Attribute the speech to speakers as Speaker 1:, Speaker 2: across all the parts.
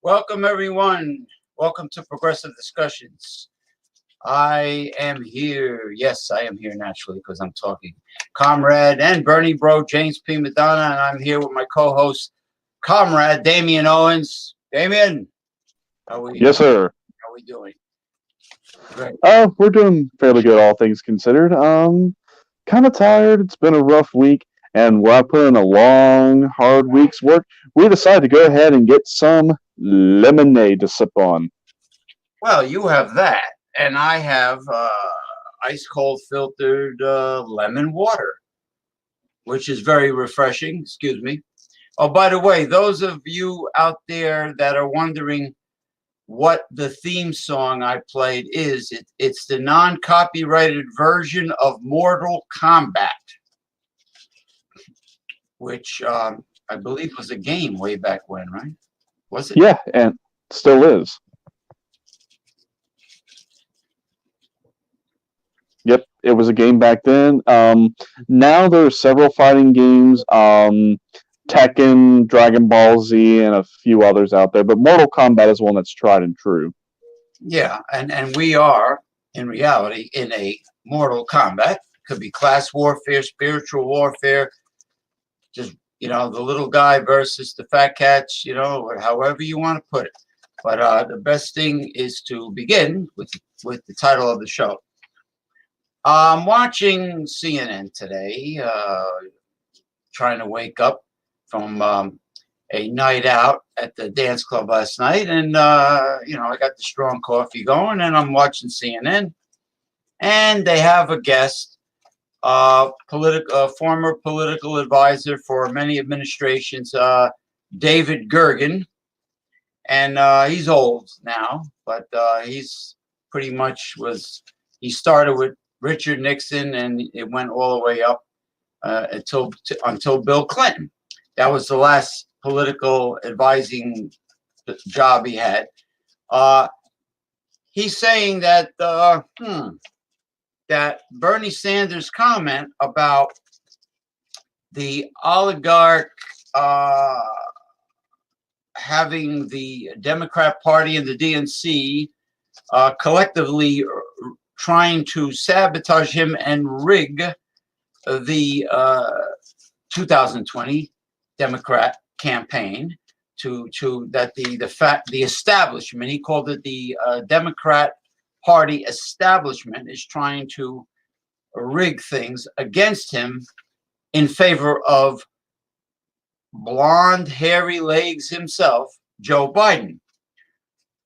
Speaker 1: Welcome, everyone. Welcome to Progressive Discussions. I am here. Yes, I am here naturally because I'm talking. Comrade and Bernie Bro, James P. Madonna, and I'm here with my co-host, Comrade Damian Owens. Damian, how are we?
Speaker 2: Yes, sir.
Speaker 1: How are we doing? Great.
Speaker 2: We're doing fairly good, all things considered. Kind of tired. It's been a rough week, and while I put in a long, hard week's work, we decided to go ahead and get some lemonade to sip on.
Speaker 1: Well, you have that, and I have ice cold filtered lemon water, which is very refreshing. Excuse me. Oh, by the way, those of you out there that are wondering what the theme song I played is, it's the non-copyrighted version of Mortal Kombat, which I believe was a game way back when, right? Was it?
Speaker 2: Yeah, and still is. Yep, it was a game back then. Now there are several fighting games, Tekken, Dragon Ball Z, and a few others out there, but Mortal Kombat is one that's tried and true.
Speaker 1: Yeah, and we are, in reality, in a Mortal Kombat. Could be class warfare, spiritual warfare, just, the little guy versus the fat cats, however you want to put it. But the best thing is to begin with the title of the show. I'm watching CNN today, trying to wake up from a night out at the dance club last night. And, I got the strong coffee going and I'm watching CNN. And they have a guest, former political advisor for many administrations, David Gergen. And he's old now, but he's pretty much he started with Richard Nixon, and it went all the way up until Bill Clinton. That was the last political advising job he had. He's saying that that Bernie Sanders' comment about the oligarch having the Democrat Party and the DNC collectively trying to sabotage him and rig the 2020 Democrat campaign to that the establishment, he called it the Democrat Party establishment, is trying to rig things against him in favor of blonde, hairy legs himself, Joe Biden.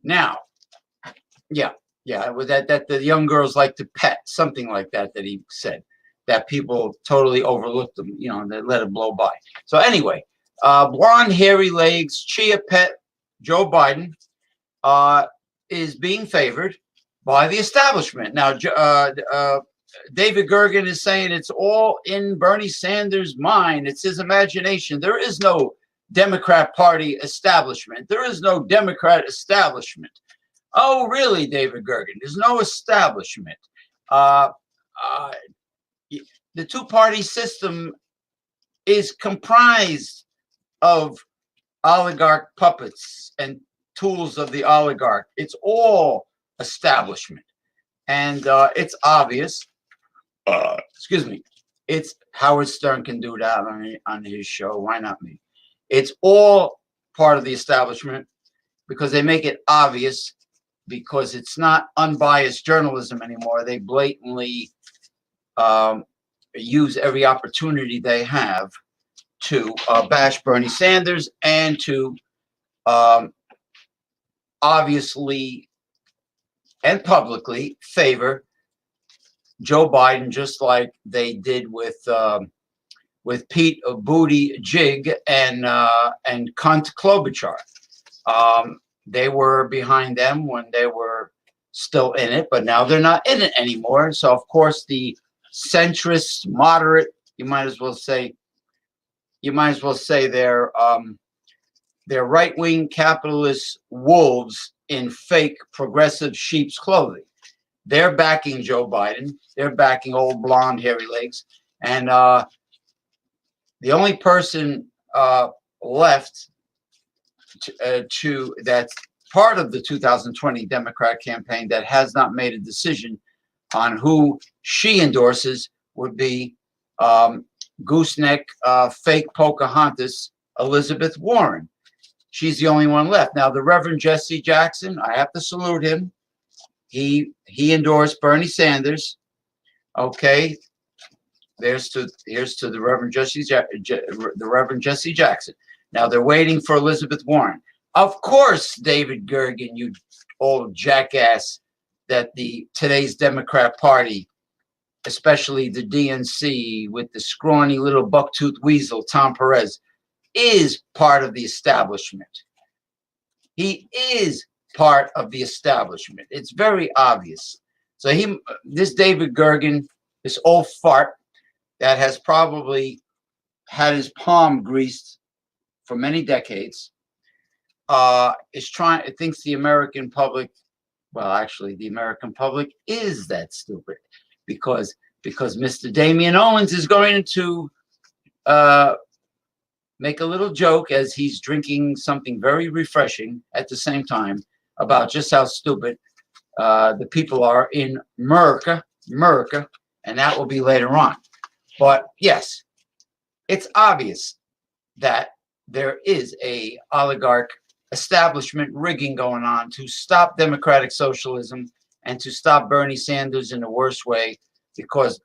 Speaker 1: Now, yeah, Yeah, with that the young girls like to pet, something like that he said, that people totally overlooked them, and they let it blow by. So anyway, blonde, hairy legs, Chia Pet, Joe Biden is being favored by the establishment. Now, David Gergen is saying it's all in Bernie Sanders' mind. It's his imagination. There is no Democrat Party establishment. There is no Democrat establishment. Oh, really, David Gergen? There's no establishment. Uh, uh, the two-party system is comprised of oligarch puppets and tools of the oligarch. It's all establishment. And it's obvious. Excuse me. It's Howard Stern can do that on his show. Why not me? It's all part of the establishment because they make it obvious, because it's not unbiased journalism anymore. They blatantly use every opportunity they have to bash Bernie Sanders and to obviously and publicly favor Joe Biden, just like they did with Pete Buttigieg and Cunt Klobuchar. They were behind them when they were still in it, but now they're not in it anymore. So of course the centrist, moderate, you might as well say they're right-wing capitalist wolves in fake progressive sheep's clothing. They're backing Joe Biden. They're backing old blonde hairy legs. And the only person left to that's part of the 2020 Democrat campaign that has not made a decision on who she endorses would be gooseneck, fake Pocahontas, Elizabeth Warren. She's the only one left. Now, the Reverend Jesse Jackson, I have to salute him. He endorsed Bernie Sanders. Okay, here's to the Reverend Jesse Jackson. Now they're waiting for Elizabeth Warren. Of course, David Gergen, you old jackass, that today's Democrat Party, especially the DNC with the scrawny little bucktooth weasel Tom Perez, is part of the establishment. He is part of the establishment. It's very obvious. So this David Gergen, this old fart that has probably had his palm greased for many decades, thinks the American public, well, actually, the American public is that stupid because Mr. Damian Owens is going to make a little joke as he's drinking something very refreshing at the same time about just how stupid the people are in America, and that will be later on. But yes, it's obvious that there is a oligarch establishment rigging going on to stop democratic socialism and to stop Bernie Sanders in the worst way, because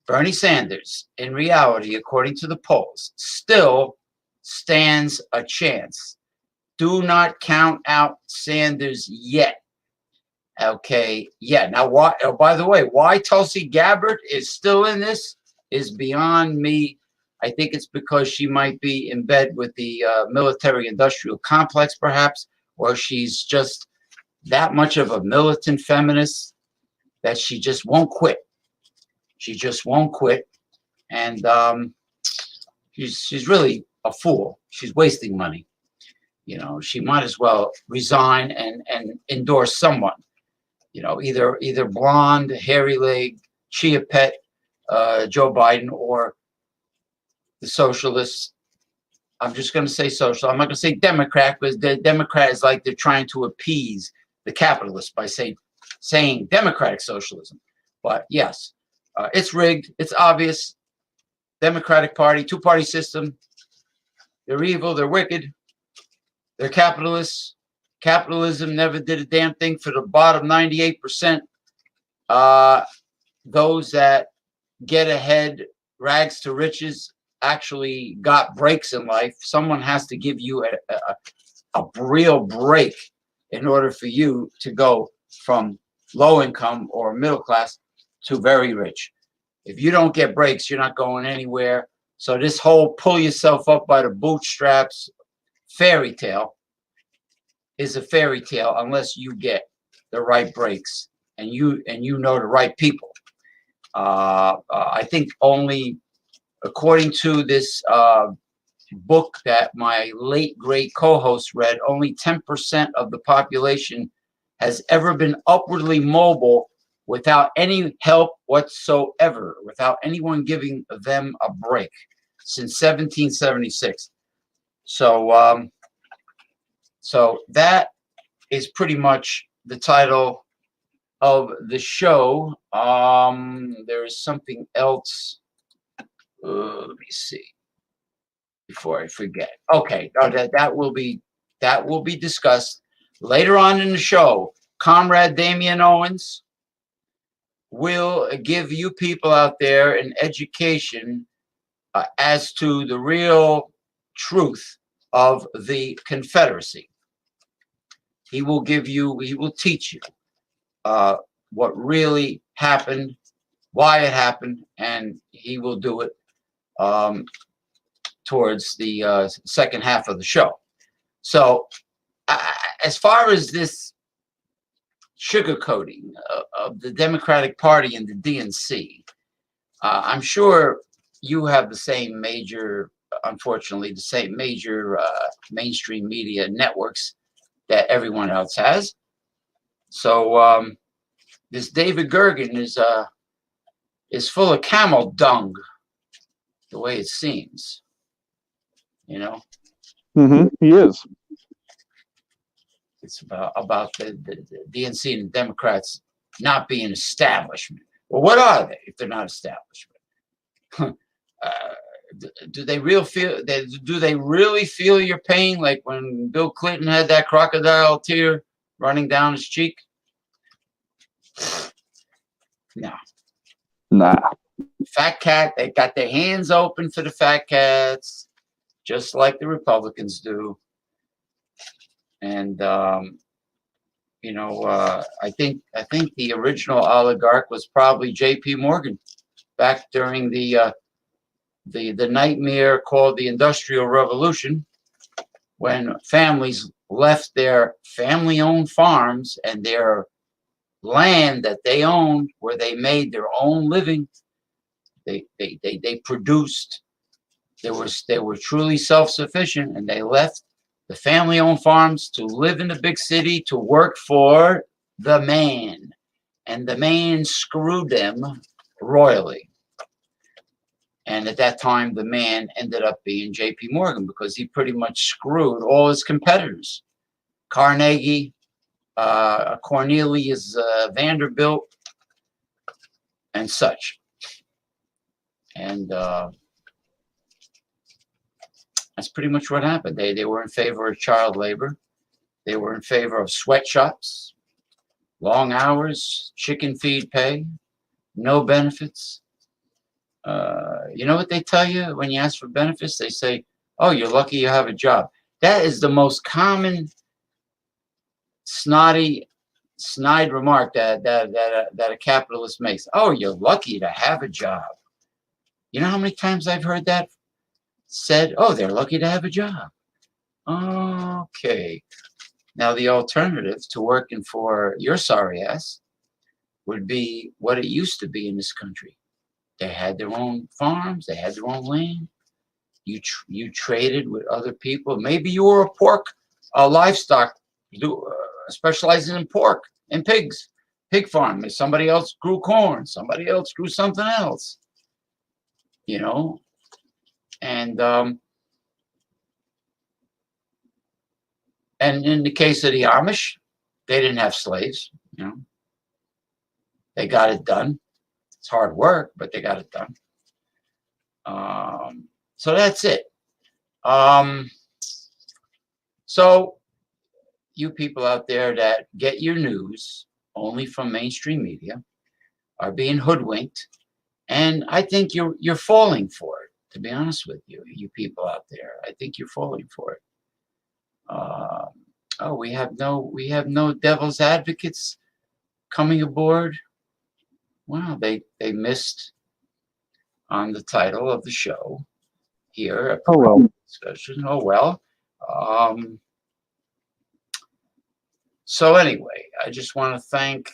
Speaker 1: Bernie Sanders, in reality, according to the polls, still stands a chance. Do not count out Sanders yet. Okay, yeah. Now, why? Oh, by the way, why Tulsi Gabbard is still in this is beyond me. I think it's because she might be in bed with the military-industrial complex, perhaps, or she's just that much of a militant feminist that she just won't quit. She just won't quit, and she's really a fool. She's wasting money. She might as well resign and endorse someone. Either blonde, hairy leg, Chia Pet, Joe Biden, or the socialists. I'm just going to say social. I'm not going to say Democrat, because the Democrat is like they're trying to appease the capitalists by saying democratic socialism. But yes, it's rigged. It's obvious. Democratic Party, two-party system. They're evil. They're wicked. They're capitalists. Capitalism never did a damn thing for the bottom 98%. Those that get ahead, rags to riches, actually got breaks in life. Someone has to give you a real break in order for you to go from low income or middle class to very rich. If you don't get breaks, you're not going anywhere. So this whole pull yourself up by the bootstraps fairy tale is a fairy tale unless you get the right breaks and you know the right people. I think only according to this book that my late great co-host read, only 10% of the population has ever been upwardly mobile without any help whatsoever, without anyone giving them a break since 1776. So so that is pretty much the title of the show. There is something else. Let me see before I forget. Okay, that will be discussed later on in the show. Comrade Damian Owens will give you people out there an education as to the real truth of the Confederacy. He will teach you what really happened, why it happened, and he will do it towards the second half of the show. So, as far as this sugarcoating of the Democratic Party and the DNC, I'm sure you have the same major, unfortunately, the same major mainstream media networks that everyone else has. So this David Gergen is full of camel dung, the way it seems. You know,
Speaker 2: He is.
Speaker 1: it's about the DNC and the Democrats not being establishment. Well, what are they if they're not establishment? Do they really feel your pain, like when Bill Clinton had that crocodile tear running down his cheek? No.
Speaker 2: Nah.
Speaker 1: Fat cat, they got their hands open for the fat cats, just like the Republicans do. And I think the original oligarch was probably J.P. Morgan back during the nightmare called the Industrial Revolution, when families left their family-owned farms and their land that they owned, where they made their own living. They produced. They were truly self-sufficient, and they left the family-owned farms to live in the big city to work for the man, and the man screwed them royally. And at that time, the man ended up being J.P. Morgan because he pretty much screwed all his competitors. Carnegie, Cornelius Vanderbilt, and such. And that's pretty much what happened. They were in favor of child labor. They were in favor of sweatshops, long hours, chicken feed pay, no benefits. You know what they tell you when you ask for benefits? They say, "Oh, you're lucky you have a job." That is the most common snide remark that a capitalist makes. "Oh, you're lucky to have a job." You know how many times I've heard that said? "Oh, they're lucky to have a job." Okay. Now the alternative to working for your sorry ass would be what it used to be in this country. They had their own farms. They had their own land. You traded with other people. Maybe you were a livestock specializing in pork and pigs, pig farm. Somebody else grew corn. Somebody else grew something else. You know, and in the case of the Amish, they didn't have slaves. You know, they got it done. It's hard work, but they got it done. So that's it. So you people out there that get your news only from mainstream media are being hoodwinked, and I think you're falling for it. To be honest with you, you people out there, I think you're falling for it. Oh, we have no devil's advocates coming aboard, well, they missed on the title of the show here at
Speaker 2: Oh well.
Speaker 1: Discussion. Oh well. Um, so anyway, I just want to thank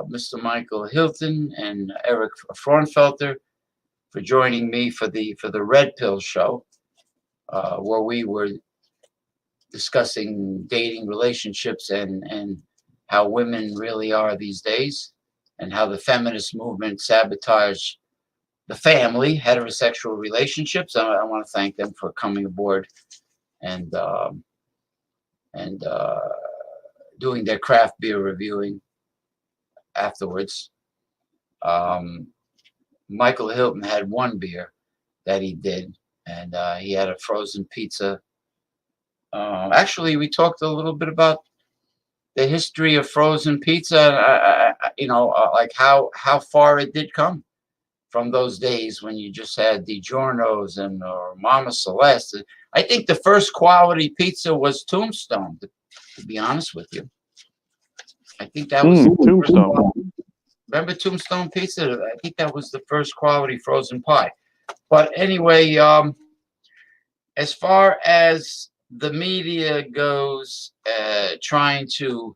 Speaker 1: Mr. Michael Hilton and Eric Fraunfelter for joining me for the Red Pill show, where we were discussing dating, relationships, and how women really are these days, and how the feminist movement sabotaged the family, heterosexual relationships. I want to thank them for coming aboard and and doing their craft beer reviewing afterwards. Um, Michael Hilton had one beer that he did, and he had a frozen pizza. Actually, we talked a little bit about the history of frozen pizza. Like how far it did come from those days when you just had DiGiorno's and or Mama Celeste. I think the first quality pizza was Tombstone. To be honest with you, I think that was
Speaker 2: Tombstone.
Speaker 1: remember Tombstone Pizza. I think that was the first quality frozen pie. But anyway, as far as the media goes, trying to,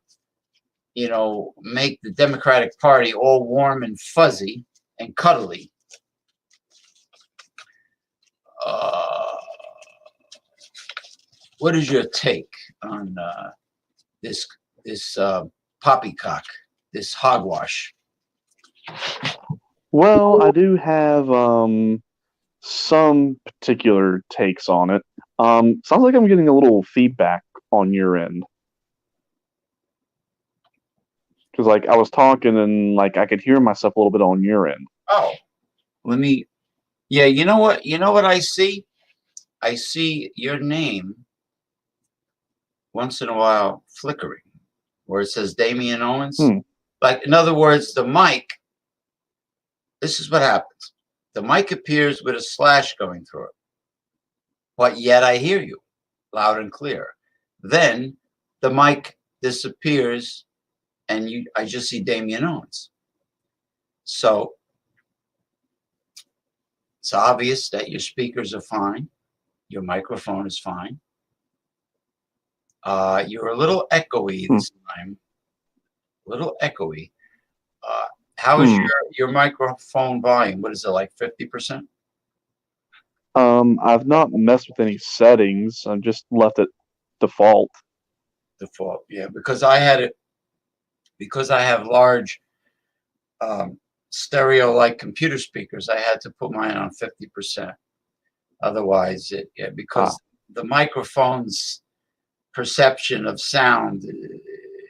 Speaker 1: make the Democratic Party all warm and fuzzy and cuddly. What is your take on this poppycock, this hogwash?
Speaker 2: Well, I do have some particular takes on it. Sounds like I'm getting a little feedback on your end. Because like I was talking and like I could hear myself a little bit on your end.
Speaker 1: Oh, let me. Yeah, you know what? You know what I see? I see your name once in a while flickering, where it says Damian Owens. Like, in other words, the mic. This is what happens. The mic appears with a slash going through it, but yet I hear you loud and clear. Then the mic disappears, and I just see Damian Owens. So it's obvious that your speakers are fine. Your microphone is fine. You're a little echoey this time. A little echoey. How is your microphone volume? What is it, like 50%?
Speaker 2: I've not messed with any settings. I've just left it default.
Speaker 1: Default, yeah, because I have large stereo-like computer speakers. I had to put mine on 50%. Otherwise, because the microphone's perception of sound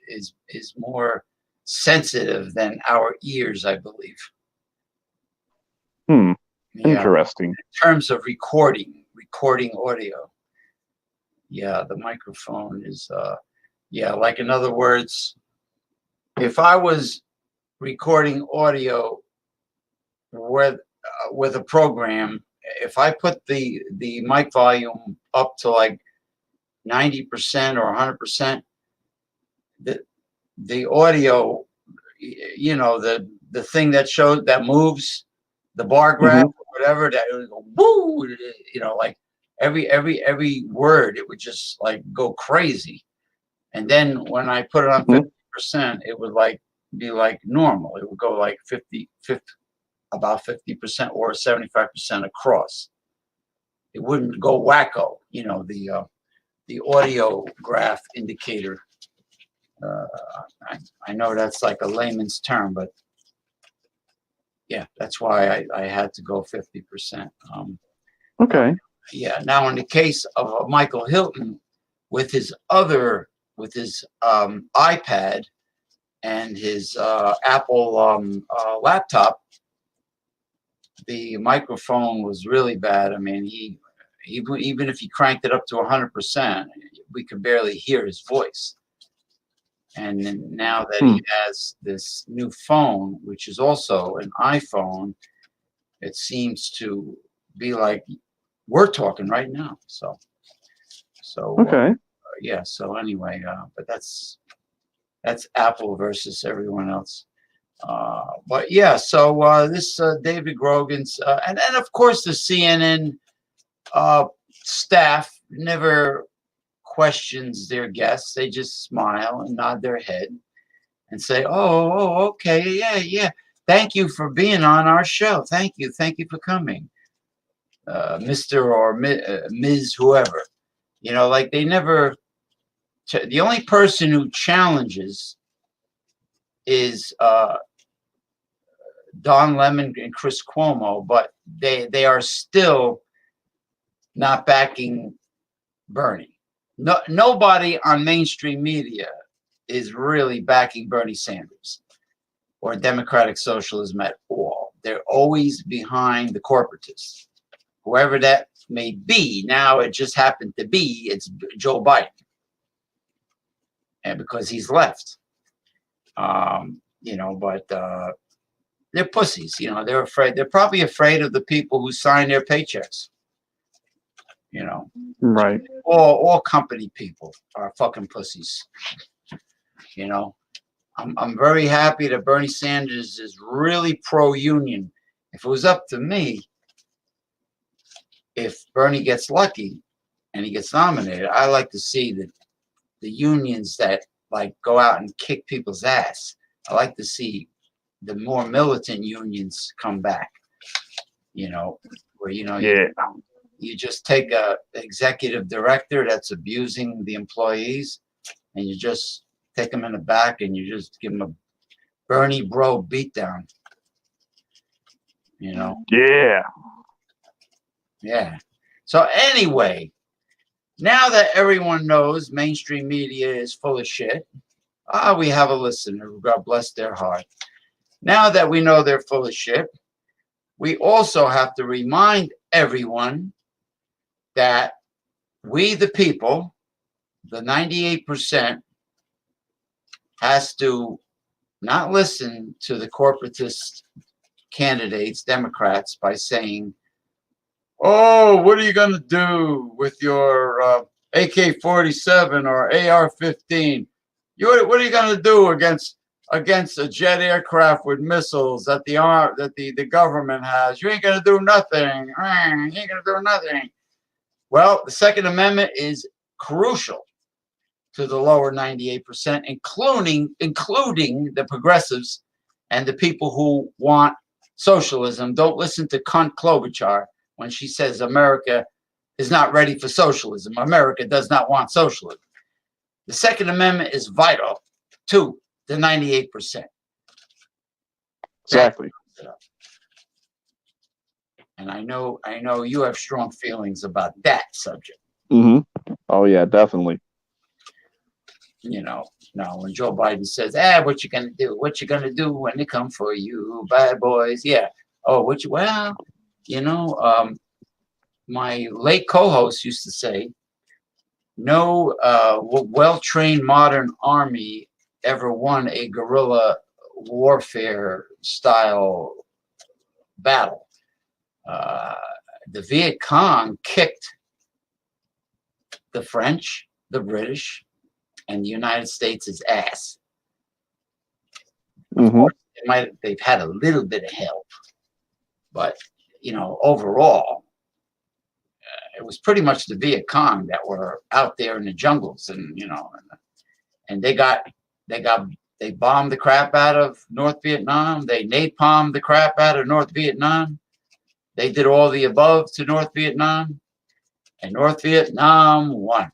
Speaker 1: is more sensitive than our ears, I believe.
Speaker 2: Yeah.
Speaker 1: In
Speaker 2: Interesting.
Speaker 1: terms of recording audio. Yeah, the microphone is like, in other words, if I was recording audio with a program, if I put the mic volume up to like 90% or 100%, the audio, the thing that moves, the bar graph or whatever, that it would go woo, like every word, it would just like go crazy. And then when I put it on 50%, it would like be like normal. It would go like 50, about 50% or 75% across. It wouldn't go wacko, the audio graph indicator. I know that's like a layman's term, but yeah, that's why I had to go 50%.
Speaker 2: Okay.
Speaker 1: Yeah. Now, in the case of Michael Hilton, with his iPad and his Apple laptop, the microphone was really bad. I mean, even if he cranked it up to 100%, we could barely hear his voice. And then now that he has this new phone, which is also an iPhone, it seems to be like we're talking right now. So
Speaker 2: Okay.
Speaker 1: yeah. So anyway, but that's That's Apple versus everyone else. But yeah, so this David Grogan's, and of course the CNN staff never questions their guests. They just smile and nod their head and say, "Oh, okay, yeah, yeah. Thank you for being on our show. Thank you for coming, Mr. or Ms. Whoever." You know, like they never. The only person who challenges is Don Lemon and Chris Cuomo, but they are still not backing Bernie. No, nobody on mainstream media is really backing Bernie Sanders or democratic socialism at all. They're always behind the corporatists, whoever that may be. Now it just happened to be it's Joe Biden, and because he's left, you know, but they're pussies. You know, they're afraid. They're probably afraid of the people who sign their paychecks. You know,
Speaker 2: Right.
Speaker 1: all company people are fucking pussies. You know, I'm very happy that Bernie Sanders is really pro-union. If it was up to me, if Bernie gets lucky and he gets nominated, I like to see the unions that like go out and kick people's ass. I like to see the more militant unions come back. You know, where
Speaker 2: Yeah.
Speaker 1: you just take a executive director that's abusing the employees, and you just take them in the back and you just give them a Bernie bro beatdown. You know.
Speaker 2: Yeah.
Speaker 1: Yeah. So anyway, now that everyone knows mainstream media is full of shit, we have a listener, God bless their heart. Now that we know they're full of shit, we also have to remind everyone that we, the people, the 98%, has to not listen to the corporatist candidates, Democrats, by saying, "Oh, what are you going to do with your AK-47 or AR-15? What are you going to do against a jet aircraft with missiles that the government has? You ain't going to do nothing. You ain't going to do nothing." Well, the Second Amendment is crucial to the lower 98%, including the progressives and the people who want socialism. Don't listen to cunt Klobuchar when she says America is not ready for socialism. America does not want socialism. The Second Amendment is vital to the 98%.
Speaker 2: Exactly.
Speaker 1: And I know you have strong feelings about that subject.
Speaker 2: Mm-hmm. Oh yeah, definitely.
Speaker 1: You know, now when Joe Biden says, what you gonna do? What you gonna do when they come for you, bad boys? Yeah. Oh, well, you know, my late co-host used to say, no well-trained modern army ever won a guerrilla warfare style battle. The Viet Cong kicked the French, the British, and the United States' ass. Of course, they've had a little bit of help, but you know, overall, it was pretty much the Viet Cong that were out there in the jungles, and you know, and they bombed the crap out of North Vietnam. They napalmed the crap out of North Vietnam. They did all the above to North Vietnam, and North Vietnam won.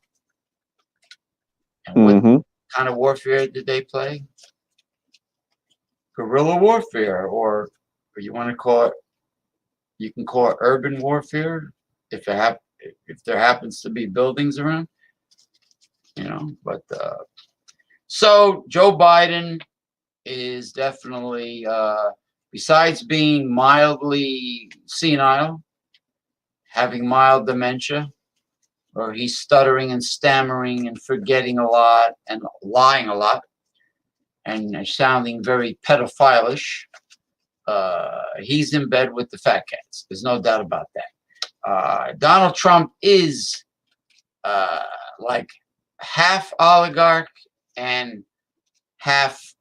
Speaker 1: And what kind of warfare did they play? Guerrilla warfare, or you want to call it, you can call it urban warfare if there happens to be buildings around, you know. But so Joe Biden is definitely, besides being mildly senile, having mild dementia, or he's stuttering and stammering and forgetting a lot and lying a lot and sounding very pedophilish, he's in bed with the fat cats. There's no doubt about that. Donald Trump is like half oligarch and half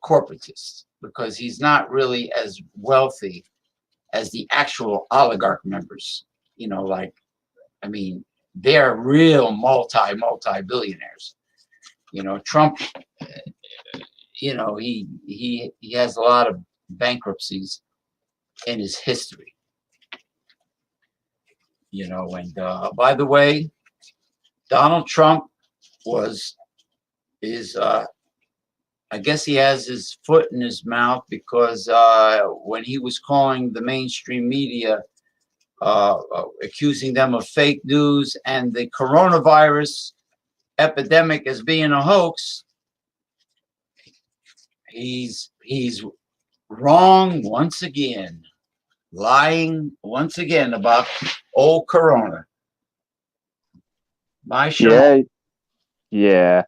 Speaker 1: corporatist because he's not really as wealthy as the actual oligarch members. You know, like, I mean, they're real multi billionaires. You know, Trump, you know, he has a lot of bankruptcies in his history. You know, and by the way, Donald Trump is I guess he has his foot in his mouth because when he was calling the mainstream media, accusing them of fake news and the coronavirus epidemic as being a hoax, he's wrong once again, lying once again about old corona. My show.
Speaker 2: Yeah, yeah.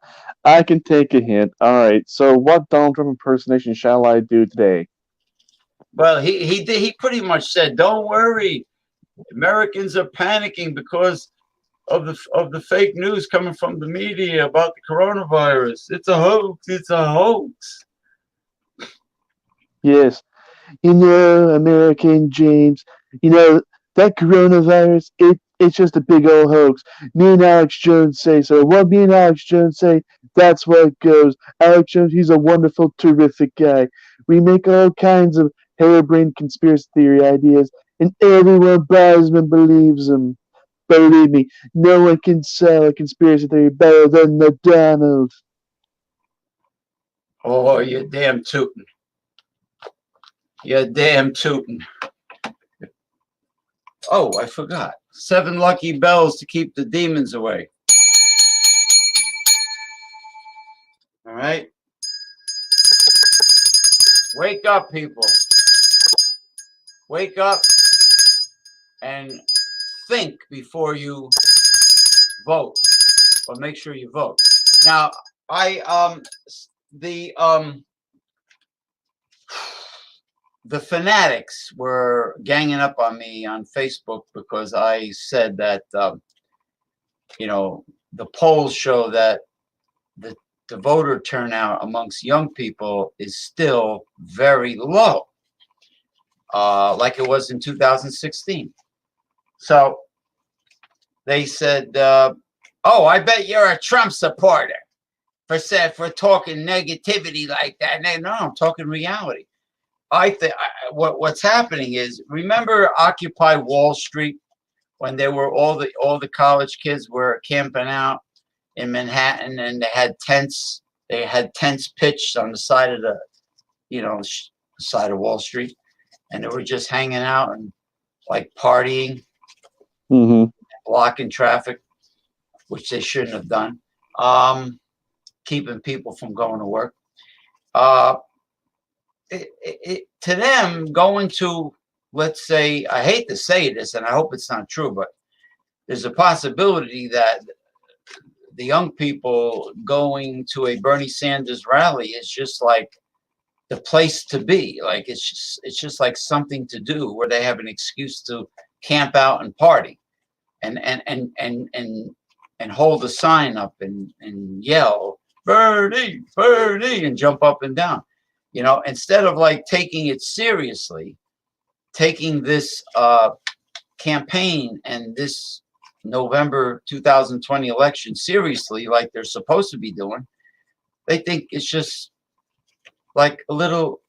Speaker 2: I can take a hint. All right. So, what Donald Trump impersonation shall I do today?
Speaker 1: Well, he pretty much said, "Don't worry, Americans are panicking because of the fake news coming from the media about the coronavirus. It's a hoax. It's a hoax."
Speaker 2: Yes. American James, you know, that coronavirus, it's just a big old hoax. Me and Alex Jones say so. What me and Alex Jones say, that's what it goes. Alex Jones, he's a wonderful, terrific guy. We make all kinds of harebrained conspiracy theory ideas, and everyone buys them and believes them. Believe me, no one can sell a conspiracy theory better than the Donald.
Speaker 1: Oh, you damn tootin'. You damn tootin'. Oh, I forgot. 7 lucky bells to keep the demons away. All right? Wake up, people. Wake up and think before you vote, or make sure you vote. Now, the fanatics were ganging up on me on Facebook because I said that you know, the polls show that the voter turnout amongst young people is still very low, like it was in 2016. So they said, "Oh, I bet you're a Trump supporter for talking negativity like that." And no, I'm talking reality. I think what's happening is, remember Occupy Wall Street when there were all the college kids were camping out in Manhattan and they had tents. They had tents pitched on the side of the, you know, side of Wall Street, and they were just hanging out and like partying,
Speaker 2: Mm-hmm.
Speaker 1: blocking traffic, which they shouldn't have done, keeping people from going to work. To them, going to, let's say, I hate to say this, and I hope it's not true, but there's a possibility that the young people going to a Bernie Sanders rally is just like the place to be. Like it's just like something to do where they have an excuse to camp out and party and hold a sign up and yell Bernie, Bernie, and jump up and down. You know, instead of like taking it seriously, taking this campaign and this November 2020 election seriously, like they're supposed to be doing, they think it's just like a little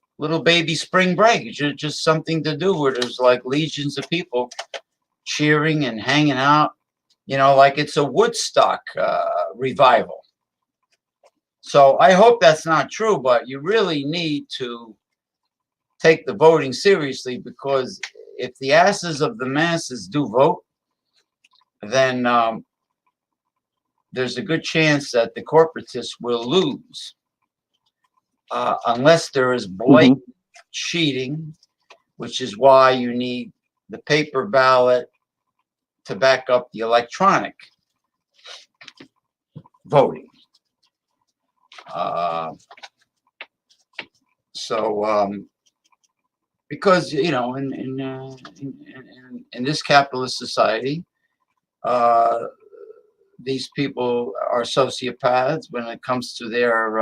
Speaker 1: baby spring break. It's just something to do where there's like legions of people cheering and hanging out, you know, like it's a Woodstock revival. So I hope that's not true, but you really need to take the voting seriously, because if the asses of the masses do vote, then there's a good chance that the corporatists will lose, unless there is blatant cheating, which is why you need the paper ballot to back up the electronic voting. Because you know, in this capitalist society, these people are sociopaths when it comes to their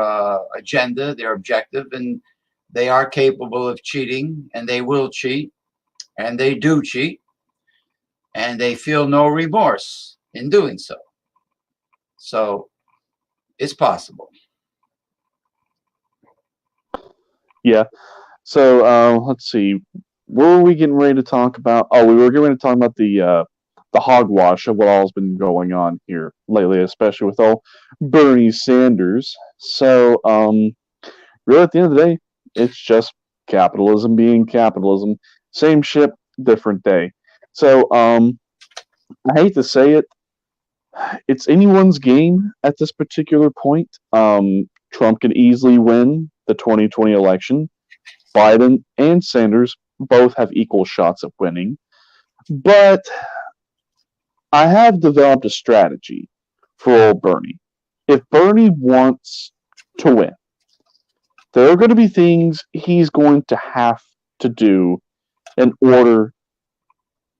Speaker 1: agenda, their objective, and they are capable of cheating, and they will cheat, and they do cheat, and they feel no remorse in doing so. So it's possible.
Speaker 2: Yeah. So let's see. What were we getting ready to talk about? Oh, we were getting ready to talk about the hogwash of what all's been going on here lately, especially with all Bernie Sanders. So really, at the end of the day, it's just capitalism being capitalism. Same ship, different day. So I hate to say it, it's anyone's game at this particular point. Trump can easily win the 2020 election. Biden and Sanders both have equal shots of winning. But I have developed a strategy for old Bernie. If Bernie wants to win, there are going to be things he's going to have to do in order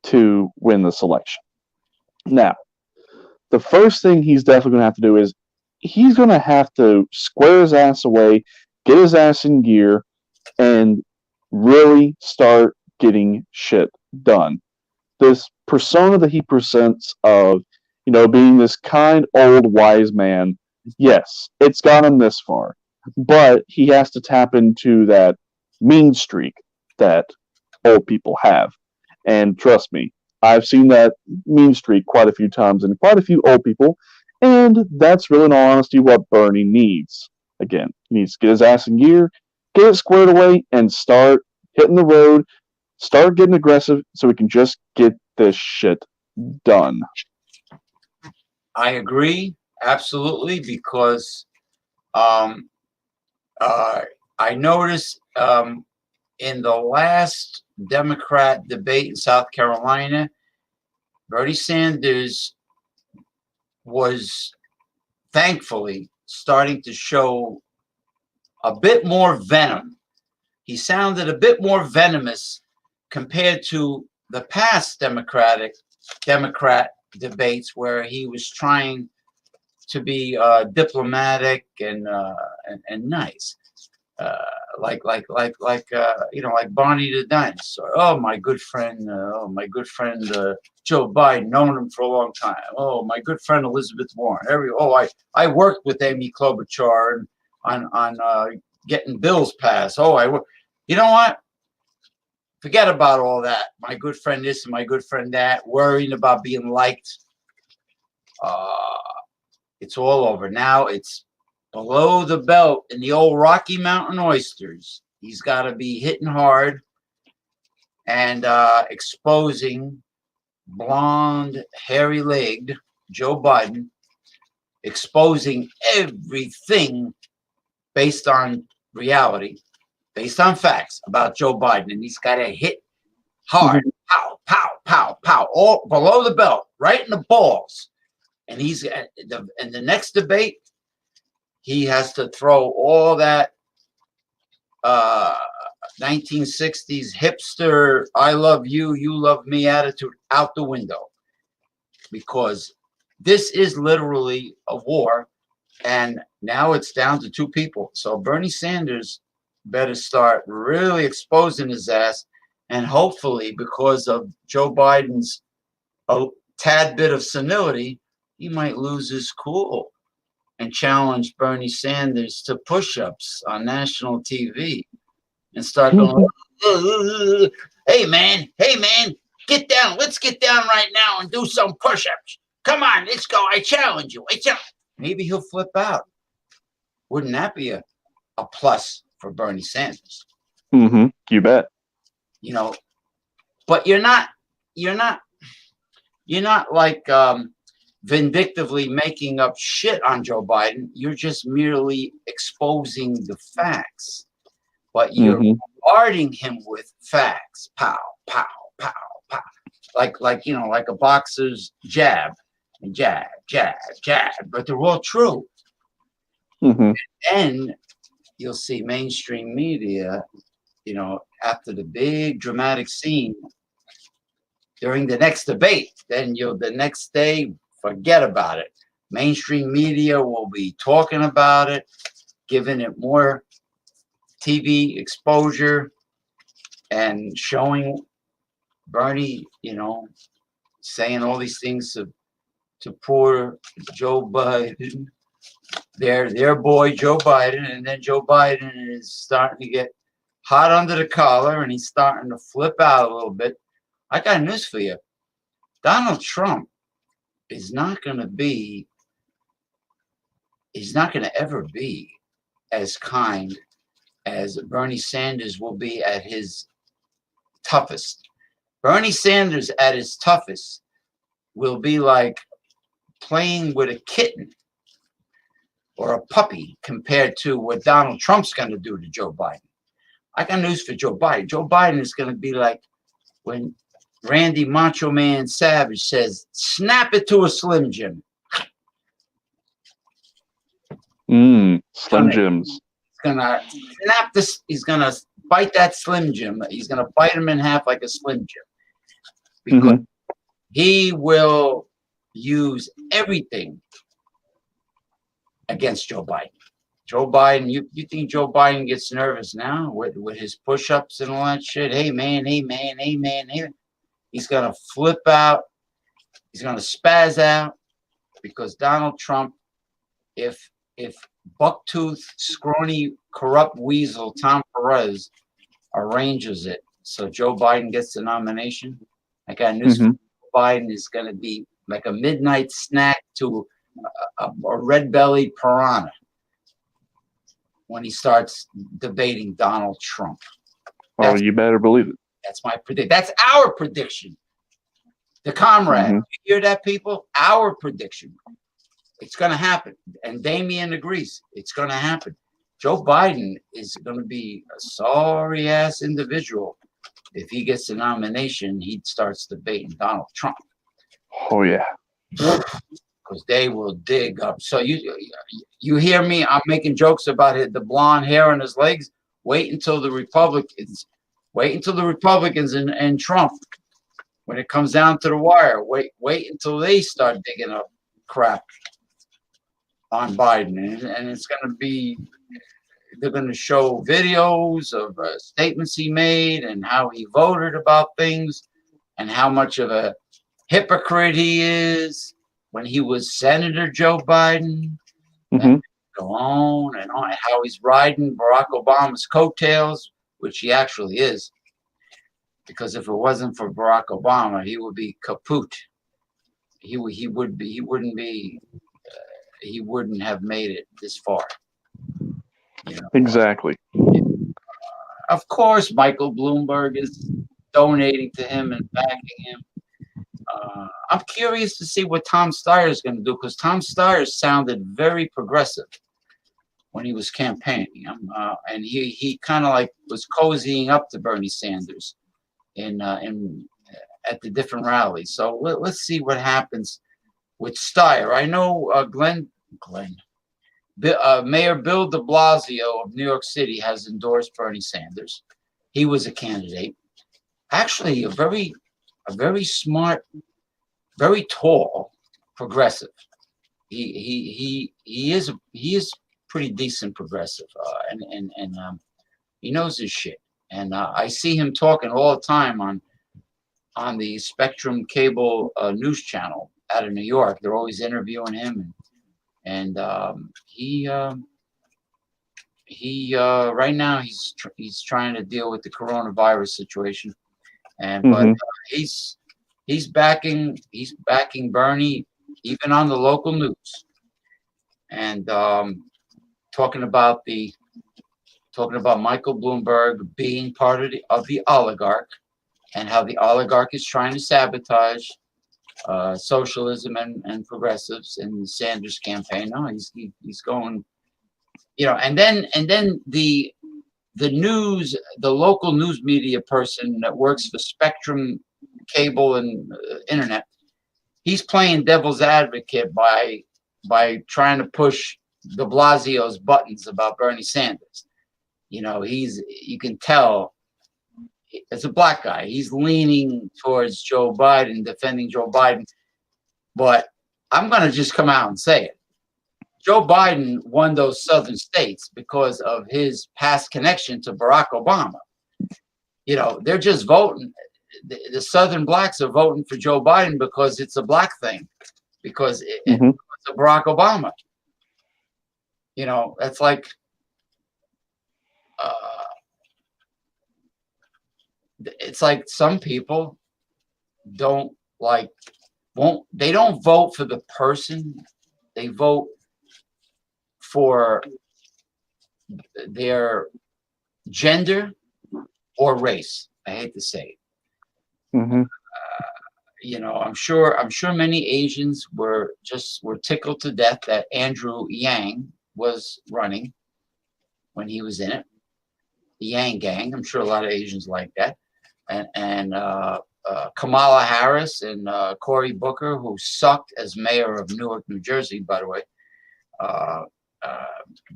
Speaker 2: to win this election. Now, the first thing he's definitely going to have to do is he's going to have to square his ass away, get his ass in gear, and really start getting shit done. This persona that he presents of, being this kind old wise man, yes, it's got him this far. But he has to tap into that mean streak that old people have. And trust me, I've seen that mean streak quite a few times in quite a few old people, and that's really, in all honesty, what Bernie needs. Again, he needs to get his ass in gear, get it squared away, and start hitting the road, start getting aggressive so we can just get this shit done.
Speaker 1: I agree absolutely because um, I noticed in the last Democrat debate in South Carolina, Bernie Sanders was thankfully starting to show a bit more venom. He sounded a bit more venomous compared to the past Democrat debates where he was trying to be diplomatic and nice, like Barney the dinosaur. Oh, my good friend, Joe Biden, known him for a long time. Oh, my good friend Elizabeth Warren. I worked with Amy Klobuchar on getting bills passed. You know what? Forget about all that. My good friend this and my good friend that, worrying about being liked. It's all over. Now it's below the belt in the old Rocky Mountain oysters. He's got to be hitting hard and exposing blonde, hairy-legged Joe Biden, exposing everything based on reality, based on facts about Joe Biden. And he's got to hit hard, pow, pow, pow, pow, all below the belt, right in the balls. And he's in the next debate, he has to throw all that 1960s hipster, I love you, you love me attitude out the window. Because this is literally a war. And now it's down to two people. So Bernie Sanders better start really exposing his ass. And hopefully, because of Joe Biden's a tad bit of senility, he might lose his cool and challenge Bernie Sanders to push-ups on national TV and start going, hey man, get down. Let's get down right now and do some push-ups. Come on, let's go. I challenge you. Maybe he'll flip out. Wouldn't that be a plus for Bernie Sanders?
Speaker 2: Mm-hmm. You bet.
Speaker 1: But you're not like vindictively making up shit on Joe Biden. You're just merely exposing the facts. But you're bombarding him with facts. Pow, pow, pow, pow. Like a boxer's jab and jab, jab, jab. But they're all true. And you'll see mainstream media, after the big dramatic scene during the next debate, then the next day, forget about it. Mainstream media will be talking about it, giving it more TV exposure, and showing Bernie, saying all these things to poor Joe Biden, their boy Joe Biden, and then Joe Biden is starting to get hot under the collar, and he's starting to flip out a little bit. I got news for you. Donald Trump is not going to be, he's not going to ever be as kind as Bernie Sanders will be at his toughest. Bernie Sanders at his toughest will be like playing with a kitten or a puppy compared to what Donald Trump's going to do to Joe Biden. I got news for Joe Biden. Joe Biden is going to be like when Randy Macho Man Savage says, "Snap it to a Slim Jim."
Speaker 2: Slim Jims.
Speaker 1: He's gonna snap this. He's gonna bite that Slim Jim. He's gonna bite him in half like a Slim Jim, because he will use everything against Joe Biden. Joe Biden, you think Joe Biden gets nervous now with his push-ups and all that shit? Hey man, hey man, hey man, hey. He's gonna flip out. He's gonna spaz out because Donald Trump, if bucktooth, scrawny, corrupt weasel Tom Perez arranges it so Joe Biden gets the nomination, I got news for Joe Biden is gonna be like a midnight snack to a red-bellied piranha when he starts debating Donald Trump.
Speaker 2: You better believe it.
Speaker 1: That's my prediction. That's our prediction. The comrade. You hear that, people? Our prediction. It's going to happen. And Damien agrees. It's going to happen. Joe Biden is going to be a sorry-ass individual. If he gets the nomination, he starts debating Donald Trump.
Speaker 2: Oh, yeah.
Speaker 1: Because they will dig up. So you hear me? I'm making jokes about the blonde hair on his legs. Wait until the Republicans and Trump, when it comes down to the wire, wait until they start digging up crap on Biden. And it's going to be, they're going to show videos of statements he made and how he voted about things and how much of a hypocrite he is when he was Senator Joe Biden. And go on and on, how he's riding Barack Obama's coattails, which he actually is. Because if it wasn't for Barack Obama, he would be kaput. He wouldn't have made it this far.
Speaker 2: Exactly.
Speaker 1: Of course, Michael Bloomberg is donating to him and backing him. I'm curious to see what Tom Steyer is going to do, because Tom Steyer sounded very progressive when he was campaigning, and he kind of like was cozying up to Bernie Sanders in at the different rallies. So let's see what happens with Steyer. I know Mayor Bill de Blasio of New York City has endorsed Bernie Sanders. He was a candidate, actually a very smart, very tall progressive. He is pretty decent progressive, and he knows his shit. And I see him talking all the time on the Spectrum cable news channel out of New York. They're always interviewing him, and he right now he's trying to deal with the coronavirus situation, but he's backing Bernie even on the local news, and talking about Michael Bloomberg being part of the oligarch, and how the oligarch is trying to sabotage socialism and progressives in the Sanders campaign. No, he's going, and then the local news media person that works for Spectrum cable and internet, he's playing devil's advocate by trying to push de Blasio's buttons about Bernie Sanders. You can tell, as a black guy, he's leaning towards Joe Biden, defending Joe Biden. But I'm going to just come out and say it. Joe Biden won those southern states because of his past connection to Barack Obama. You know, they're just voting. The southern blacks are voting for Joe Biden because it's a black thing, because it's Barack Obama. You know, that's like, it's like some people don't like, they don't vote for the person, they vote for their gender or race. I hate to say it. You know, I'm sure many Asians were tickled to death that Andrew Yang was running when he was in it. The Yang Gang. I'm sure a lot of Asians like that. And Kamala Harris and Cory Booker, who sucked as mayor of Newark, New Jersey, by the way.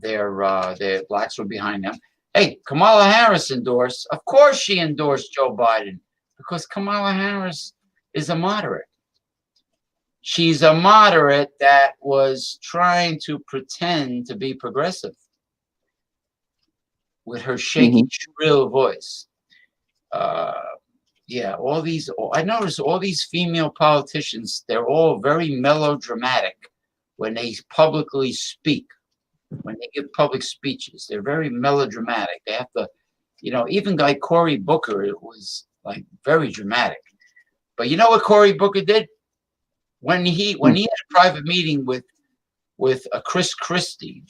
Speaker 1: Their blacks were behind them. Hey, Kamala Harris endorsed. Of course, she endorsed Joe Biden because Kamala Harris is a moderate. She's a moderate that was trying to pretend to be progressive with her shaky, shrill voice. Yeah, I noticed all these female politicians, they're all very melodramatic when they publicly speak, when they give public speeches. They're very melodramatic. They have to, you know, even like Cory Booker, it was like very dramatic. But you know what Cory Booker did? When he had a private meeting with Chris Christie,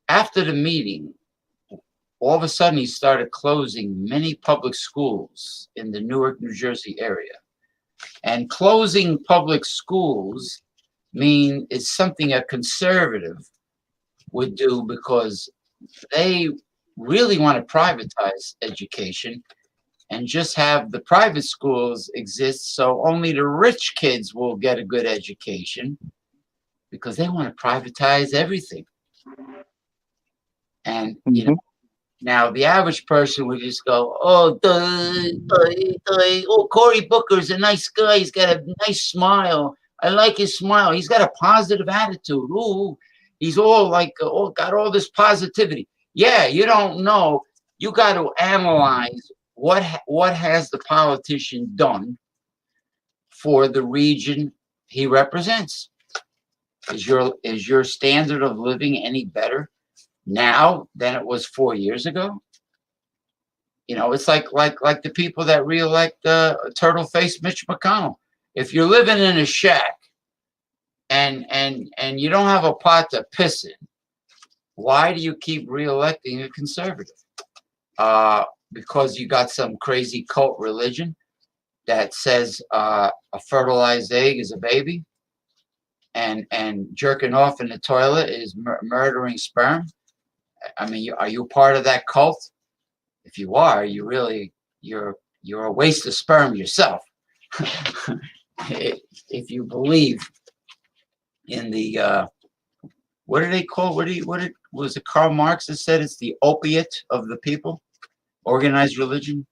Speaker 1: after the meeting, all of a sudden he started closing many public schools in the Newark, New Jersey area. And closing public schools is something a conservative would do because they really want to privatize education and just have the private schools exist so only the rich kids will get a good education because they want to privatize everything. And, you know, now the average person would just go, oh, Cory Booker's a nice guy. He's got a nice smile. I like his smile. He's got a positive attitude. Ooh, he's all like, got all this positivity. Yeah, you don't know. You got to analyze what has the politician done for the region he represents. Is your standard of living any better now than it was 4 years ago? You know, it's like the people that reelect turtle-faced Mitch McConnell. If you're living in a shack and you don't have a pot to piss in, why do you keep reelecting a conservative? Because you got some crazy cult religion that says a fertilized egg is a baby, and jerking off in the toilet is murdering sperm. I mean, are you part of that cult? If you are, you're a waste of sperm yourself. If you believe in the what do they call? Was it Karl Marx that said it's the opiate of the people? Organized religion?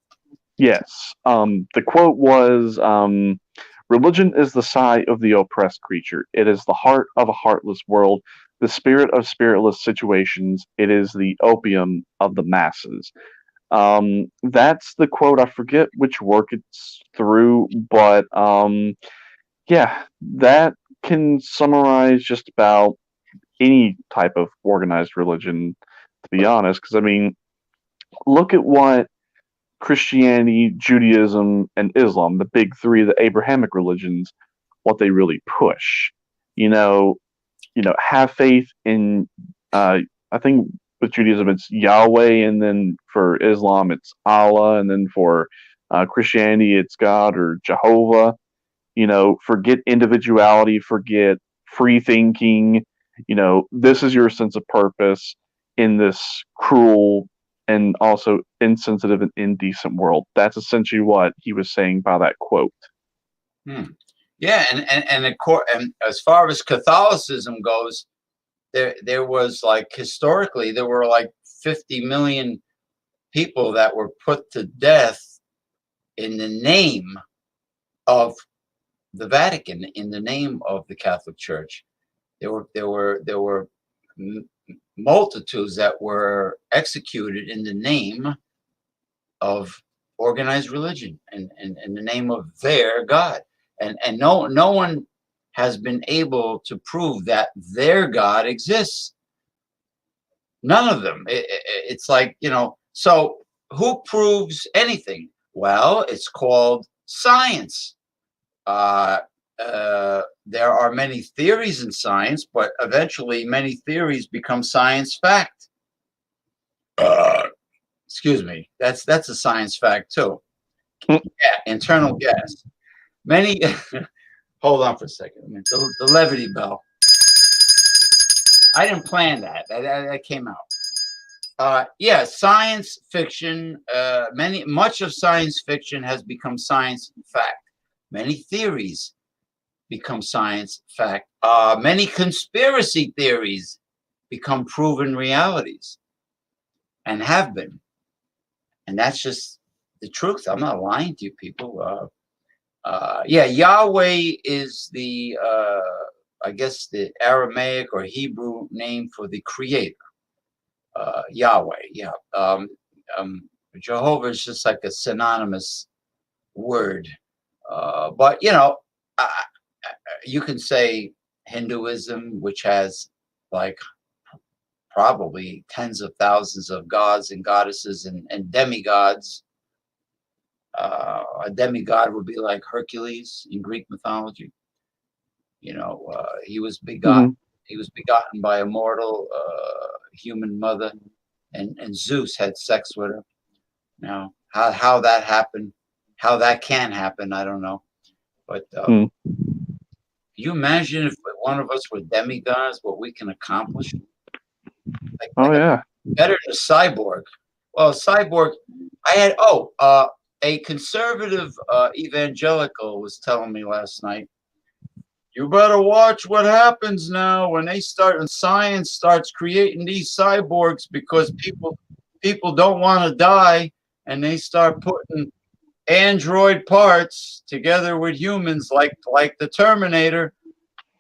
Speaker 2: Yes. The quote was, religion is the sigh of the oppressed creature. It is the heart of a heartless world, the spirit of spiritless situations. It is the opium of the masses. That's the quote. I forget which work it's through, but yeah, that can summarize just about any type of organized religion, to be honest. Because, I mean, look at what Christianity, Judaism, and Islam, the big three, the Abrahamic religions, what they really push. You know, have faith in. I think with Judaism it's Yahweh, and then for Islam it's Allah, and then for Christianity it's God or Jehovah. You know, forget individuality, forget free thinking. You know, this is your sense of purpose in this cruel and also insensitive and indecent world. That's essentially what he was saying by that quote.
Speaker 1: Yeah, and as far as Catholicism goes, there was like historically there were like 50 million people that were put to death in the name of the Vatican in the name of the Catholic Church. There were multitudes that were executed in the name of organized religion and in the name of their God. And no one has been able to prove that their God exists. None of them. It's like, so who proves anything? Well, it's called science. Uh, there are many theories in science, but eventually many theories become science fact. Excuse me. That's a science fact too. Yeah, internal gas. Many. Hold on for a second. I mean, the levity bell. I didn't plan that. That came out. Yeah, science fiction. Much of science fiction has become science fact. Many theories become science fact. Many conspiracy theories become proven realities and have been. And that's just the truth. I'm not lying to you people. Yeah, Yahweh is I guess, the Aramaic or Hebrew name for the creator. Yahweh, yeah. Jehovah is just like a synonymous word. But, you can say Hinduism, which has like probably tens of thousands of gods and goddesses and demigods. A demigod would be like Hercules in Greek mythology. He was begotten.
Speaker 2: Mhm.
Speaker 1: He was begotten by a mortal human mother, and Zeus had sex with her. Now, how that happened, how that can happen, I don't know. But
Speaker 2: Mm.
Speaker 1: can you imagine if one of us were demigods, what we can accomplish?
Speaker 2: Oh yeah.
Speaker 1: Better than a cyborg. Well, cyborg. I had a conservative evangelical was telling me last night. You better watch what happens now when science starts creating these cyborgs, because people don't want to die, and they start putting android parts together with humans like the Terminator.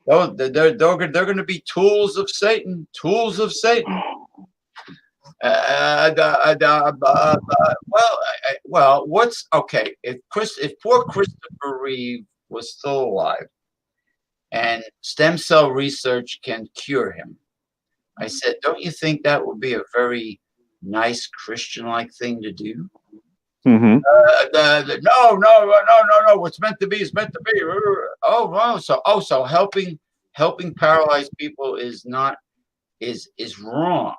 Speaker 1: Oh, they're going to be tools of Satan. Tools of Satan. Well, what's okay? If poor Christopher Reeve was still alive, and stem cell research can cure him, I said, don't you think that would be a very nice Christian-like thing to do?
Speaker 2: Mm-hmm.
Speaker 1: No. What's meant to be is meant to be. Oh, wow. So helping paralyzed people is wrong,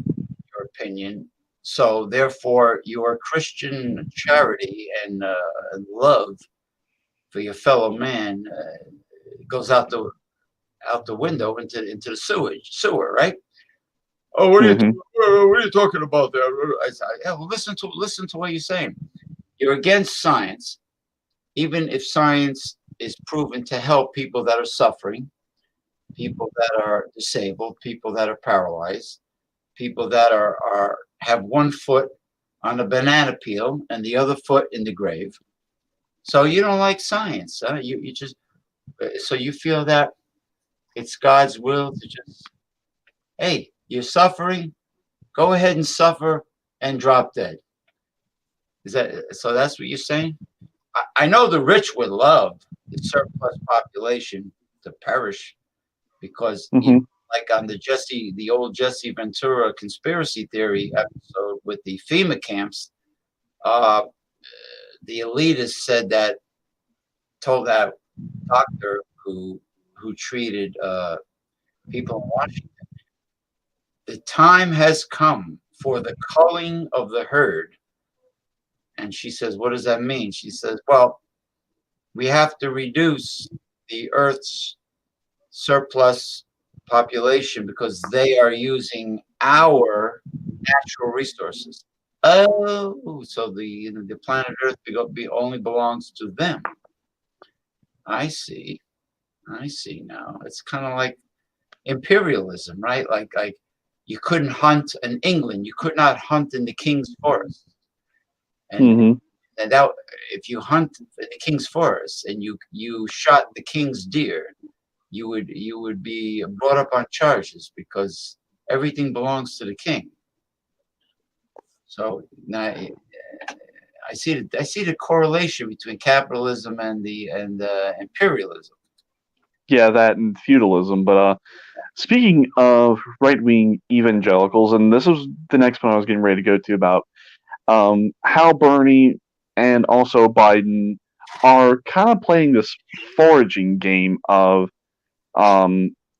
Speaker 1: in your opinion. So therefore, your Christian charity and love for your fellow man goes out the window into the sewer, right? Oh, what
Speaker 2: Mm-hmm.
Speaker 1: are you talking about there? I said, yeah, well, listen to what you're saying. You're against science, even if science is proven to help people that are suffering, people that are disabled, people that are paralyzed, people that have one foot on a banana peel and the other foot in the grave. So you don't like science, huh? You just so you feel that it's God's will to just, hey, you're suffering, go ahead and suffer and drop dead. Is that so? That's what you're saying? I know the rich would love the surplus population to perish, because
Speaker 2: Mm-hmm.
Speaker 1: like on the old Jesse Ventura conspiracy theory episode with the FEMA camps, uh, the elitists told that doctor who treated people in Washington, the time has come for the culling of the herd. And she says, what does that mean? She says, well, we have to reduce the Earth's surplus population because they are using our natural resources. Oh, so the planet Earth only belongs to them. I see. I see now. It's kind of like imperialism, right? Like you couldn't hunt in England. You could not hunt in the King's Forest. And
Speaker 2: Mm-hmm.
Speaker 1: and that if you hunt in the king's forest and you shot the king's deer, you would be brought up on charges because everything belongs to the king. So now I see the correlation between capitalism and the imperialism.
Speaker 2: Yeah, that and feudalism. But speaking of right wing evangelicals, and this was the next one I was getting ready to go to about how Bernie and also Biden are kind of playing this foraging game of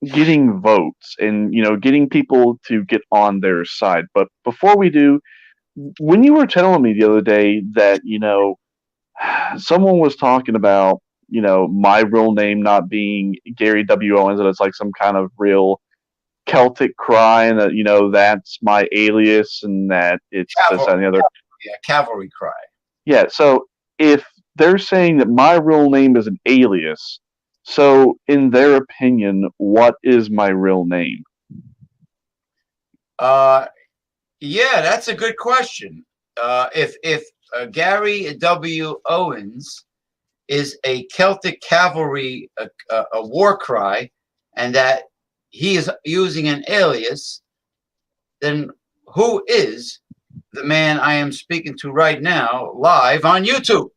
Speaker 2: getting votes and getting people to get on their side. But before we do, when you were telling me the other day that someone was talking about my real name not being Gary W. Owens, and it's like some kind of real Celtic cry, and that that's my alias, and that it's this
Speaker 1: Cavalry,
Speaker 2: and the other.
Speaker 1: yeah, cavalry cry.
Speaker 2: Yeah, so if they're saying that my real name is an alias, so in their opinion, what is my real name?
Speaker 1: Yeah, that's a good question. If Gary W. Owens is a Celtic cavalry a war cry, and that he is using an alias, then who is the man I am speaking to right now live on YouTube?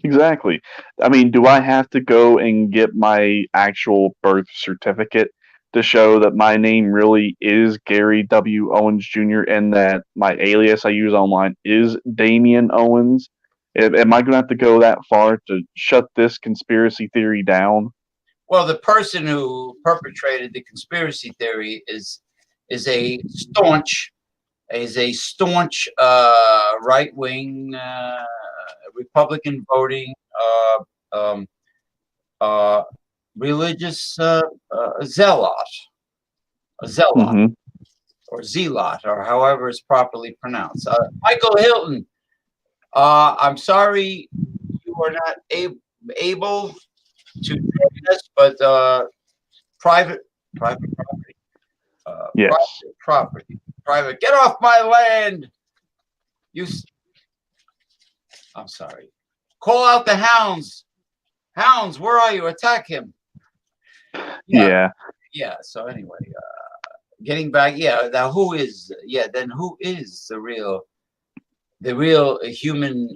Speaker 2: Exactly. I mean, do I have to go and get my actual birth certificate to show that my name really is Gary W. Owens Jr. and that my alias I use online is Damian Owens? Am I going to have to go that far to shut this conspiracy theory down?
Speaker 1: Well, the person who perpetrated the conspiracy theory is a staunch right wing Republican voting um, religious zealot, a zealot
Speaker 2: Hmm.
Speaker 1: or zealot, or however it's properly pronounced. Michael Hilton, I'm sorry you are not able to join us, but private property,
Speaker 2: Yes.
Speaker 1: private. Get off my land! I'm sorry. Call out the hounds. Hounds, where are you? Attack him.
Speaker 2: Yeah.
Speaker 1: Yeah. So anyway, getting back. Yeah. Now, who is? Yeah. Then who is the real human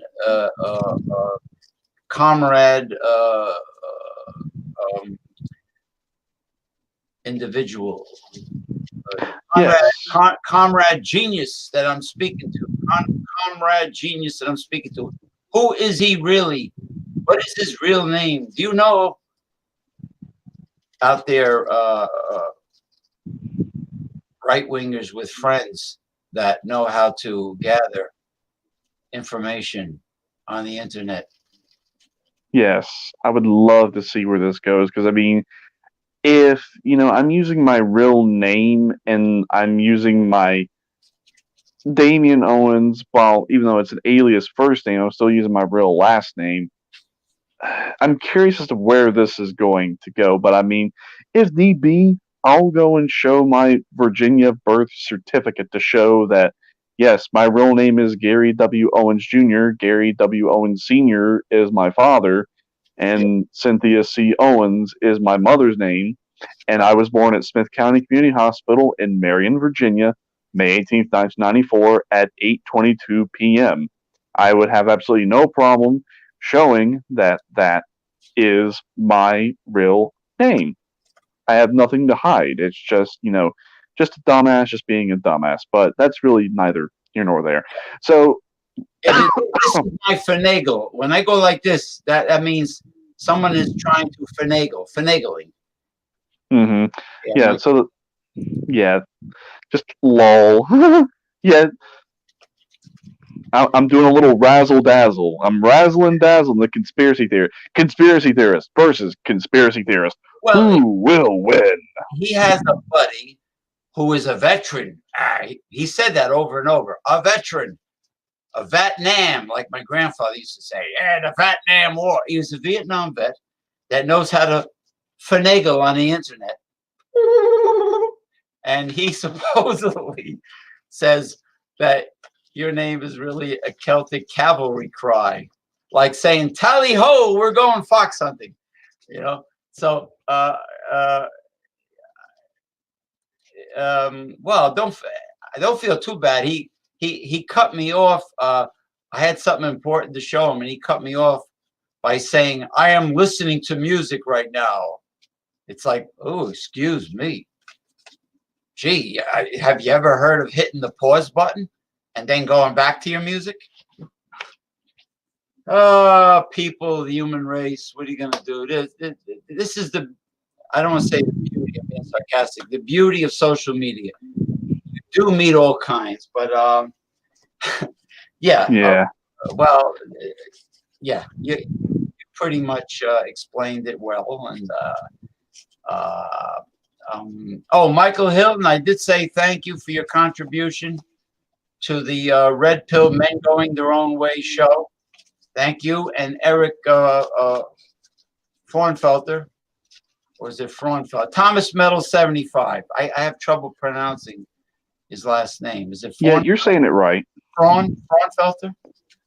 Speaker 1: comrade individual? Comrade,
Speaker 2: Yes.
Speaker 1: comrade genius that I'm speaking to. Comrade genius that I'm speaking to. Who is he really? What is his real name? Do you know out there, right wingers with friends that know how to gather information on the internet?
Speaker 2: Yes. I would love to see where this goes because, I mean, if I'm using my real name and I'm using my Damian Owens, while even though it's an alias first name, I'm still using my real last name. I'm curious as to where this is going to go, but I mean, if need be, I'll go and show my Virginia birth certificate to show that yes, my real name is Gary W. Owens Jr. Gary W. Owens Sr. is my father, and Cynthia C. Owens is my mother's name. And I was born at Smith County Community Hospital in Marion, Virginia, May 18th, 1994 at 8:22 p.m. I would have absolutely no problem showing that that is my real name. I have nothing to hide. It's just, just a dumbass just being a dumbass, but that's really neither here nor there. So,
Speaker 1: This is my finagle. When I go like this, that means someone is trying to finagling.
Speaker 2: hmm
Speaker 1: Yeah,
Speaker 2: yeah, just lol. Yeah, I'm doing a little razzle dazzle. I'm razzling dazzling the conspiracy theorist versus conspiracy theorist.
Speaker 1: well,
Speaker 2: Who will win?
Speaker 1: he has a buddy who is a veteran. He said that over and over. A veteran, a Vietnam, like my grandfather used to say. Yeah, the Vietnam War. He was a Vietnam vet that knows how to finagle on the internet. And he supposedly says that your name is really a Celtic cavalry cry, like saying "Tally ho, we're going fox hunting." You know. So, well, don't feel too bad. He cut me off. I had something important to show him, and he cut me off by saying, "I am listening to music right now." It's like, oh, excuse me. Gee, have you ever heard of hitting the pause button and then going back to your music? People, the human race, what are you going to do? This is I don't want to say the beauty, I'm being sarcastic, the beauty of social media. You do meet all kinds, but yeah.
Speaker 2: Yeah.
Speaker 1: Well, yeah, you pretty much explained it well. And oh, Michael Hilton, I did say thank you for your contribution to the Red Pill Men Going Their Own Way show. Thank you. And Eric Frauenfelter, or is it Frauenfelter? Thomas Metal 75. I have trouble pronouncing his last name. Is it
Speaker 2: Yeah, you're saying it right.
Speaker 1: Frauenfelter?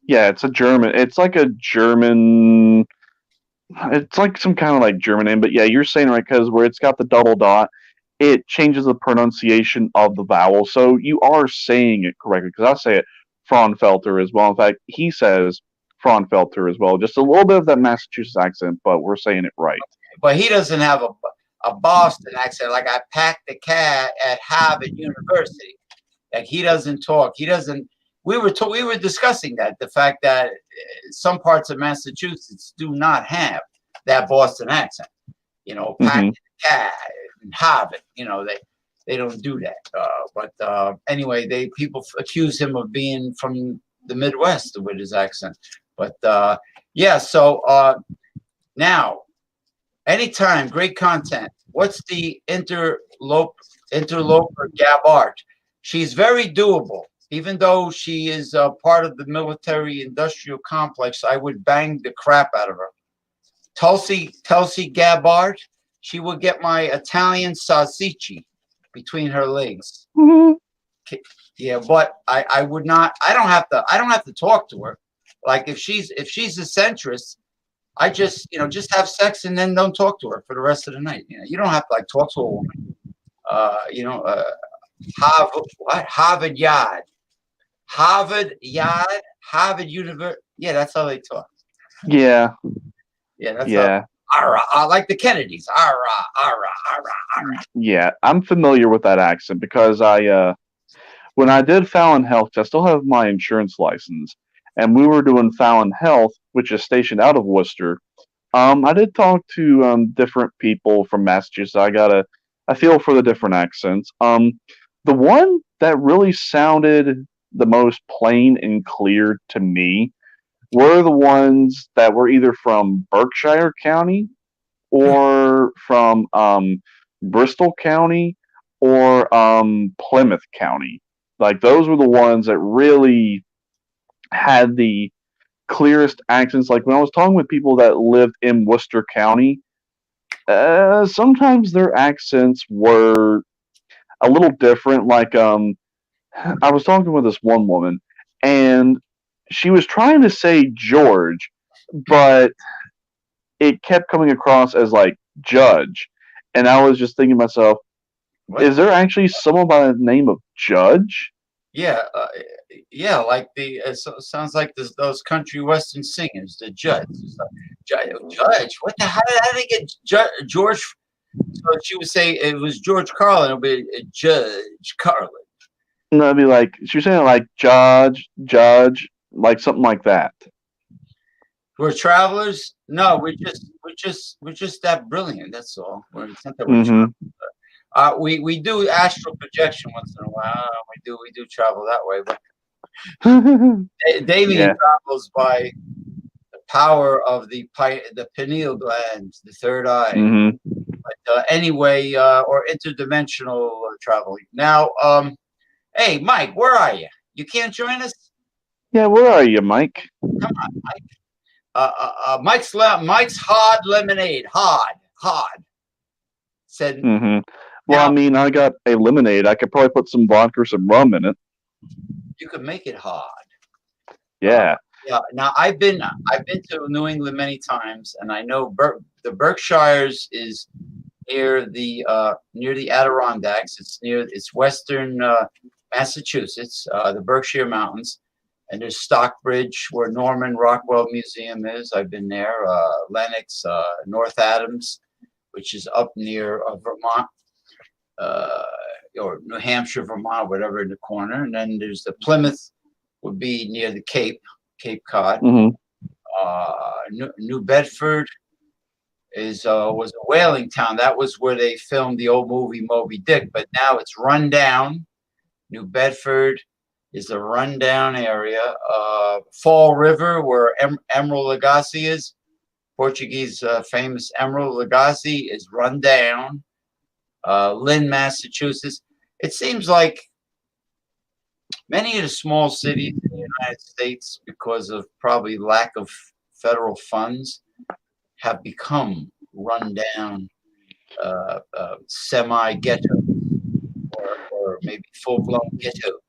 Speaker 2: Yeah, it's a German. It's like a German. It's like some kind of like German name, but yeah, you're saying it right because where it's got the double dot, it changes the pronunciation of the vowel. So you are saying it correctly because I say it Frauenfelter as well. In fact, he says Frauenfelter as well. Just a little bit of that Massachusetts accent, but we're saying it right.
Speaker 1: But he doesn't have a Boston accent. Like I packed the cat at Harvard University. Like he doesn't talk. He doesn't. We were discussing that, the fact that some parts of Massachusetts do not have that Boston accent. You know, packed the cat and Harvard. You know, they don't do that. But anyway, people accuse him of being from the Midwest with his accent. But yeah, so now, anytime, great content. What's the interloper Gabart? She's very doable. Even though she is part of the military-industrial complex, I would bang the crap out of her. Tulsi Gabbard, she will get my Italian salsicci between her legs. Yeah, but I would not. I don't have to talk to her. Like if she's a centrist, I just have sex and then don't talk to her for the rest of the night. You don't have to like talk to a woman. Harvard Yard. Harvard University. Yeah, that's how they talk.
Speaker 2: Yeah.
Speaker 1: Yeah, that's how. Like the Kennedys.
Speaker 2: Yeah, I'm familiar with that accent because when I did Fallon Health, I still have my insurance license, and we were doing Fallon Health, which is stationed out of Worcester. I did talk to different people from Massachusetts. I got a feel for the different accents. The one that really sounded the most plain and clear to me were the ones that were either from Berkshire County or from Bristol County or Plymouth County. Like those were the ones that really had the clearest accents. Like when I was talking with people that lived in Worcester County, sometimes their accents were a little different. Like I was talking with this one woman, and she was trying to say George, but it kept coming across as like Judge. And I was just thinking to myself,
Speaker 1: What?
Speaker 2: is there actually someone by the name of Judge?
Speaker 1: Yeah, yeah. Like sounds like those country western singers, the Judge. Judge. What the? How did they get George? So she would say it was George Carlin. It'll be Judge Carlin.
Speaker 2: And I'd be like, she was saying like Judge, like something like that.
Speaker 1: We're travelers. No, we're just that brilliant. That's all. It's not that we're travelers. We do astral projection once in a while. We do travel that way, but Damien travels by the power of the pineal gland, the third eye. But anyway, or interdimensional travel. Now, hey, Mike, where are you? You can't join us?
Speaker 2: Yeah, where are you, Mike?
Speaker 1: Come on, Mike. Mike's hard lemonade. Hard. Said.
Speaker 2: Well, I mean, I got a lemonade. I could probably put some vodka or some rum in it.
Speaker 1: You could make it hard.
Speaker 2: Yeah.
Speaker 1: Yeah. Now I've been to New England many times, and I know the Berkshires is near the Adirondacks. It's western Massachusetts, the Berkshire Mountains, and there's Stockbridge where Norman Rockwell Museum is. I've been there. Lenox, North Adams, which is up near Vermont, uh, or New Hampshire, Vermont, whatever in the corner. And then there's the Plymouth, would be near the Cape Cod.
Speaker 2: Hmm.
Speaker 1: New Bedford was a whaling town. That was where they filmed the old movie Moby Dick, but now it's run down. New Bedford is a rundown area. Fall River, where Emerald Lagasse is, Portuguese famous Emerald Lagasse, is run down. Lynn, Massachusetts. It seems like many of the small cities in the United States, because of probably lack of federal funds, have become run down semi ghettos, or maybe full blown ghettos.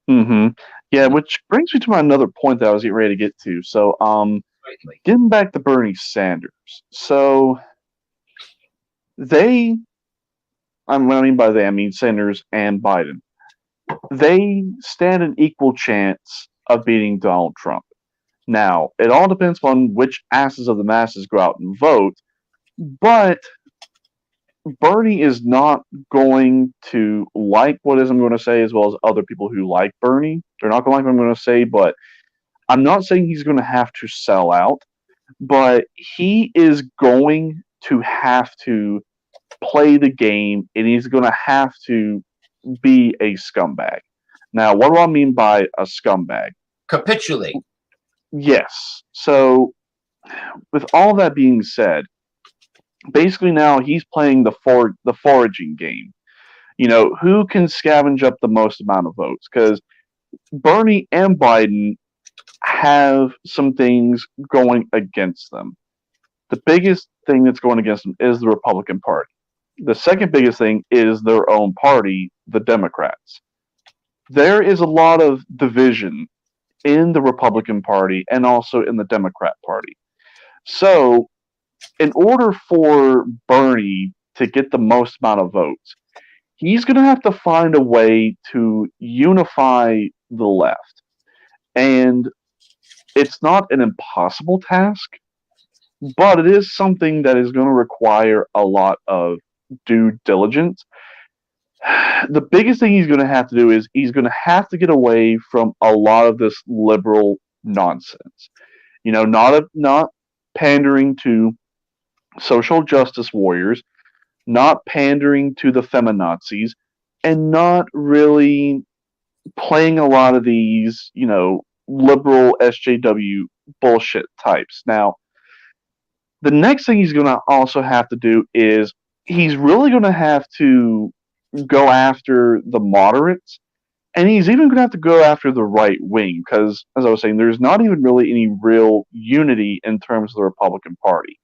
Speaker 2: Hmm. Yeah, which brings me to my another point that I was getting ready to get to. So,
Speaker 1: Greatly.
Speaker 2: getting back to Bernie Sanders. So they, what I mean by they, I mean Sanders and Biden. They stand an equal chance of beating Donald Trump. Now, it all depends on which asses of the masses go out and vote, but Bernie is not going to like what is I'm going to say, as well as other people who like Bernie. They're not going to like what I'm going to say, but I'm not saying he's going to have to sell out, but he is going to have to play the game, and he's going to have to be a scumbag. Now, what do I mean by a scumbag?
Speaker 1: Capitulate.
Speaker 2: Yes. So, with all that being said, basically now he's playing the foraging game. You know, who can scavenge up the most amount of votes? Because Bernie and Biden have some things going against them. The biggest thing that's going against them is the Republican Party. The second biggest thing is their own party, the Democrats. There is a lot of division in the Republican Party and also in the Democrat Party. So, in order for Bernie to get the most amount of votes, he's going to have to find a way to unify the left. And it's not an impossible task, but it is something that is going to require a lot of due diligence. The biggest thing he's going to have to do is he's going to have to get away from a lot of this liberal nonsense. You know, not pandering to social justice warriors, not pandering to the feminazis, and not really playing a lot of these, you know, liberal SJW bullshit types. Now, the next thing he's going to also have to do is he's really going to have to go after the moderates, and he's even going to have to go after the right wing, because, as I was saying, there's not even really any real unity in terms of the Republican Party.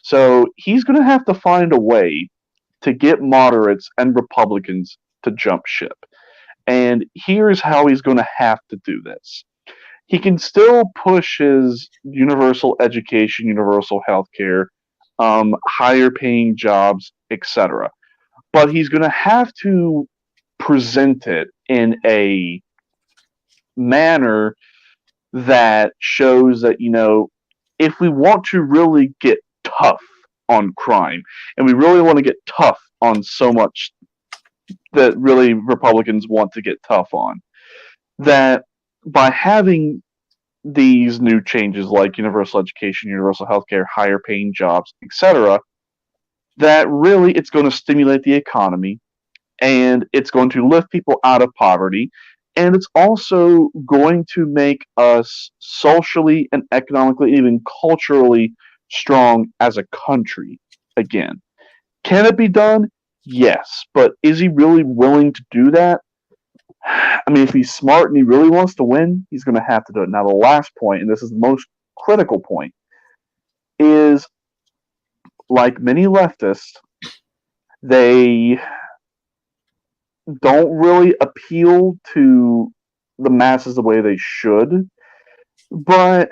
Speaker 2: So he's going to have to find a way to get moderates and Republicans to jump ship. And here's how he's going to have to do this. He can still push his universal education, universal health care, higher paying jobs, etc. But he's going to have to present it in a manner that shows that, you know, if we want to really get tough on crime, and we really want to get tough on so much that really Republicans want to get tough on, that by having these new changes like universal education, universal health care, higher paying jobs, etc., that really it's going to stimulate the economy, and it's going to lift people out of poverty, and it's also going to make us socially and economically, even culturally strong as a country again. Can it be done? Yes. But is he really willing to do that? I mean, if he's smart and he really wants to win, he's going to have to do it. Now, the last point, and this is the most critical point, is like many leftists, they don't really appeal to the masses the way they should. But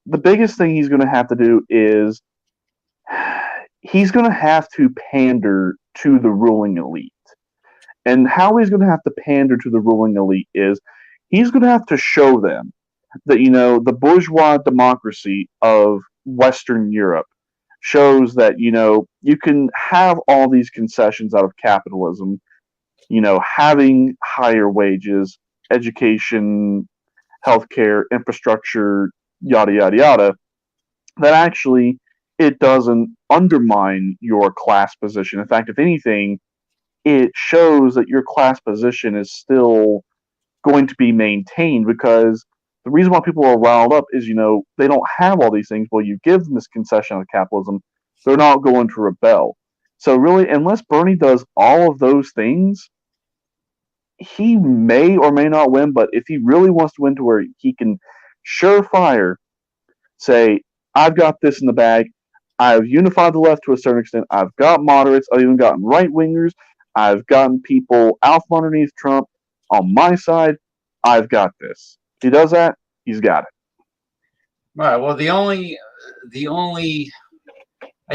Speaker 2: the biggest thing he's going to have to do is he's going to have to pander to the ruling elite. And how he's going to have to pander to the ruling elite is he's going to have to show them that, the bourgeois democracy of Western Europe shows that, you can have all these concessions out of capitalism, having higher wages, education, healthcare, infrastructure, yada, yada, yada, that actually it doesn't undermine your class position. In fact, if anything, it shows that your class position is still going to be maintained because the reason why people are riled up is, they don't have all these things. Well, you give them this concession of capitalism, they're not going to rebel. So really, unless Bernie does all of those things, he may or may not win. But if he really wants to win to where he can surefire say, I've got this in the bag. I've unified the left to a certain extent. I've got moderates. I've even gotten right wingers. I've gotten people out from underneath Trump on my side. I've got this. If he does that, he's got it.
Speaker 1: Right. Well, I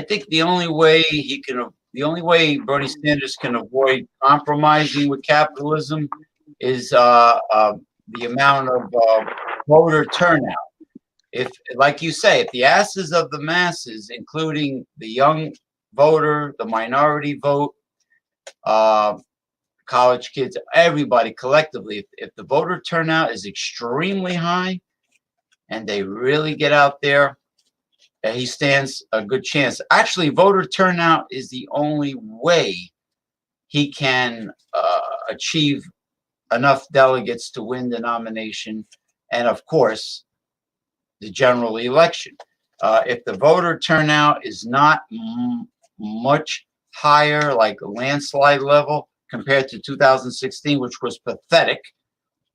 Speaker 1: think the only way Bernie Sanders can avoid compromising with capitalism is the amount of voter turnout. If, like you say, if the asses of the masses, including the young voter, the minority vote, college kids, everybody collectively, if the voter turnout is extremely high and they really get out there, he stands a good chance. Actually, voter turnout is the only way he can achieve enough delegates to win the nomination. And of course, the general election. If the voter turnout is not much higher, like a landslide level compared to 2016, which was pathetic,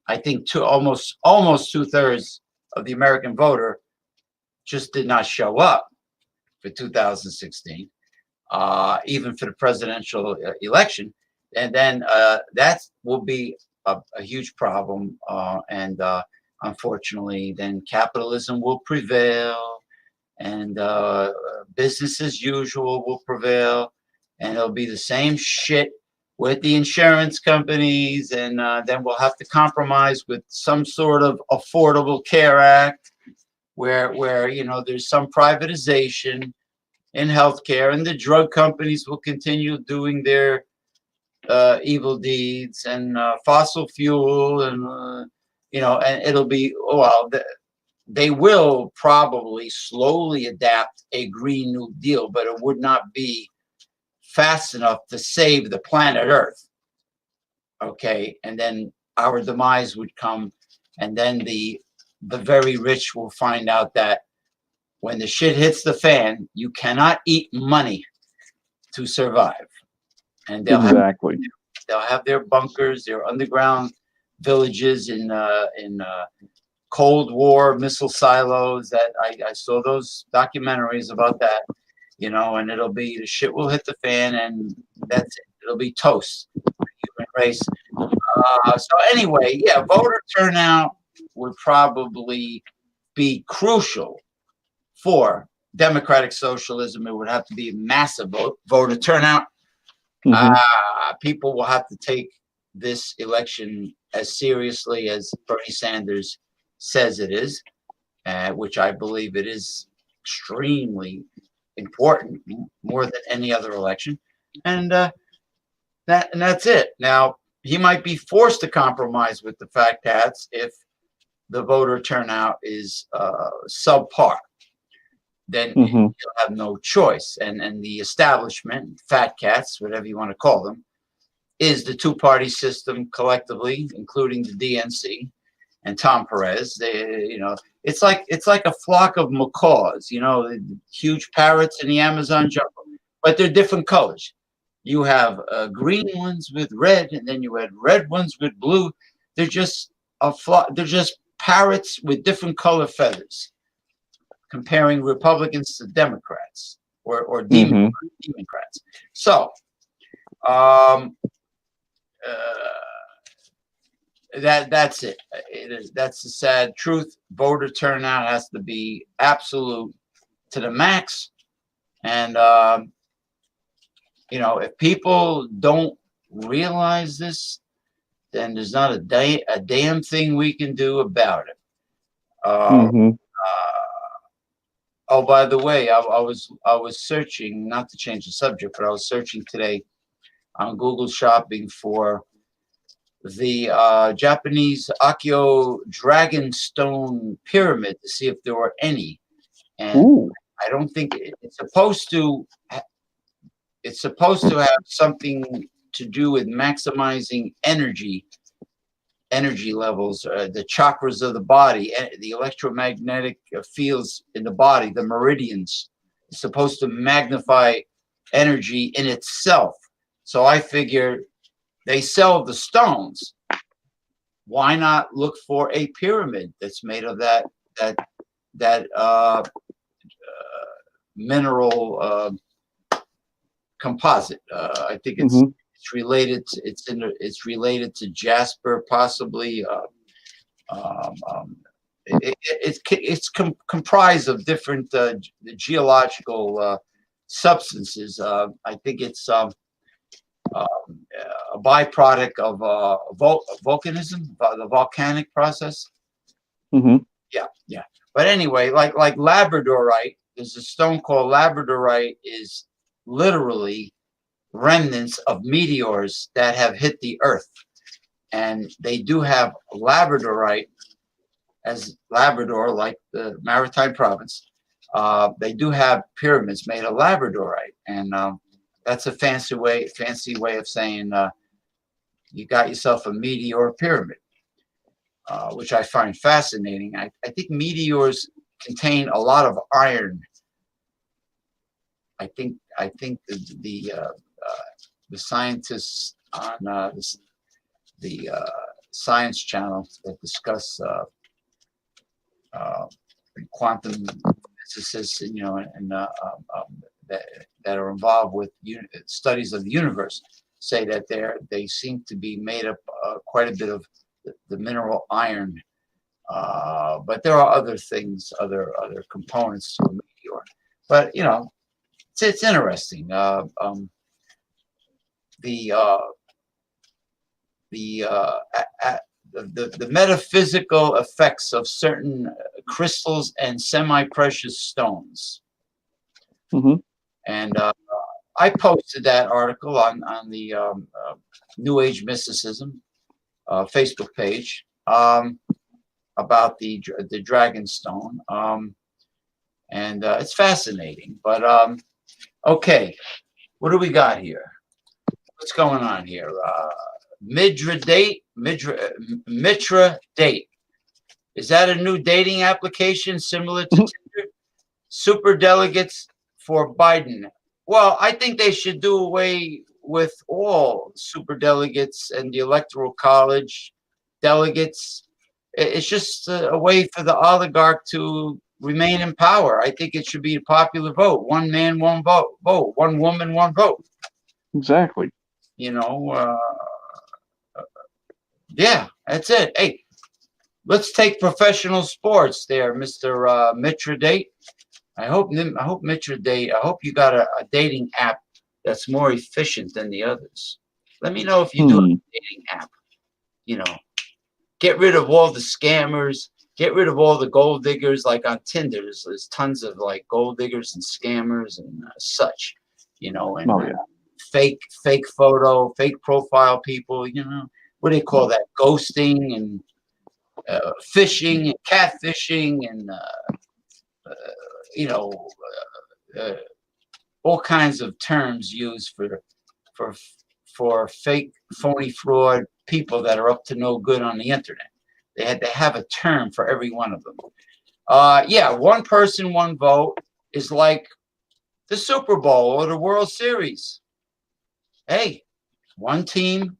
Speaker 1: I think almost 2/3 of the American voter just did not show up for 2016, even for the presidential election, and then that will be a huge problem, and unfortunately, then capitalism will prevail, and business as usual will prevail, and it'll be the same shit with the insurance companies, and then we'll have to compromise with some sort of Affordable Care Act, where there's some privatization in healthcare, and the drug companies will continue doing their evil deeds, and fossil fuel, and and it'll be, they will probably slowly adapt a Green New Deal, but it would not be fast enough to save the planet Earth. Okay, and then our demise would come, and then the very rich will find out that when the shit hits the fan, you cannot eat money to survive, and they'll have their bunkers, their underground villages in Cold War missile silos. That I saw those documentaries about that, and it'll be, the shit will hit the fan, and that's it. It'll be toast for the human race. So anyway, yeah, voter turnout would probably be crucial for democratic socialism. It would have to be a massive voter turnout. People will have to take this election as seriously as Bernie Sanders says it is, which I believe it is extremely important, more than any other election. And that's it. Now, he might be forced to compromise with the fat cats if the voter turnout is subpar. Then you'll have no choice. And the establishment, fat cats, whatever you want to call them, is the two-party system collectively, including the DNC and Tom Perez. It's like a flock of macaws, huge parrots in the Amazon jungle, but they're different colors. You have green ones with red, and then you had red ones with blue. They're just a flock. They're just parrots with different color feathers, comparing Republicans to Democrats or Democrats. So, that's it. That's the sad truth. Voter turnout has to be absolute to the max, and if people don't realize this, then there's not a damn thing we can do about it.
Speaker 2: Mm-hmm.
Speaker 1: Oh, by the way, I was searching, not to change the subject, but I was searching today on Google Shopping for the Japanese Akio Dragonstone pyramid to see if there were any, and
Speaker 2: Ooh.
Speaker 1: I don't think it's supposed to. It's supposed to have something to do with maximizing energy levels, the chakras of the body, the electromagnetic fields in the body, the meridians. It's supposed to magnify energy in itself. So I figure they sell the stones. Why not look for a pyramid that's made of that mineral composite? I think
Speaker 2: Mm-hmm.
Speaker 1: it's related. It's related to jasper, possibly. It's comprised of different geological substances. I think it's a byproduct of volcanism, the volcanic process.
Speaker 2: Mm-hmm.
Speaker 1: Yeah. But anyway, like labradorite, there's a stone called labradorite, is literally remnants of meteors that have hit the earth, and they do have labradorite as Labrador, like the maritime province. They do have pyramids made of labradorite, and that's a fancy way of saying you got yourself a meteor pyramid, which I find fascinating. I think meteors contain a lot of iron. I think the scientists on the Science Channel that discuss quantum physicists, and that are involved with studies of the universe, say that they seem to be made up quite a bit of the mineral iron, but there are other things, other components to a meteor. But it's interesting. The metaphysical effects of certain crystals and semi-precious stones.
Speaker 2: Mm-hmm.
Speaker 1: And I posted that article on the New Age Mysticism Facebook page about the dragon stone, and it's fascinating. But okay, what do we got here? What's going on here? Mitra Date. Is that a new dating application similar to Tinder? Super delegates for Biden. Well, I think they should do away with all super delegates and the electoral college delegates. It's just a way for the oligarch to remain in power. I think it should be a popular vote. One man, one vote. One woman, one vote.
Speaker 2: Exactly.
Speaker 1: Yeah, that's it. Hey, let's take professional sports there, Mr. Mitra. I hope Mitra. I hope you got a dating app that's more efficient than the others. Let me know if you do a dating app. Get rid of all the scammers. Get rid of all the gold diggers. Like on Tinder, there's tons of like gold diggers and scammers and such. And fake photo, fake profile people. What do they call that? Ghosting and phishing and catfishing and all kinds of terms used for fake, phony, fraud people that are up to no good on the internet. They had to have a term for every one of them. One person, one vote is like the Super Bowl or the World Series. Hey, one team.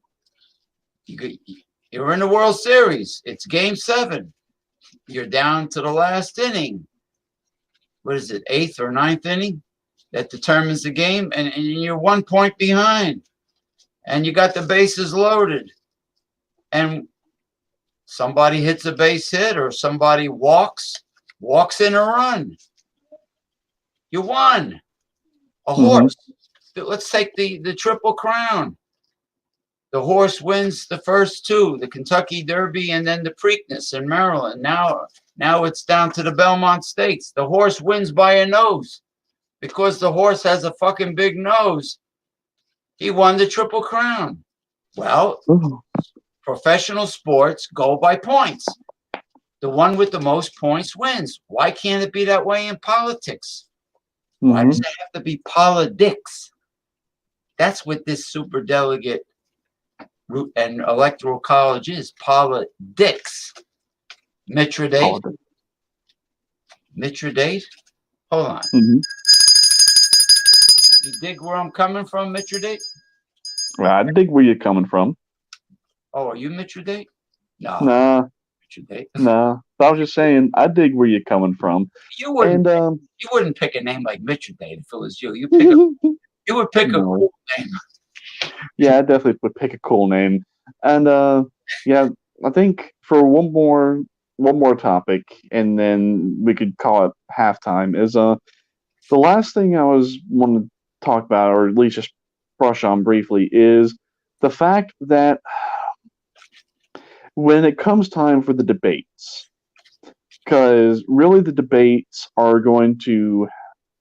Speaker 1: You're in the World Series. It's Game 7. You're down to the last inning. What is it, 8th or 9th inning? That determines the game, and you're 1 point behind, and you got the bases loaded. And somebody hits a base hit or somebody walks in a run. You won. A
Speaker 2: Mm-hmm.
Speaker 1: horse. Let's take the Triple Crown. The horse wins the first two, the Kentucky Derby and then the Preakness in Maryland. Now it's down to the Belmont Stakes. The horse wins by a nose. Because the horse has a fucking big nose, he won the Triple Crown. Well, professional sports go by points. The one with the most points wins. Why can't it be that way in politics? Why does it have to be politics? That's what this superdelegate and electoral college is. Politics. Mithridate. Mithridate? Hold on.
Speaker 2: Mm-hmm.
Speaker 1: You dig where I'm coming from, Mithridate?
Speaker 2: I dig where you're coming from.
Speaker 1: Oh, are you Mithridate? No.
Speaker 2: Nah,
Speaker 1: Mithridate.
Speaker 2: nah. I was just saying, I dig where you're coming from.
Speaker 1: You wouldn't.
Speaker 2: And
Speaker 1: You wouldn't pick a name like Mithridate if it was you. You would pick a
Speaker 2: no.
Speaker 1: cool name.
Speaker 2: Yeah, I definitely would pick a cool name. And yeah, I think for one more topic, and then we could call it halftime. Is the last thing I was wanting to talk about, or at least just brush on briefly, is the fact that when it comes time for the debates, because really the debates are going to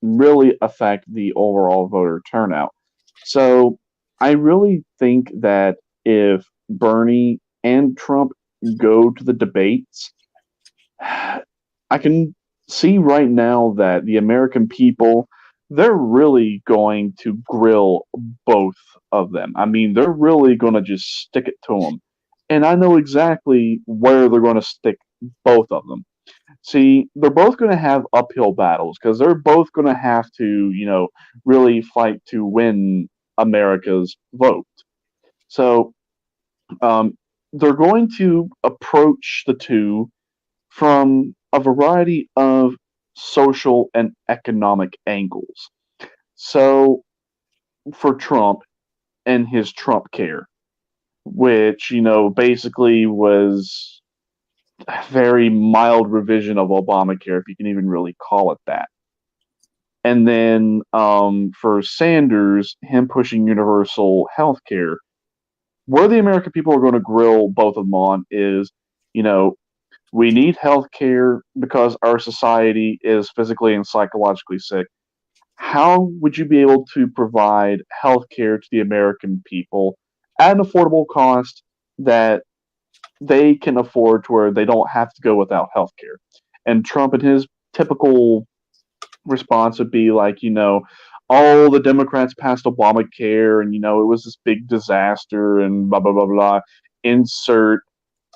Speaker 2: really affect the overall voter turnout. So I really think that if Bernie and Trump go to the debates, I can see right now that the American people, they're really going to grill both of them. I mean, they're really going to just stick it to them. And I know exactly where they're going to stick both of them. See, they're both going to have uphill battles because they're both going to have to, really fight to win America's vote. So um, they're going to approach the two from a variety of social and economic angles. So for Trump and his Trump care, which, basically was a very mild revision of Obamacare, if you can even really call it that. And then for Sanders, him pushing universal health care, where the American people are going to grill both of them on is, you know, we need health care because our society is physically and psychologically sick. How would you be able to provide health care to the American people at an affordable cost that they can afford to where they don't have to go without health care? And Trump and his typical response would be like, oh, the Democrats passed Obamacare and, it was this big disaster and blah, blah, blah, blah. Insert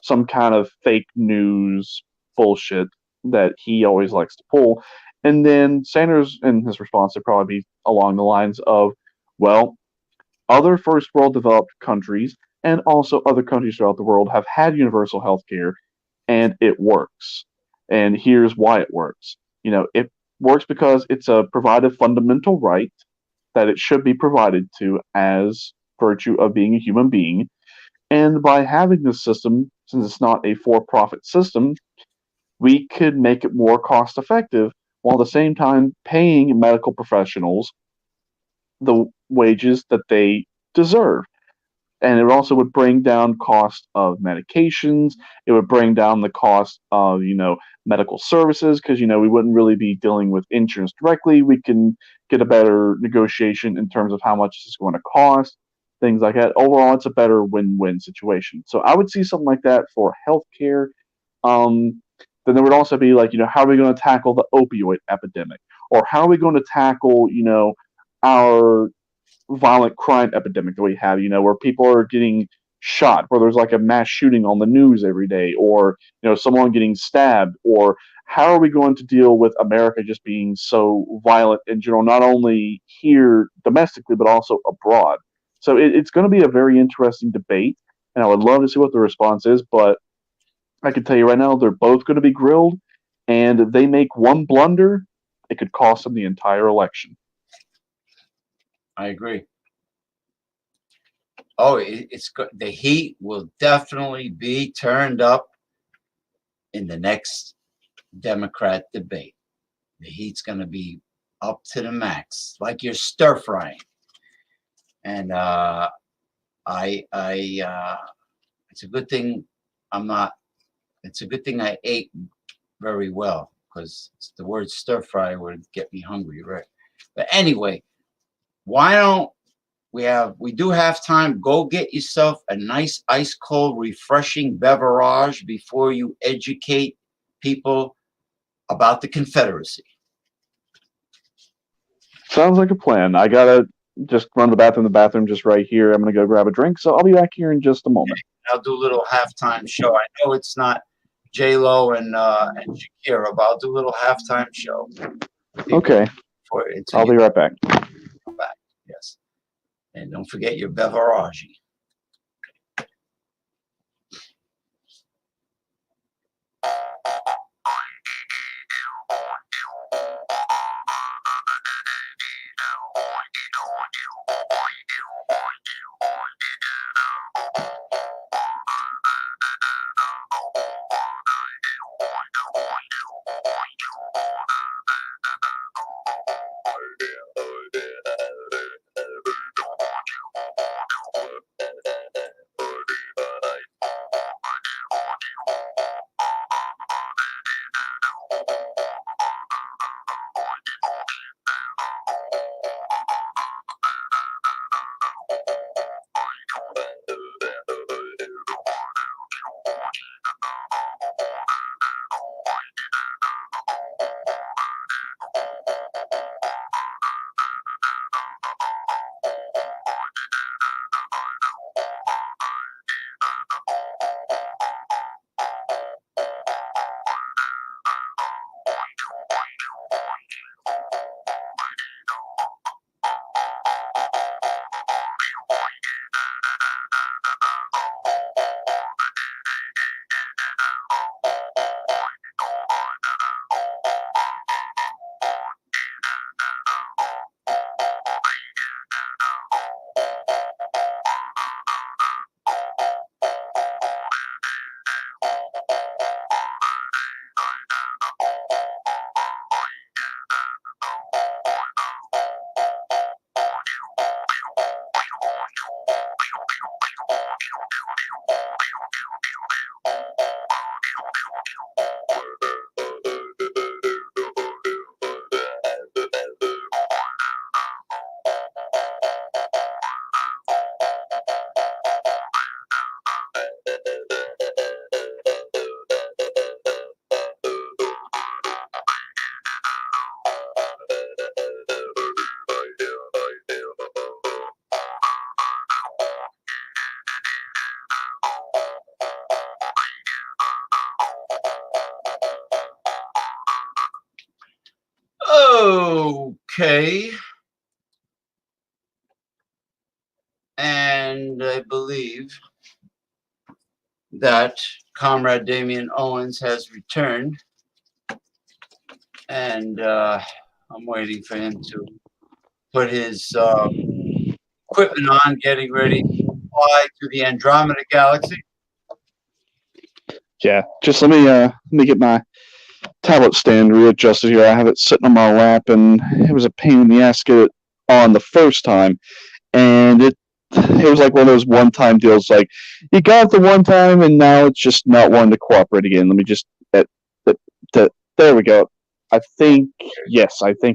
Speaker 2: some kind of fake news bullshit that he always likes to pull. And then Sanders, in his response, would probably be along the lines of, well, other first world developed countries and also other countries throughout the world have had universal health care and it works. And here's why it works. It works because it's a provided fundamental right that it should be provided to as virtue of being a human being. And by having this system, since it's not a for profit system, we could make it more cost effective while at the same time paying medical professionals the wages that they deserve. And it also would bring down cost of medications. It would bring down the cost of, medical services because, we wouldn't really be dealing with insurance directly. We can get a better negotiation in terms of how much this is going to cost, things like that. Overall, it's a better win-win situation. So I would see something like that for healthcare. Then there would also be like, how are we going to tackle the opioid epidemic? Or how are we going to tackle, our violent crime epidemic that we have, where people are getting shot, where there's like a mass shooting on the news every day, or, someone getting stabbed, or how are we going to deal with America just being so violent in general, not only here domestically, but also abroad? So it's going to be a very interesting debate, and I would love to see what the response is, but I can tell you right now, they're both going to be grilled, and they make one blunder, it could cost them the entire election.
Speaker 1: I agree. Oh, the heat will definitely be turned up in the next Democrat debate. The heat's going to be up to the max, like you're stir frying. And it's a good thing I'm not. It's a good thing I ate very well, because the word stir fry would get me hungry, right? But anyway, why don't we do have time? Go get yourself a nice ice cold, refreshing beverage before you educate people about the Confederacy.
Speaker 2: Sounds like a plan. I gotta just run to the bathroom. The bathroom just right here. I'm gonna go grab a drink, so I'll be back here in just a moment.
Speaker 1: I'll do a little halftime show. I know it's not J Lo and Shakira, but I'll do a little halftime show.
Speaker 2: Okay. I'll be right back.
Speaker 1: Come back. Yes. And don't forget your beverage. Okay. And I believe that Comrade Damian Owens has returned. And I'm waiting for him to put his equipment on, getting ready to fly to the Andromeda Galaxy.
Speaker 2: Yeah, just let me get my tablet stand readjusted here. I have it sitting on my lap, and it was a pain in the ass to get it on the first time, and it was like one of those one-time deals. Like, you got it the one time, and now it's just not wanting to cooperate again. Let me just there we go. I think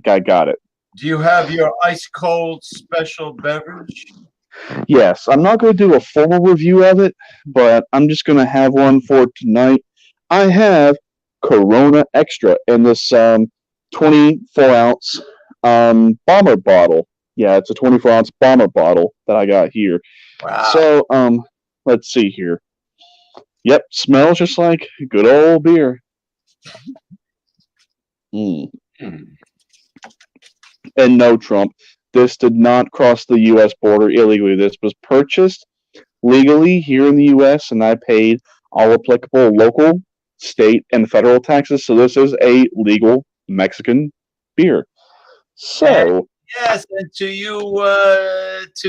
Speaker 2: I got it.
Speaker 1: Do you have your ice cold special beverage?
Speaker 2: Yes, I'm not going to do a formal review of it, but I'm just going to have one for tonight. I have Corona Extra in this 24-ounce bomber bottle. Yeah, it's a 24-ounce bomber bottle that I got here.
Speaker 1: Wow.
Speaker 2: So, let's see here. Yep, smells just like good old beer. Mm. And no, Trump, this did not cross the U.S. border illegally. This was purchased legally here in the U.S., and I paid all applicable local, state, and federal taxes. So this is a legal Mexican beer. So
Speaker 1: yes, and to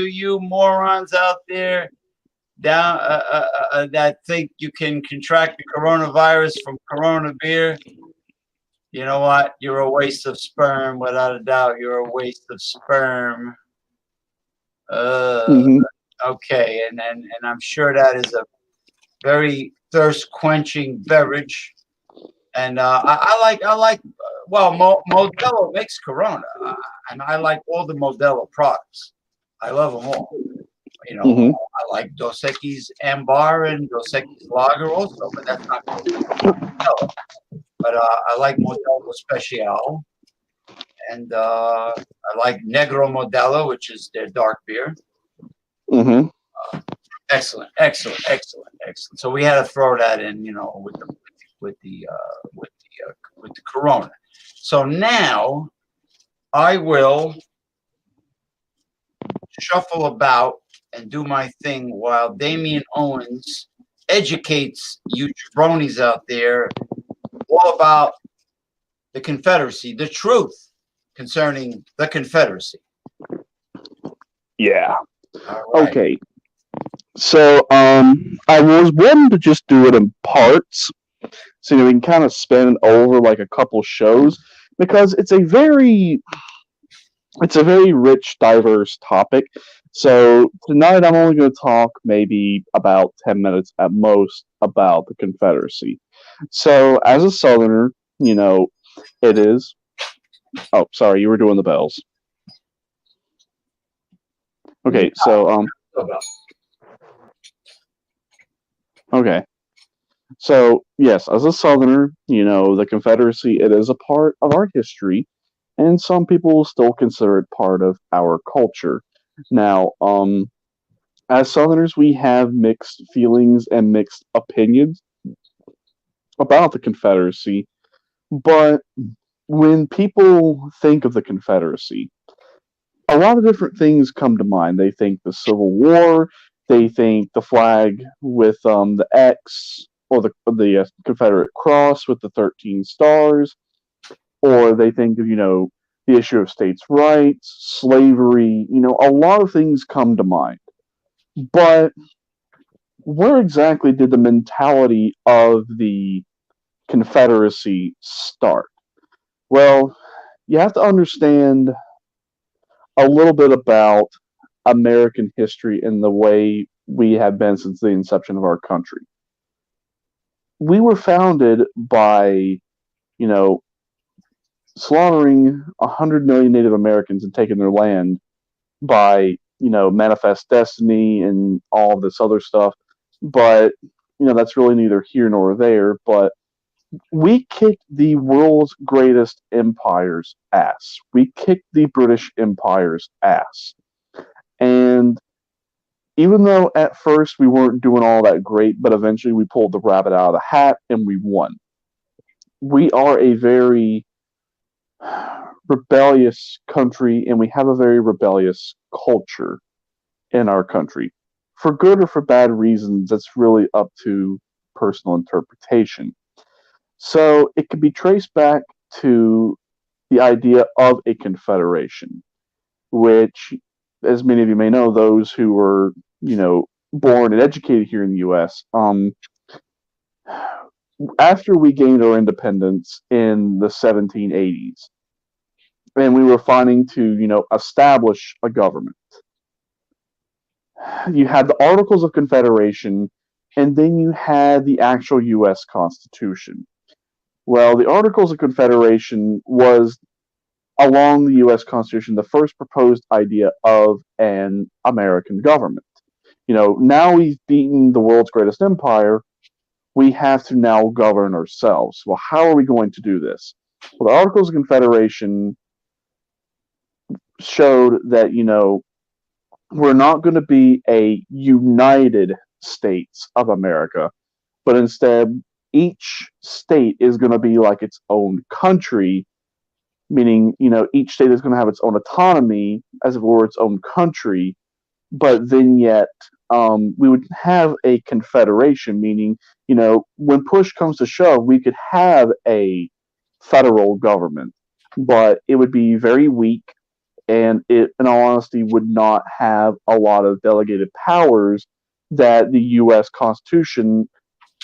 Speaker 1: you morons out there, down that think you can contract the coronavirus from Corona beer, you know what? You're a waste of sperm, without a doubt. You're a waste of sperm. Uh,
Speaker 2: Hmm.
Speaker 1: okay, and I'm sure that is a very thirst quenching beverage. And I like well, Modelo makes Corona, and I like all the Modelo products. I love them all. You know,
Speaker 2: Hmm.
Speaker 1: I like Dos Equis Ambar and Dos Equis Lager also, but that's not Modelo. But I like Modelo Especial, and I like Negro Modelo, which is their dark beer.
Speaker 2: Hmm.
Speaker 1: Excellent, excellent, excellent, excellent. So we had to throw that in, you know, with the with the Corona. So now I will shuffle about and do my thing while Damian Owens educates you jabronis out there all about the Confederacy, the truth concerning the Confederacy.
Speaker 2: Yeah.
Speaker 1: All right.
Speaker 2: Okay. So I was wanting to just do it in parts, so we can kind of spin it over like a couple shows because it's a very rich, diverse topic. So tonight I'm only going to talk maybe about 10 minutes at most about the Confederacy. So as a Southerner, it is. Oh, sorry, you were doing the bells. Okay, so okay. So, yes, as a Southerner, the Confederacy, it is a part of our history, and some people will still consider it part of our culture. Now, as Southerners, we have mixed feelings and mixed opinions about the Confederacy, but when people think of the Confederacy, a lot of different things come to mind. They think the Civil War, they think the flag with the X or the Confederate cross with the 13 stars, or they think of the issue of states' rights, slavery. A lot of things come to mind. But where exactly did the mentality of the Confederacy start? Well, you have to understand a little bit about American history and the way we have been since the inception of our country. We were founded by, slaughtering 100 million Native Americans and taking their land by, manifest destiny and all of this other stuff. But, that's really neither here nor there. But we kicked the world's greatest empire's ass. We kicked the British Empire's ass. And even though at first we weren't doing all that great, but eventually we pulled the rabbit out of the hat and we won. We are a very rebellious country and we have a very rebellious culture in our country. For good or for bad reasons, that's really up to personal interpretation. So it can be traced back to the idea of a confederation, which, as many of you may know, those who were, born and educated here in the U.S., after we gained our independence in the 1780s, and we were fighting to, establish a government, you had the Articles of Confederation, and then you had the actual U.S. Constitution. Well, the Articles of Confederation was, along the U.S. Constitution, the first proposed idea of an American government. Now we've beaten the world's greatest empire, we have to now govern ourselves. Well, how are we going to do this? Well, the Articles of Confederation showed that, we're not going to be a United States of America, but instead, each state is going to be like its own country, meaning, each state is going to have its own autonomy as if it were its own country, but then yet we would have a confederation, meaning, when push comes to shove, we could have a federal government, but it would be very weak, and it, in all honesty, would not have a lot of delegated powers that the U.S. Constitution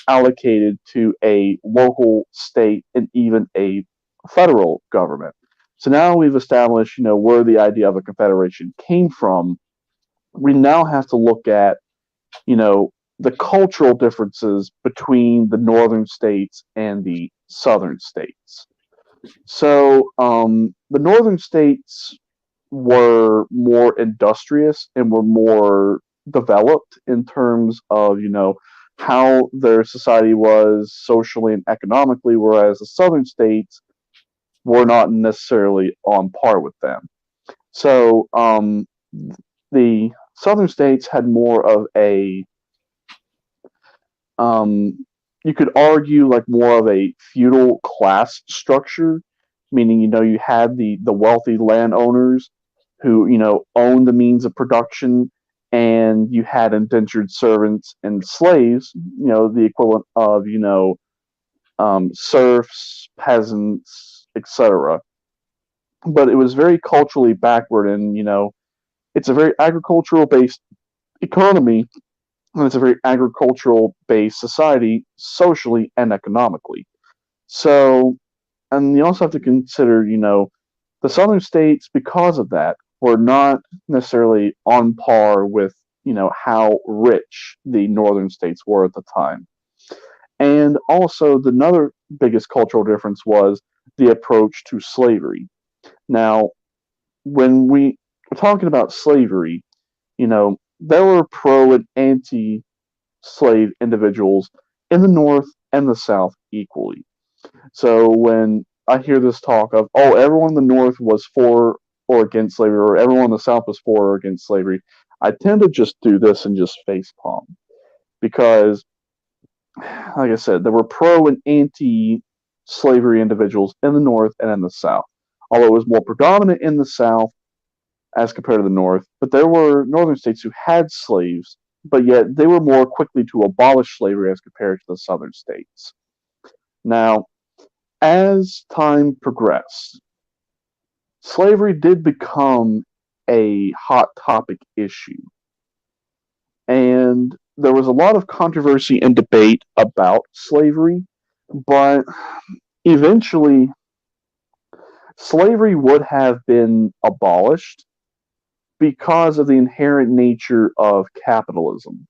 Speaker 2: allocated to a local, state, and even a federal government. So now we've established, where the idea of a confederation came from. We now have to look at, you know, the cultural differences between the northern states and the southern states. So the northern states were more industrious and were more developed in terms of, how their society was socially and economically, whereas the southern states were not necessarily on par with them. So the southern states had more of a, um, you could argue, like more of a feudal class structure, meaning, you had the wealthy landowners who, owned the means of production, and you had indentured servants and slaves, the equivalent of, serfs, peasants, etc. But it was very culturally backward, and, it's a very agricultural based economy, and it's a very agricultural based society socially and economically. So, and you also have to consider, the southern states, because of that, were not necessarily on par with, how rich the northern states were at the time. And also, the another biggest cultural difference was the approach to slavery. Now, when we are talking about slavery, there were pro and anti slave individuals in the North and the South equally. So when I hear this talk of, oh, everyone in the North was for or against slavery, or everyone in the South was for or against slavery, I tend to just do this and just face palm. Because, like I said, there were pro and anti slavery individuals in the North and in the South. Although it was more predominant in the South as compared to the North, but there were northern states who had slaves, but yet they were more quickly to abolish slavery as compared to the southern states. Now, as time progressed, slavery did become a hot topic issue. And there was a lot of controversy and debate about slavery, but eventually slavery would have been abolished because of the inherent nature of capitalism.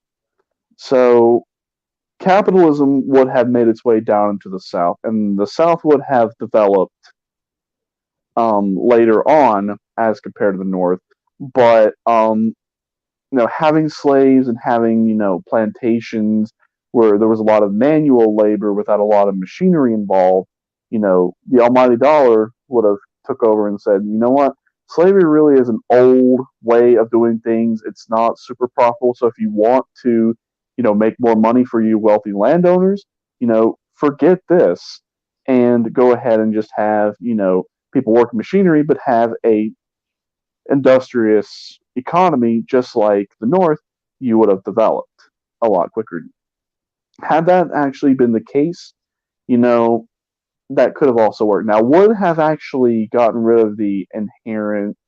Speaker 2: So capitalism would have made its way down into the South, and the South would have developed later on as compared to the North. But having slaves and having plantations where there was a lot of manual labor without a lot of machinery involved, the almighty dollar would have took over and said, you know what, slavery really is an old way of doing things. It's not super profitable. So if you want to, make more money for you wealthy landowners, forget this and go ahead and just have, people work machinery, but have a industrious economy just like the North, you would have developed a lot quicker. Had that actually been the case, that could have also worked. Now, would have actually gotten rid of the inherent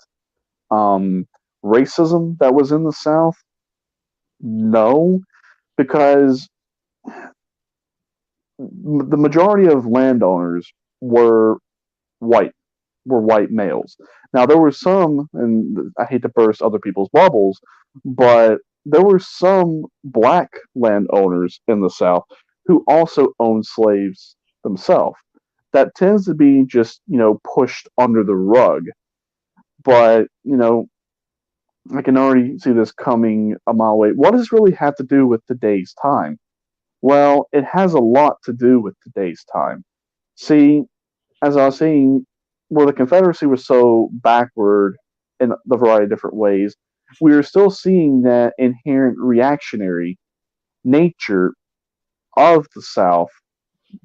Speaker 2: racism that was in the South? No, because the majority of landowners were white, were white males. Now, there were some, and I hate to burst other people's bubbles, but there were some black landowners in the South who also owned slaves themselves. That tends to be just, pushed under the rug. But, I can already see this coming a mile away. What does this really have to do with today's time? Well, it has a lot to do with today's time. See, as I was saying, where the Confederacy was so backward in the variety of different ways, we are still seeing that inherent reactionary nature of the South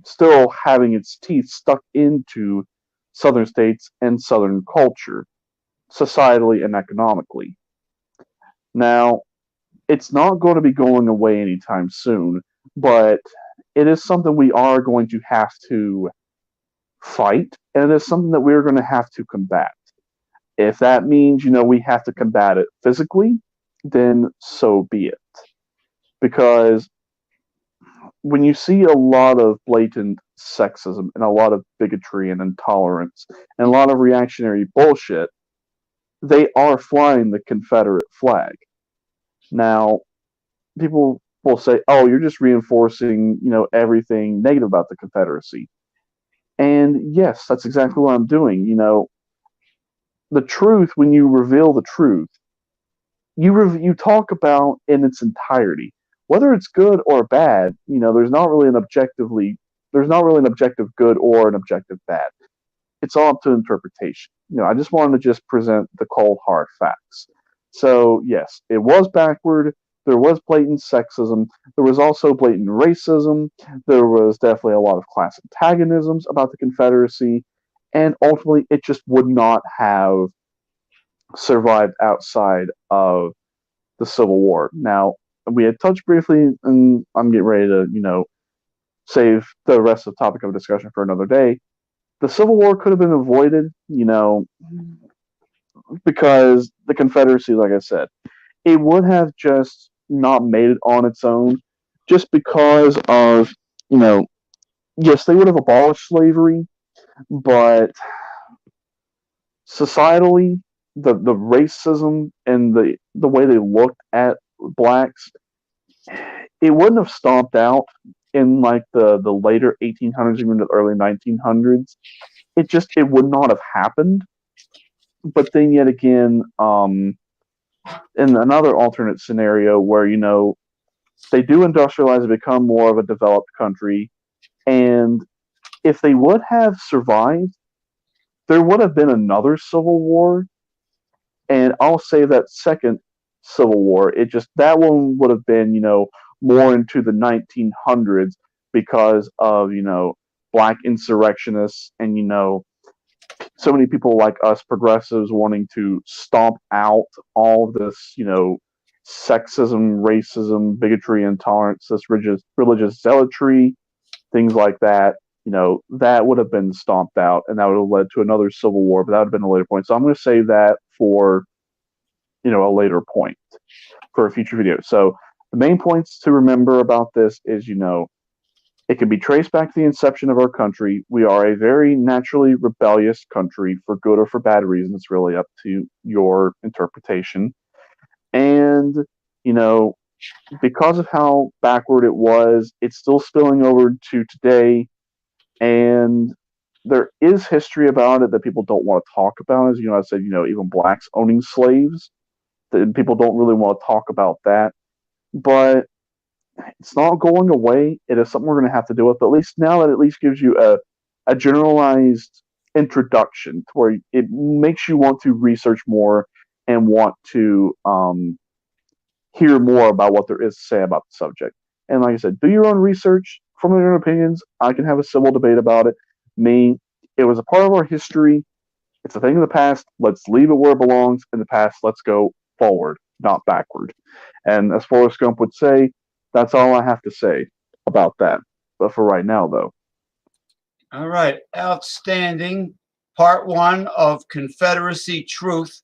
Speaker 2: still having its teeth stuck into Southern states and Southern culture, societally and economically. Now, it's not going to be going away anytime soon, but it is something we are going to have to fight, and it is something that we're going to have to combat. If that means, we have to combat it physically, then so be it. because when you see a lot of blatant sexism and a lot of bigotry and intolerance and a lot of reactionary bullshit, they are flying the Confederate flag. Now, people will say, "Oh, you're just reinforcing, everything negative about the Confederacy." And yes, that's exactly what I'm doing. The truth, when you reveal the truth, you talk about in its entirety, whether it's good or bad. There's not really an objective good or an objective bad. It's all up to interpretation. I just wanted to just present the cold hard facts. So yes, it was backward. There was blatant sexism. There was also blatant racism. There was definitely a lot of class antagonisms about the Confederacy, and ultimately, it just would not have survived outside of the Civil War. Now, we had touched briefly, and I'm getting ready to, save the rest of the topic of discussion for another day. The Civil War could have been avoided, because the Confederacy, like I said, it would have just not made it on its own, just because of, yes, they would have abolished slavery, but societally, the racism and the way they looked at blacks, it wouldn't have stomped out in like the later 1800s, even the early 1900s. It would not have happened. But then yet again, in another alternate scenario where they do industrialize and become more of a developed country, and if they would have survived, there would have been another civil war, and I'll say that second civil war, that one would have been more into the 1900s because of black insurrectionists and so many people like us progressives wanting to stomp out all of this, sexism, racism, bigotry, intolerance, this religious zealotry, things like that. That would have been stomped out, and that would have led to another civil war, but that would have been a later point. So I'm going to save that for, a later point for a future video. So the main points to remember about this is, it can be traced back to the inception of our country. We are a very naturally rebellious country for good or for bad reasons. It's really up to your interpretation. And, because of how backward it was, it's still spilling over to today. And there is history about it that people don't want to talk about. As I said, even blacks owning slaves. People don't really want to talk about that. But it's not going away. It is something we're going to have to deal with. But at least now that at least gives you a generalized introduction to where it makes you want to research more and want to hear more about what there is to say about the subject. And like I said, do your own research, form your own opinions. I can have a civil debate about it. It was a part of our history. It's a thing of the past. Let's leave it where it belongs in the past. Let's go forward, not backward. And as Forrest Gump would say, that's all I have to say about that. But for right now, though.
Speaker 1: All right. Outstanding. Part 1 of Confederacy Truth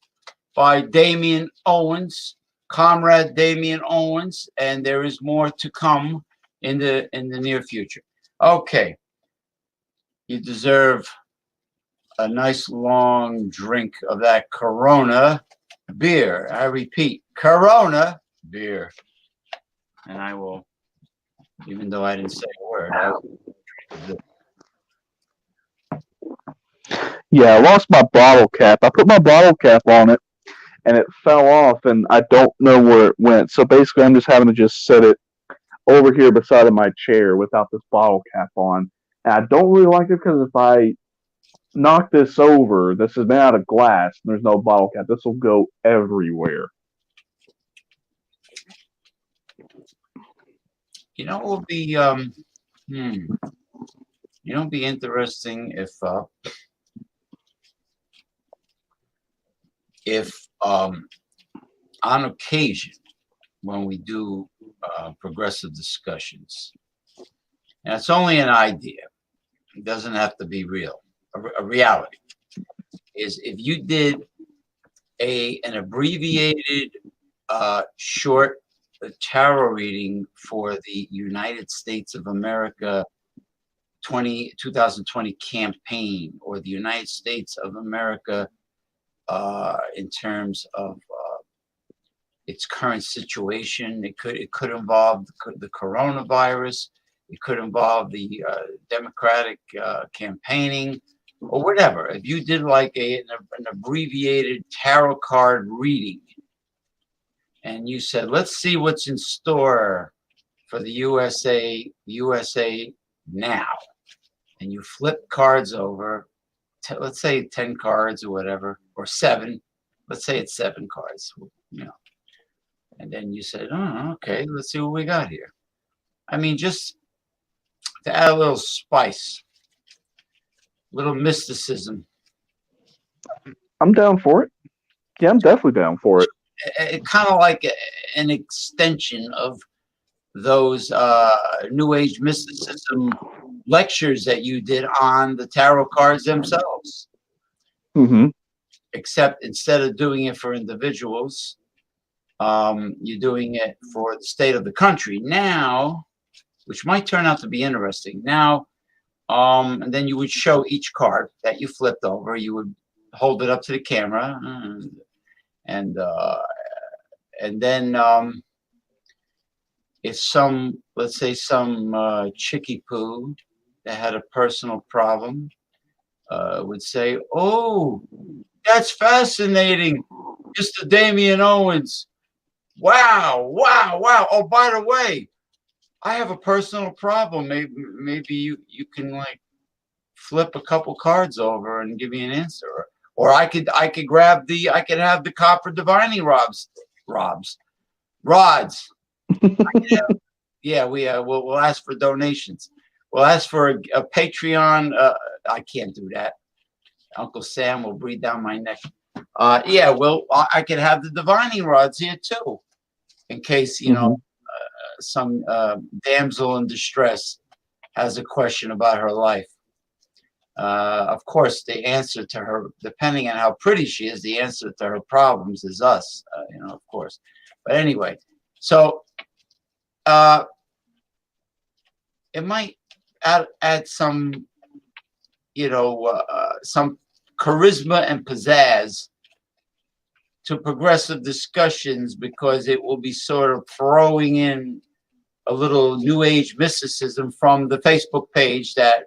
Speaker 1: by Damian Owens, Comrade Damian Owens, and there is more to come in the near future. Okay. You deserve a nice long drink of that Corona beer. I repeat, Corona beer. And I will, even though I didn't say a word, I will drink it.
Speaker 2: Yeah, I lost my bottle cap. I put my bottle cap on it, and it fell off, and I don't know where it went. So basically, I'm just having to just set it over here beside of my chair without this bottle cap on. And I don't really like it because if I knock this over, this is made out of glass, and there's no bottle cap. This will go everywhere.
Speaker 1: It will be be interesting if on occasion when we do progressive discussions, and it's only an idea, it doesn't have to be real. A reality is if you did an abbreviated short a tarot reading for the United States of America 2020 campaign, or the United States of America in terms of its current situation. It could involve the coronavirus. It could involve the Democratic campaigning, or whatever. If you did like an abbreviated tarot card reading, and you said, "Let's see what's in store for the USA now," and you flip cards over, let's say 10 cards or whatever, or seven. Let's say it's 7 cards, you know. And then you said, "Oh, okay, let's see what we got here." I mean, just to add a little spice, a little mysticism.
Speaker 2: I'm down for it. Yeah, I'm definitely down for it.
Speaker 1: It kind of like an extension of those New Age mysticism lectures that you did on the tarot cards themselves.
Speaker 2: Mm-hmm.
Speaker 1: Except instead of doing it for individuals, you're doing it for the state of the country now, which might turn out to be interesting. Now, and then you would show each card that you flipped over. You would hold it up to the camera, and then if let's say some chicky poo that had a personal problem would say, "Oh, that's fascinating, Mr. Damian Owens. Wow, wow, wow. Oh, by the way, I have a personal problem. Maybe you can like flip a couple cards over and give me an answer, or I could have the copper divining rods. Yeah, we'll ask for donations. We'll ask for a Patreon. I can't do that. Uncle Sam will breathe down my neck. Yeah, well, I could have the divining rods here too, in case some damsel in distress has a question about her life. Of course, the answer to her, depending on how pretty she is, the answer to her problems is us. Of course. But anyway, so it might add some, some charisma and pizzazz to progressive discussions, because it will be sort of throwing in a little New Age mysticism from the Facebook page that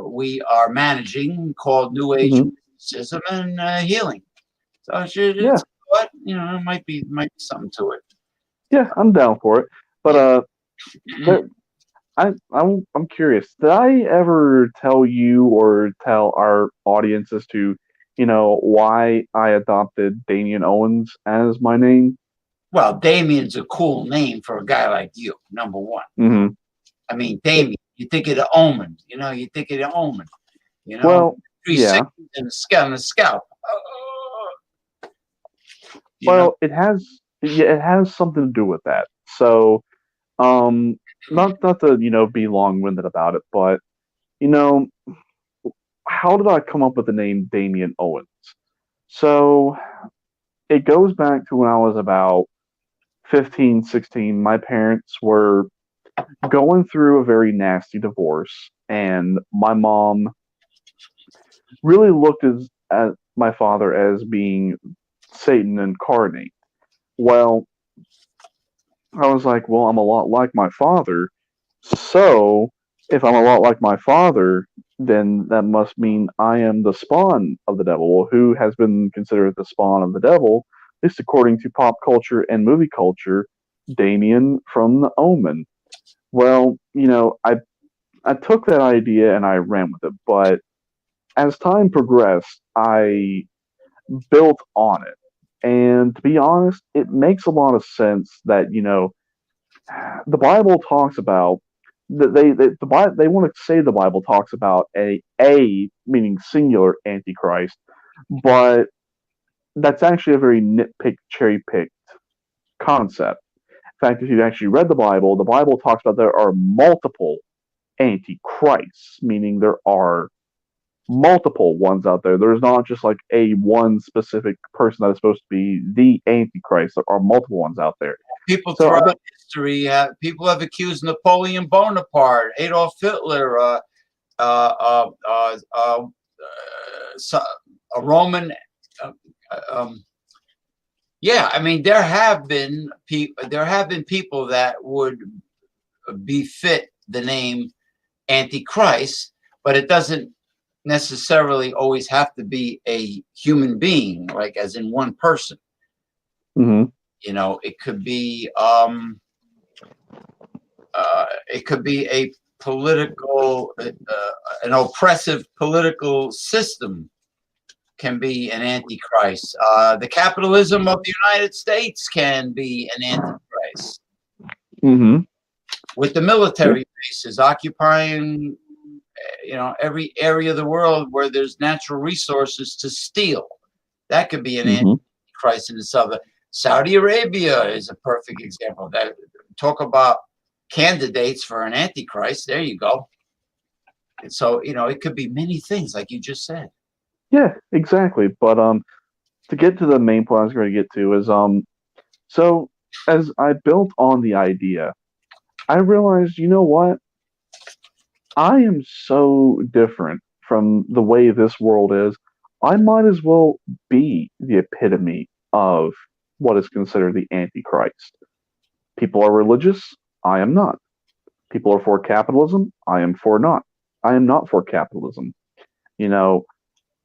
Speaker 1: we are managing, called New Age Mysticism and Healing. So it's what it might be something to it.
Speaker 2: Yeah, I'm down for it. But I'm curious. Did I ever tell you or tell our audience as to why I adopted Damian Owens as my name?
Speaker 1: Well, Damien's a cool name for a guy like you, number one.
Speaker 2: Mm-hmm.
Speaker 1: I mean, Damien, you think of the Omen, you think of the Omen,
Speaker 2: Well,
Speaker 1: 360 and the scalp.
Speaker 2: Well, it has something to do with that. So, not to be long-winded about it, but how did I come up with the name Damian Owens? So, it goes back to when I was about 15, 16. My parents were going through a very nasty divorce, and my mom really looked at my father as being Satan incarnate. Well, I was like, well, I'm a lot like my father, so if I'm a lot like my father, then that must mean I am the spawn of the devil. Well, who has been considered the spawn of the devil, at least according to pop culture and movie culture? Damien from The Omen. Well, I took that idea and I ran with it, but as time progressed, I built on it. And to be honest, it makes a lot of sense that, the Bible talks about that they want to say the Bible talks about a meaning singular antichrist, but that's actually a very cherry picked concept. In fact, if you actually read the Bible talks about there are multiple antichrists, meaning there are multiple ones out there. There's not just like a one specific person that is supposed to be the Antichrist. There are multiple ones out there.
Speaker 1: People
Speaker 2: So I
Speaker 1: throughout
Speaker 2: bet.
Speaker 1: history, people have accused Napoleon Bonaparte, Adolf Hitler, uh, uh, uh, uh, so, a Roman. Uh, um, yeah, I mean, there have been people that would befit the name Antichrist, but it doesn't necessarily always have to be a human being, like as in one person.
Speaker 2: Hmm.
Speaker 1: It could be a political, an oppressive political system can be an antichrist. The capitalism of the United States can be an antichrist.
Speaker 2: Hmm.
Speaker 1: With the military bases occupying, every area of the world where there's natural resources to steal, that could be an
Speaker 2: Hmm.
Speaker 1: antichrist in itself. Saudi Arabia is a perfect example of that. Talk about candidates for an antichrist. There you go. And so, it could be many things, like you just said.
Speaker 2: Yeah, exactly. But to get to the main point I was going to get to is so as I built on the idea, I realized, you know what? I am so different from the way this world is. I might as well be the epitome of what is considered the Antichrist. People are religious. I am not. People are for capitalism. I am for not. I am not for capitalism. You know,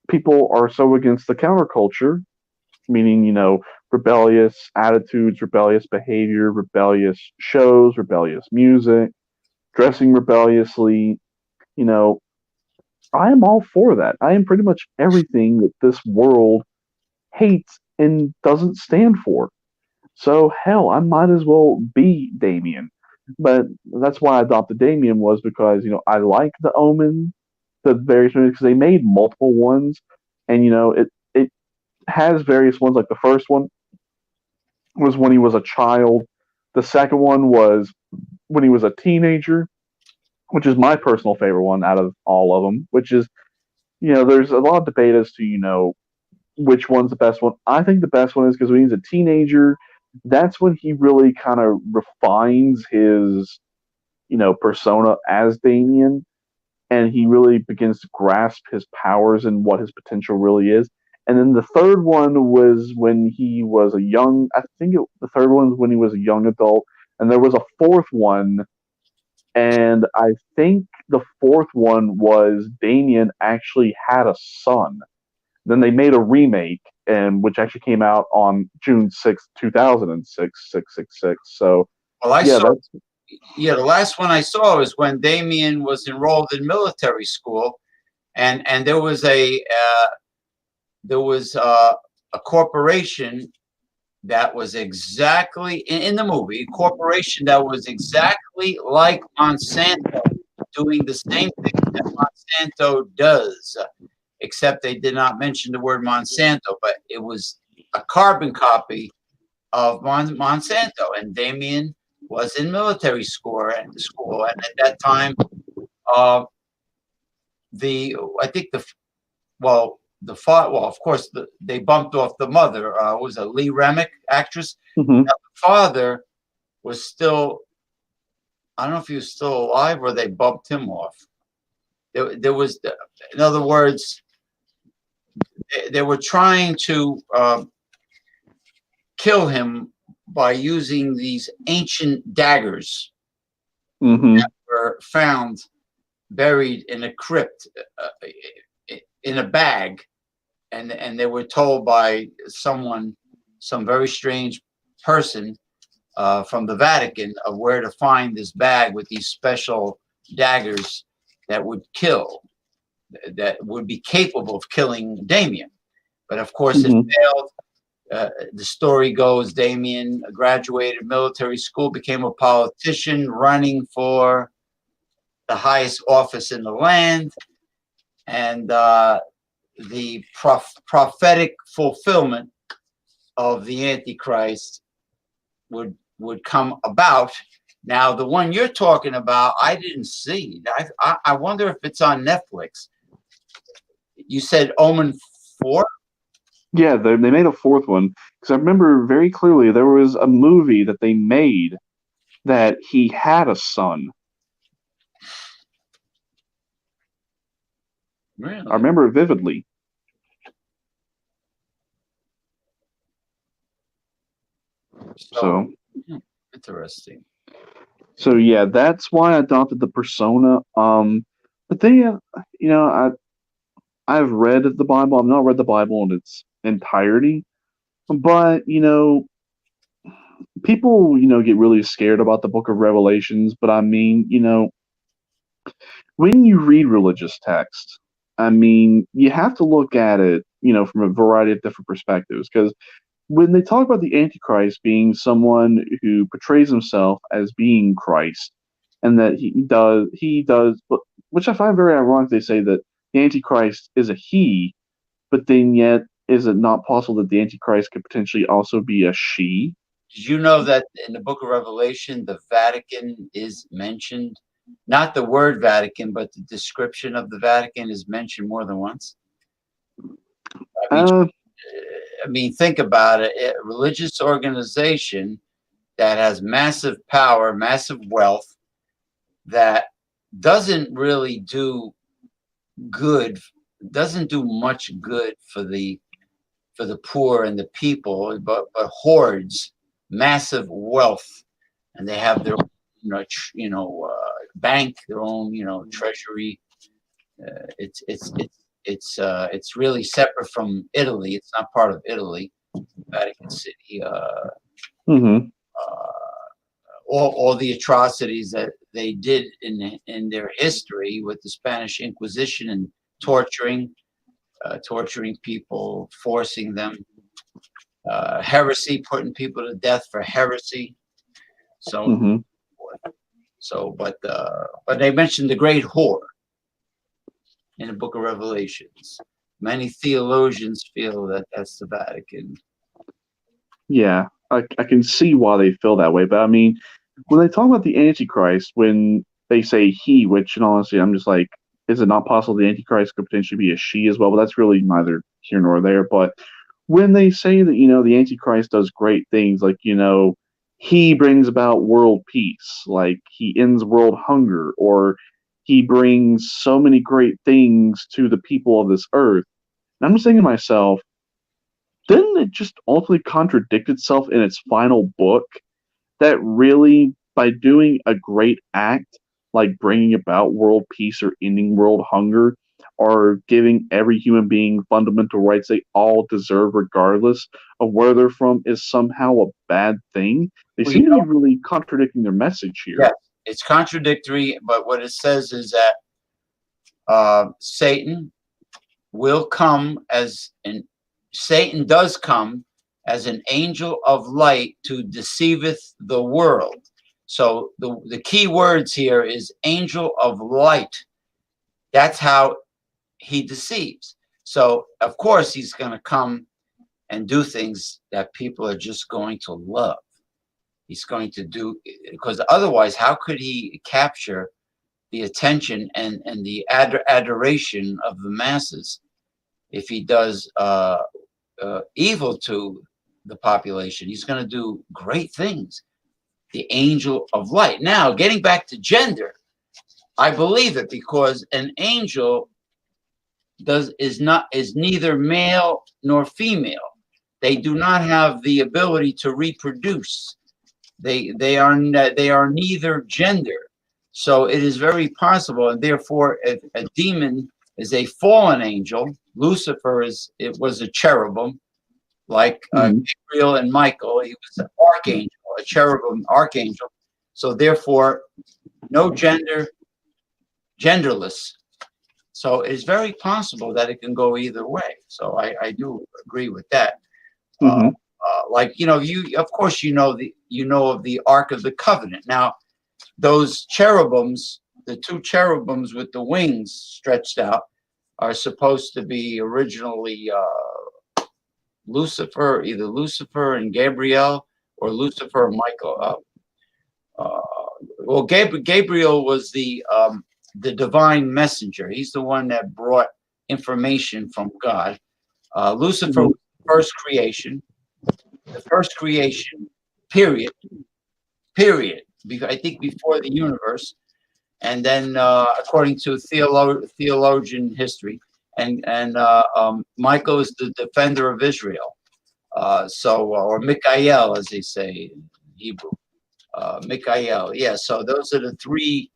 Speaker 2: people are so against the counterculture, meaning, rebellious attitudes, rebellious behavior, rebellious shows, rebellious music, dressing rebelliously. You know, I am all for that. I am pretty much everything that this world hates and doesn't stand for. So hell, I might as well be Damien. But that's why I adopted Damien was because I like the Omen, the various movies because they made multiple ones, and it has various ones. Like the first one was when he was a child. The second one was when he was a teenager, which is my personal favorite one out of all of them. Which is there's a lot of debate as to which one's the best one. I think the best one is because when he's a teenager, that's when he really kind of refines his, persona as Damien, and he really begins to grasp his powers and what his potential really is. And then the third one was when he was a young. I think the third one was when he was a young adult, and there was a fourth one, and I think the fourth one was Damien actually had a son. Then they made a remake, and which actually came out on June 6th, 2006, 666. So
Speaker 1: Well, I
Speaker 2: yeah,
Speaker 1: saw,
Speaker 2: that's.
Speaker 1: yeah, the last one I saw was when Damien was enrolled in military school, and there was a corporation that was exactly in the movie, a corporation that was exactly like Monsanto, doing the same thing that Monsanto does, except they did not mention the word Monsanto, but it was a carbon copy of Monsanto. And Damien was in military school, and at that time, uh, the I think of course, they bumped off the mother. Was a Lee Remick actress.
Speaker 2: Hmm.
Speaker 1: Now, the father was still. I don't know if he was still alive or they bumped him off. There was, in other words, they were trying to kill him by using these ancient daggers
Speaker 2: Hmm.
Speaker 1: that were found buried in a crypt, in a bag, and they were told by some very strange person from the Vatican of where to find this bag with these special daggers that would kill, that would be capable of killing Damien. But of course, it
Speaker 2: Hmm.
Speaker 1: failed. The story goes Damien graduated military school, became a politician running for the highest office in the land, and the prophetic fulfillment of the Antichrist would come about. Now, the one you're talking about, I didn't see. I wonder if it's on Netflix. You said Omen 4?
Speaker 2: Yeah, they made a fourth one because I remember very clearly there was a movie that they made that he had a son. I
Speaker 1: Really?
Speaker 2: remember it vividly.
Speaker 1: So,
Speaker 2: So,
Speaker 1: interesting.
Speaker 2: so yeah, that's why I adopted the persona. But then, I've read the Bible. I've not read the Bible in its entirety, but people, get really scared about the Book of Revelations. But I mean, when you read religious text, I mean, you have to look at it, from a variety of different perspectives. Because when they talk about the Antichrist being someone who portrays himself as being Christ, and that but which I find very ironic. They say that the Antichrist is a he, but then yet, is it not possible that the Antichrist could potentially also be a she?
Speaker 1: Did you know that in the Book of Revelation, the Vatican is mentioned? Not the word Vatican, but the description of the Vatican is mentioned more than once. I mean,
Speaker 2: Uh,
Speaker 1: think about it. A religious organization that has massive power, massive wealth, that doesn't really do good, doesn't do much good for the poor and the people, but hoards massive wealth, and they have their bank, their own treasury. It's really separate from Italy. It's not part of Italy, Vatican City.
Speaker 2: mhm,
Speaker 1: All the atrocities that they did in their history with the Spanish Inquisition and torturing people, forcing them, heresy, putting people to death for heresy. So,
Speaker 2: mhm.
Speaker 1: but they mentioned the great whore in the Book of Revelations. Many theologians feel that that's the Vatican.
Speaker 2: Yeah, I can see why they feel that way. But I mean, when they talk about the Antichrist, when they say he, which and honestly, I'm just like, is it not possible the Antichrist could potentially be a she as well? But that's really neither here nor there. But when they say that, the Antichrist does great things, like, he brings about world peace, like he ends world hunger, or he brings so many great things to the people of this earth. And I'm just thinking to myself, didn't it just ultimately contradict itself in its final book that really, by doing a great act like bringing about world peace or ending world hunger or giving every human being fundamental rights they all deserve regardless of where they're from is somehow a bad thing? They
Speaker 1: Well, you
Speaker 2: seem to be
Speaker 1: know,
Speaker 2: really contradicting their message here.
Speaker 1: yes, it's contradictory, but what it says is that Satan will come as an Satan does come as an angel of light to deceiveth the world. So the key words here is angel of light. That's how he deceives. So of course he's going to come and do things that people are just going to love. He's going to do, because otherwise, how could he capture the attention and the adoration of the masses if he does evil to the population? He's going to do great things. The angel of light. Now, getting back to gender, I believe it because an angel is neither male nor female. They do not have the ability to reproduce. They are neither gender. So it is very possible, and therefore a demon is a fallen angel. Lucifer was a cherubim, like
Speaker 2: Mhm.
Speaker 1: Gabriel and Michael. He was an archangel, a cherubim archangel. So therefore, no gender, genderless. So it's very possible that it can go either way. So I do agree with that.
Speaker 2: Mhm.
Speaker 1: Like you of course you know of the Ark of the Covenant. Now those cherubims, the two cherubims with the wings stretched out, are supposed to be originally Lucifer, either Lucifer and Gabriel or Lucifer and Michael. Well, Gabriel was the divine messenger. He's the one that brought information from God. Lucifer was the first creation, period, period. I think before the universe, and then according to theologian history, and Michael is the defender of Israel. Or Mikael, as they say in Hebrew, Mikael. Yeah. So those are the three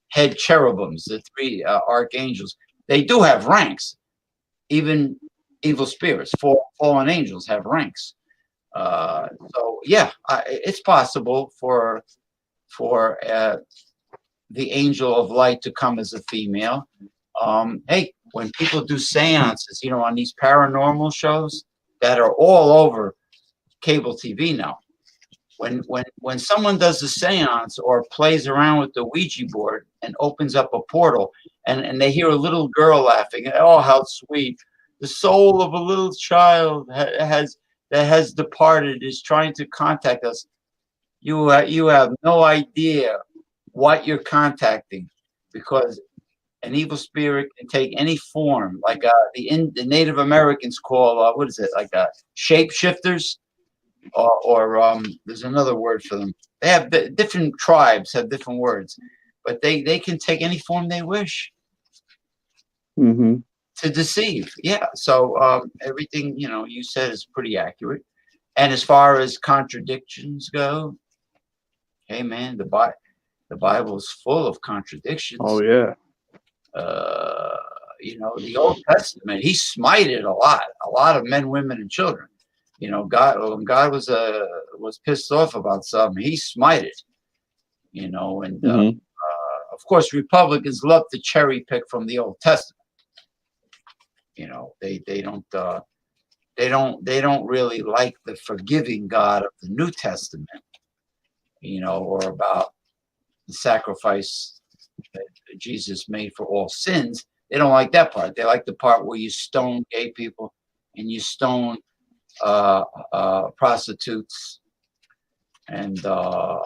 Speaker 1: head cherubims, the three archangels. They do have ranks. Even evil spirits, fallen angels have ranks. So yeah, it's possible for the angel of light to come as a female. Hey, when people do seances, on these paranormal shows that are all over cable TV now, when someone does a seance or plays around with the Ouija board and opens up a portal, and they hear a little girl laughing, oh, how sweet! The soul of a little child that has departed is trying to contact us. You have no idea what you're contacting, because an evil spirit can take any form, like the Native Americans call what is it, like shapeshifters, or there's another word for them. They have different tribes have different words, but they can take any form they wish to deceive. Yeah. So everything you said is pretty accurate. And as far as contradictions go, hey man, the Bible is full of contradictions.
Speaker 2: Oh yeah.
Speaker 1: The Old Testament, he smited a lot of men, women, and children. God, when God was pissed off about something, he smited. And of course, Republicans love to cherry pick from the Old Testament. They don't really like the forgiving God of the New Testament. Or about the sacrifice that Jesus made for all sins. They don't like that part. They like the part where you stone gay people and you stone prostitutes, and who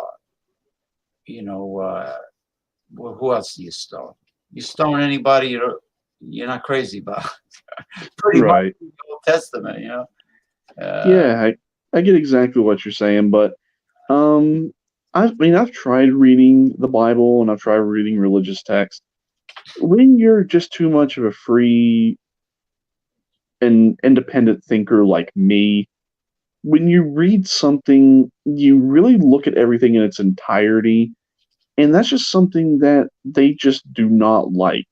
Speaker 1: else do you stone? You stone anybody you're not crazy about. Pretty
Speaker 2: right.
Speaker 1: much the Old Testament,
Speaker 2: Yeah, I get exactly what you're saying, but I've tried reading the Bible and I've tried reading religious texts. When you're just too much of a free and independent thinker like me, when you read something, you really look at everything in its entirety, and that's just something that they just do not like.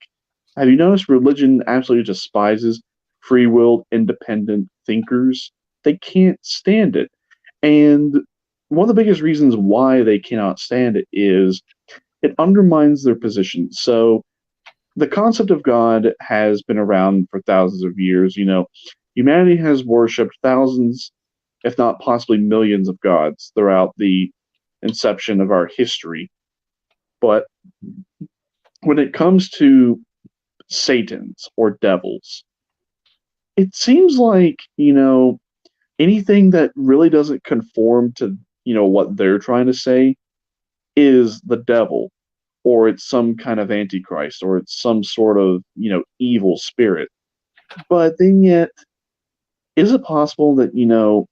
Speaker 2: Have you noticed religion absolutely despises free-willed, independent thinkers? They can't stand it. And one of the biggest reasons why they cannot stand it is it undermines their position. So the concept of God has been around for thousands of years. Humanity has worshipped thousands, if not possibly millions of gods throughout the inception of our history. But when it comes to Satans or devils, it seems like, anything that really doesn't conform to, what they're trying to say is the devil, or it's some kind of antichrist, or it's some sort of, evil spirit. But then yet, is it possible that,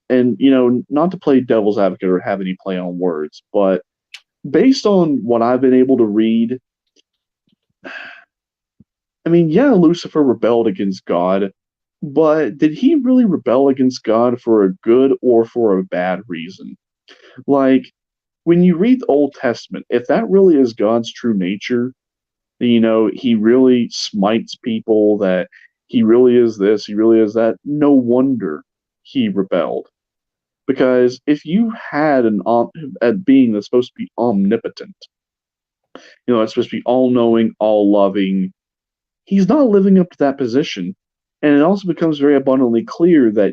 Speaker 2: and, not to play devil's advocate or have any play on words, but based on what I've been able to read, I mean, yeah, Lucifer rebelled against God, but did he really rebel against God for a good or for a bad reason? Like, when you read the Old Testament, if that really is God's true nature, he really smites people, that he really is this, he really is that, no wonder he rebelled. Because if you had a being that's supposed to be omnipotent, it's supposed to be all-knowing, all-loving, he's not living up to that position. And it also becomes very abundantly clear that,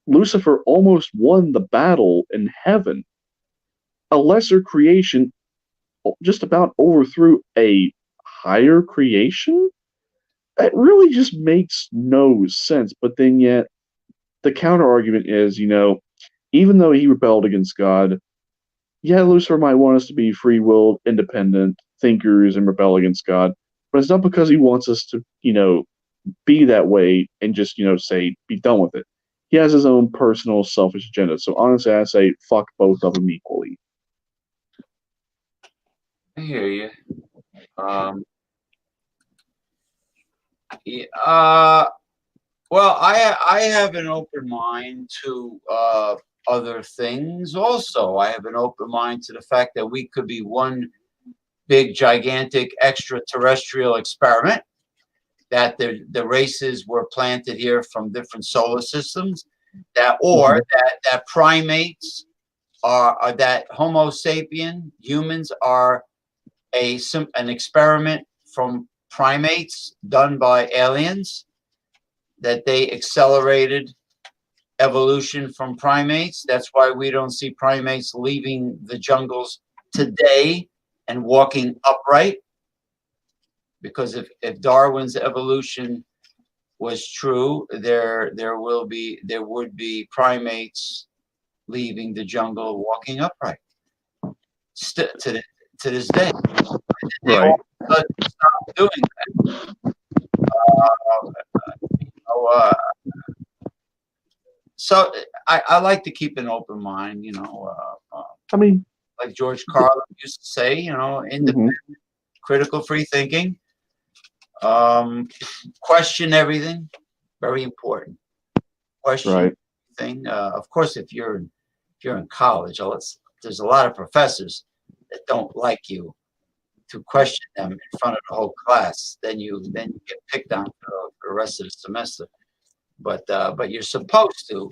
Speaker 2: Lucifer almost won the battle in heaven. A lesser creation just about overthrew a higher creation? It really just makes no sense. But then yet, the counter argument is, even though he rebelled against God, yeah, Lucifer might want us to be free-willed, independent thinkers and rebel against God, but it's not because he wants us to, be that way and just say be done with it. He has his own personal selfish agenda. So honestly, I say fuck both of them equally.
Speaker 1: I hear you. Um, yeah, well, I have an open mind to other things. Also, I have an open mind to the fact that we could be one big, gigantic extraterrestrial experiment. That the races were planted here from different solar systems. That primates are that Homo sapien humans are an experiment from primates done by aliens, that they accelerated evolution from primates. That's why we don't see primates leaving the jungles today and walking upright. Because if Darwin's evolution was true, there would be primates leaving the jungle walking upright to this day. They
Speaker 2: Right.
Speaker 1: all stop doing that. Uh, so I like to keep an open mind,
Speaker 2: I mean,
Speaker 1: like George Carlin used to say, independent, critical, free thinking. Question everything, very important. Question
Speaker 2: right.
Speaker 1: everything. Of course, if you're in college, there's a lot of professors that don't like you to question them in front of the whole class. Then you get picked on for the rest of the semester. But you're supposed to,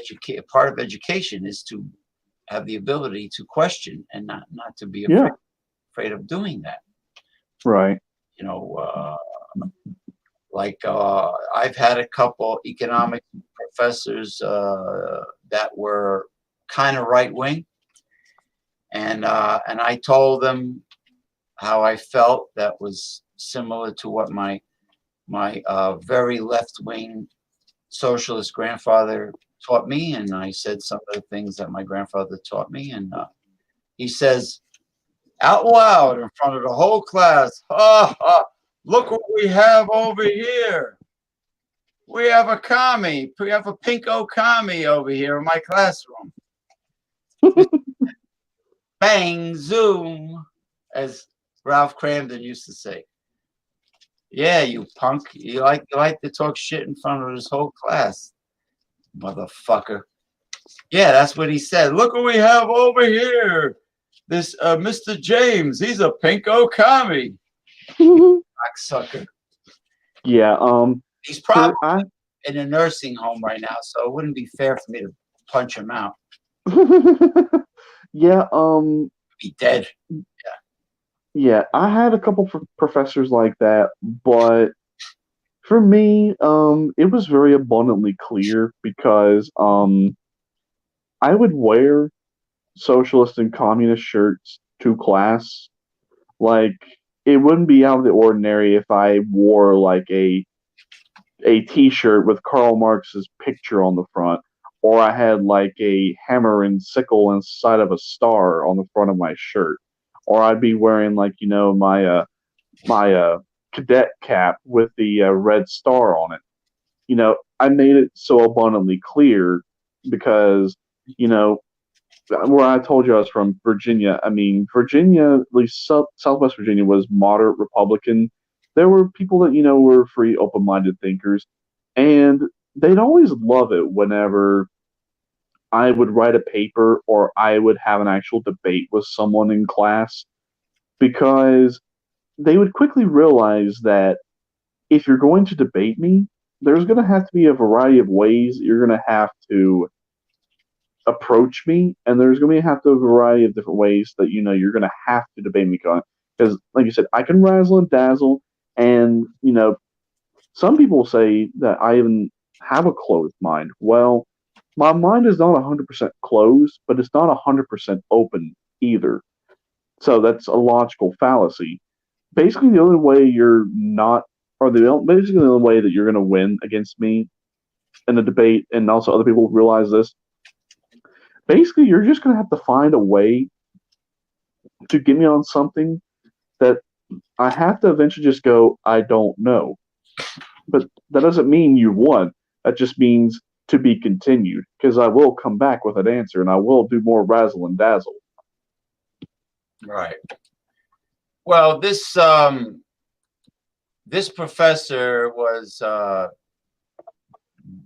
Speaker 1: educate. Part of education is to have the ability to question and not to be afraid of doing that.
Speaker 2: Right.
Speaker 1: I've had a couple economic professors that were kind of right wing, and I told them how I felt that was similar to what my very left wing socialist grandfather taught me, and I said some of the things that my grandfather taught me, and he says out loud in front of the whole class, look what we have over here. We have a commie. We have a pinko commie over here in my classroom. Bang, zoom, as Ralph Cramden used to say. Yeah, you punk. You like to talk shit in front of this whole class, motherfucker. Yeah, that's what he said. Look what we have over here. This Mr. James, he's a pinko commie. Cocksucker.
Speaker 2: Yeah.
Speaker 1: He's probably in a nursing home right now, so it wouldn't be fair for me to punch him out.
Speaker 2: Yeah.
Speaker 1: Be dead.
Speaker 2: Yeah, I had a couple professors like that, but for me, it was very abundantly clear because I would wear socialist and communist shirts to class. Like, it wouldn't be out of the ordinary if I wore like a T-shirt with Karl Marx's picture on the front, or I had like a hammer and sickle inside of a star on the front of my shirt, or I'd be wearing like my cadet cap with the red star on it. I made it so abundantly clear because where I told you I was from, Virginia. I mean, Virginia, at least Southwest Virginia, was moderate Republican. There were people that were free, open-minded thinkers, and they'd always love it whenever I would write a paper or I would have an actual debate with someone in class, because they would quickly realize that if you're going to debate me, there's going to have to be a variety of ways you're going to have to approach me, and there's going to have to be a variety of different ways that you're going to have to debate me on. Because, like you said, I can razzle and dazzle, and some people say that I even have a closed mind. Well, my mind is not 100% closed, but it's not 100% open either. So that's a logical fallacy. Basically, the only way you're not, or basically the only way that you're going to win against me in a debate, and also other people realize this, basically you're just going to have to find a way to get me on something that I have to eventually just go, I don't know. But that doesn't mean you won. That just means to be continued, because I will come back with an answer and I will do more razzle and dazzle.
Speaker 1: Right. Well, this professor was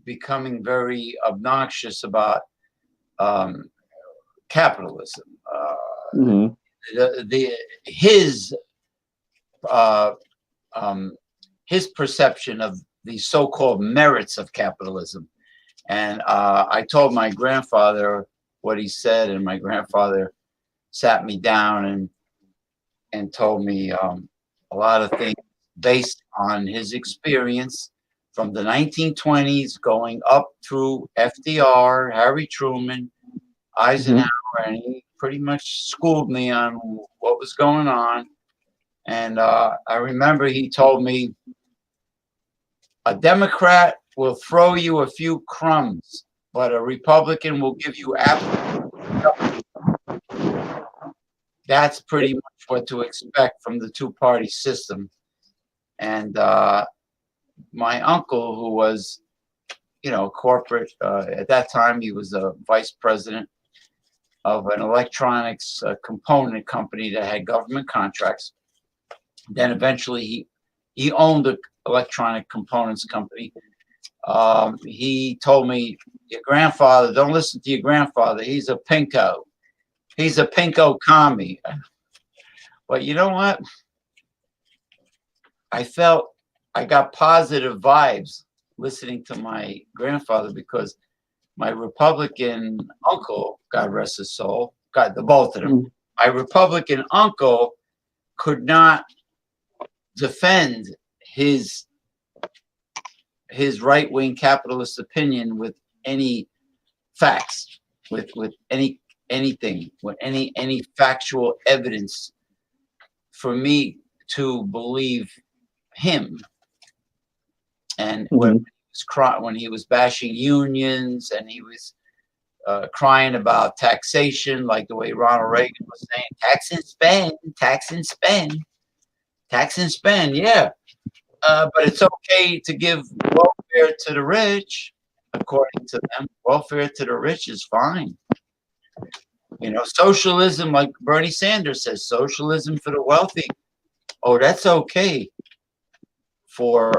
Speaker 1: becoming very obnoxious about capitalism.
Speaker 2: Mm-hmm.
Speaker 1: His his perception of the so-called merits of capitalism. And I told my grandfather what he said, and my grandfather sat me down and told me a lot of things based on his experience from the 1920s going up through FDR, Harry Truman, Eisenhower, and he pretty much schooled me on what was going on. And I remember he told me, a Democrat will throw you a few crumbs, but a Republican will give you apples. That's pretty much what to expect from the two-party system. And my uncle, who was, corporate, at that time, he was a vice president of an electronics component company that had government contracts. Then eventually he owned an electronic components company. He told me, your grandfather, don't listen to your grandfather. He's a pinko. He's a pinko commie. But you know what? I felt I got positive vibes listening to my grandfather, because my Republican uncle, God rest his soul, God, the both of them, my Republican uncle could not defend his right-wing capitalist opinion with any facts, with anything, with any factual evidence for me to believe him. And when he was bashing unions, and he was crying about taxation, like the way Ronald Reagan was saying, tax and spend, tax and spend, tax and spend, yeah. But it's okay to give welfare to the rich, according to them. Welfare to the rich is fine. Socialism, like Bernie Sanders says, socialism for the wealthy. Oh, that's okay for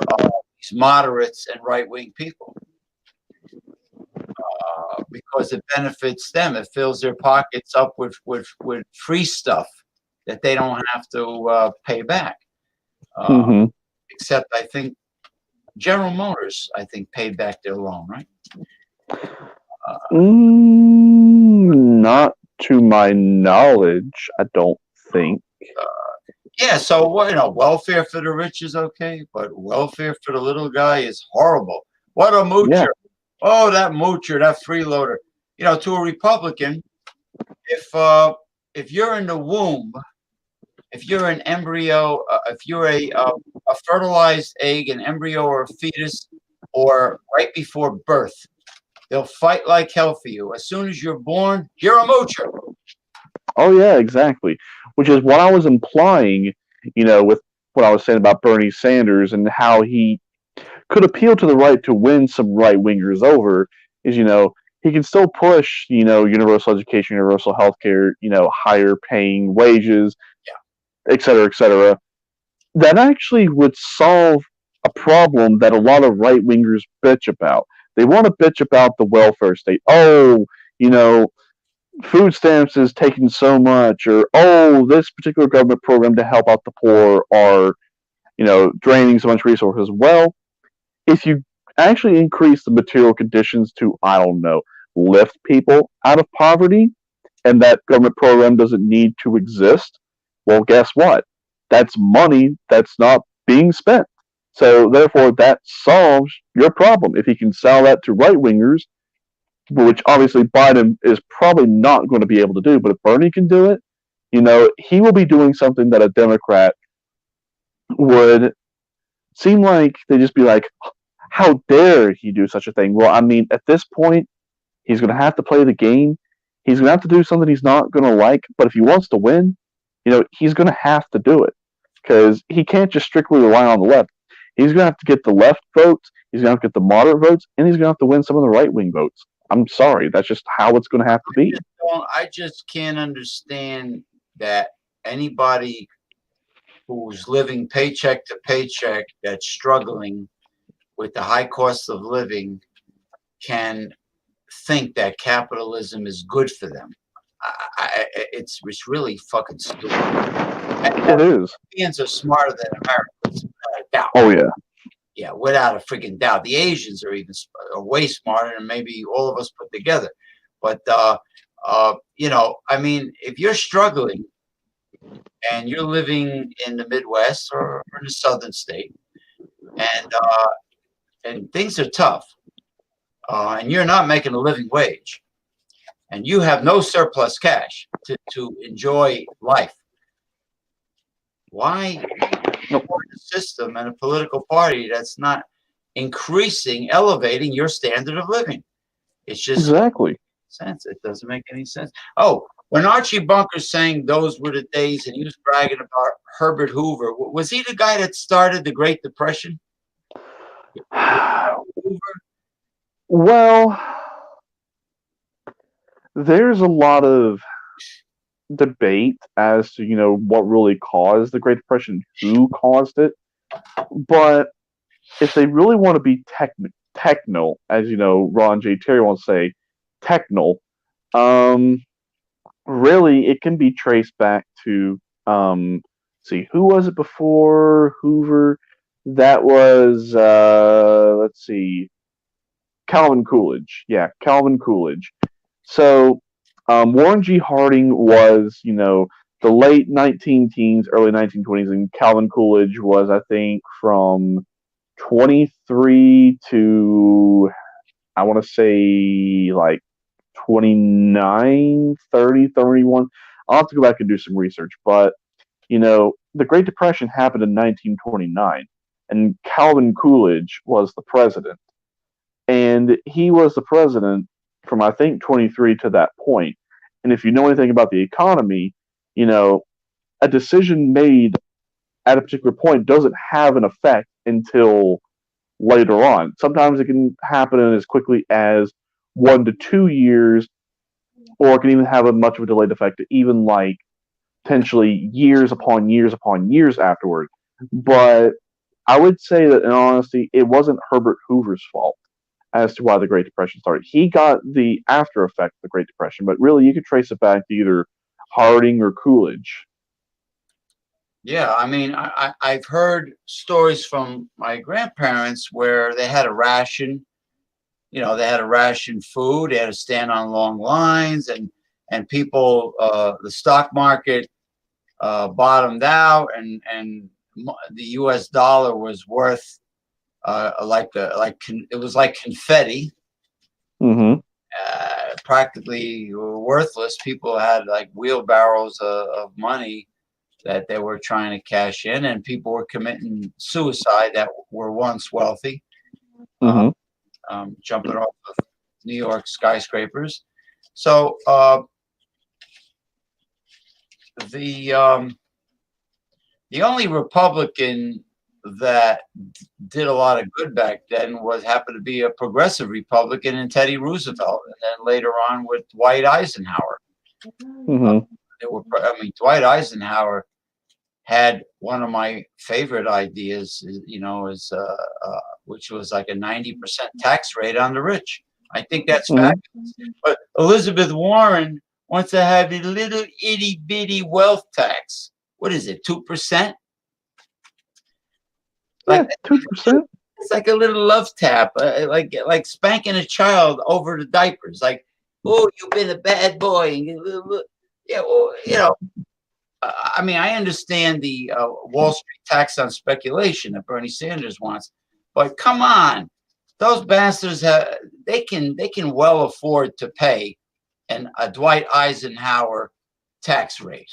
Speaker 1: these moderates and right-wing people, because it benefits them. It fills their pockets up with free stuff that they don't have to pay back. Except I think General Motors, paid back their loan, right?
Speaker 2: Not to my knowledge, I don't think.
Speaker 1: Yeah, so welfare for the rich is okay, but welfare for the little guy is horrible. What a moocher! Yeah. Oh, that moocher, that freeloader. To a Republican, if you're in the womb, if you're an embryo, if you're a fertilized egg, an embryo, or a fetus, or right before birth, they'll fight like hell for you. As soon as you're born, you're a moocher.
Speaker 2: Oh, yeah, exactly. Which is what I was implying, with what I was saying about Bernie Sanders and how he could appeal to the right to win some right-wingers over, is, he can still push, universal education, universal health care, higher paying wages, et cetera, et cetera. That actually would solve a problem that a lot of right-wingers bitch about. They want to bitch about the welfare state. Oh, food stamps is taking so much, or this particular government program to help out the poor are, draining so much resources. Well, if you actually increase the material conditions to, I don't know, lift people out of poverty, and that government program doesn't need to exist, well, guess what? That's money that's not being spent. So therefore, that solves your problem. If he can sell that to right-wingers, which obviously Biden is probably not going to be able to do, but if Bernie can do it, he will be doing something that a Democrat would seem like they'd just be like, how dare he do such a thing? Well, I mean, at this point, he's going to have to play the game. He's going to have to do something he's not going to like, but if he wants to win, he's going to have to do it. because he can't just strictly rely on the left. He's going to have to get the left votes, he's going to have to get the moderate votes, and he's going to have to win some of the right wing votes. I'm sorry, that's just how it's going to have to be.
Speaker 1: I just can't understand that anybody who's living paycheck to paycheck, that's struggling with the high cost of living, can think that capitalism is good for them. It's really fucking stupid.
Speaker 2: It is.
Speaker 1: Europeans are smarter than Americans, without a doubt.
Speaker 2: Oh yeah.
Speaker 1: Yeah, without a freaking doubt. The Asians are even way smarter than maybe all of us put together. But you know, I mean, if you're struggling and you're living in the Midwest or in a southern state, and things are tough, and you're not making a living wage, and you have no surplus cash to enjoy life, why support a system and a political party that's not increasing, elevating your standard of living? It's just
Speaker 2: exactly
Speaker 1: sense. It doesn't make any sense. Oh, when Archie Bunker's saying those were the days, and he was bragging about Herbert Hoover, was he the guy that started the Great Depression?
Speaker 2: Well, there's a lot of debate as to what really caused the Great Depression, who caused it. But if they really want to be techno, as Ron J. Terry wants to say, techno, really it can be traced back to see, who was it before Hoover? That was let's see, Calvin Coolidge. Yeah, Calvin Coolidge. So Warren G. Harding was, the late 19 teens, early 1920s, and Calvin Coolidge was, I think, from 23 to, I want to say, like 29, 30, 31. I'll have to go back and do some research. But, the Great Depression happened in 1929, and Calvin Coolidge was the president. And he was the president from, I think, 23 to that point. And if you know anything about the economy, a decision made at a particular point doesn't have an effect until later on. Sometimes it can happen in as quickly as 1 to 2 years, or it can even have a much of a delayed effect, even like potentially years upon years upon years afterward. But I would say that, in honesty, it wasn't Herbert Hoover's fault as to why the Great Depression started. He got the after effect of the Great Depression, but really you could trace it back to either Harding or Coolidge.
Speaker 1: Yeah, I mean, I've heard stories from my grandparents where they had a ration. They had to ration food. They had to stand on long lines, and people, the stock market bottomed out, and the U.S. dollar was worth it was like confetti.
Speaker 2: Mm-hmm.
Speaker 1: Practically worthless. People had like wheelbarrows of money that they were trying to cash in, and people were committing suicide that were once wealthy, jumping off of New York skyscrapers. So the only Republican that did a lot of good back then happened to be a progressive Republican in Teddy Roosevelt, and then later on with Dwight Eisenhower.
Speaker 2: Mm-hmm.
Speaker 1: Dwight Eisenhower had one of my favorite ideas, which was like a 90% tax rate on the rich. I think that's fabulous. But Elizabeth Warren wants to have a little itty bitty wealth tax. What is it, 2%?
Speaker 2: Like 2%.
Speaker 1: It's like a little love tap, like spanking a child over the diapers. Like, oh, you've been a bad boy. Yeah, well, I mean, I understand the Wall Street tax on speculation that Bernie Sanders wants, but come on, those bastards they can well afford to pay a Dwight Eisenhower tax rate.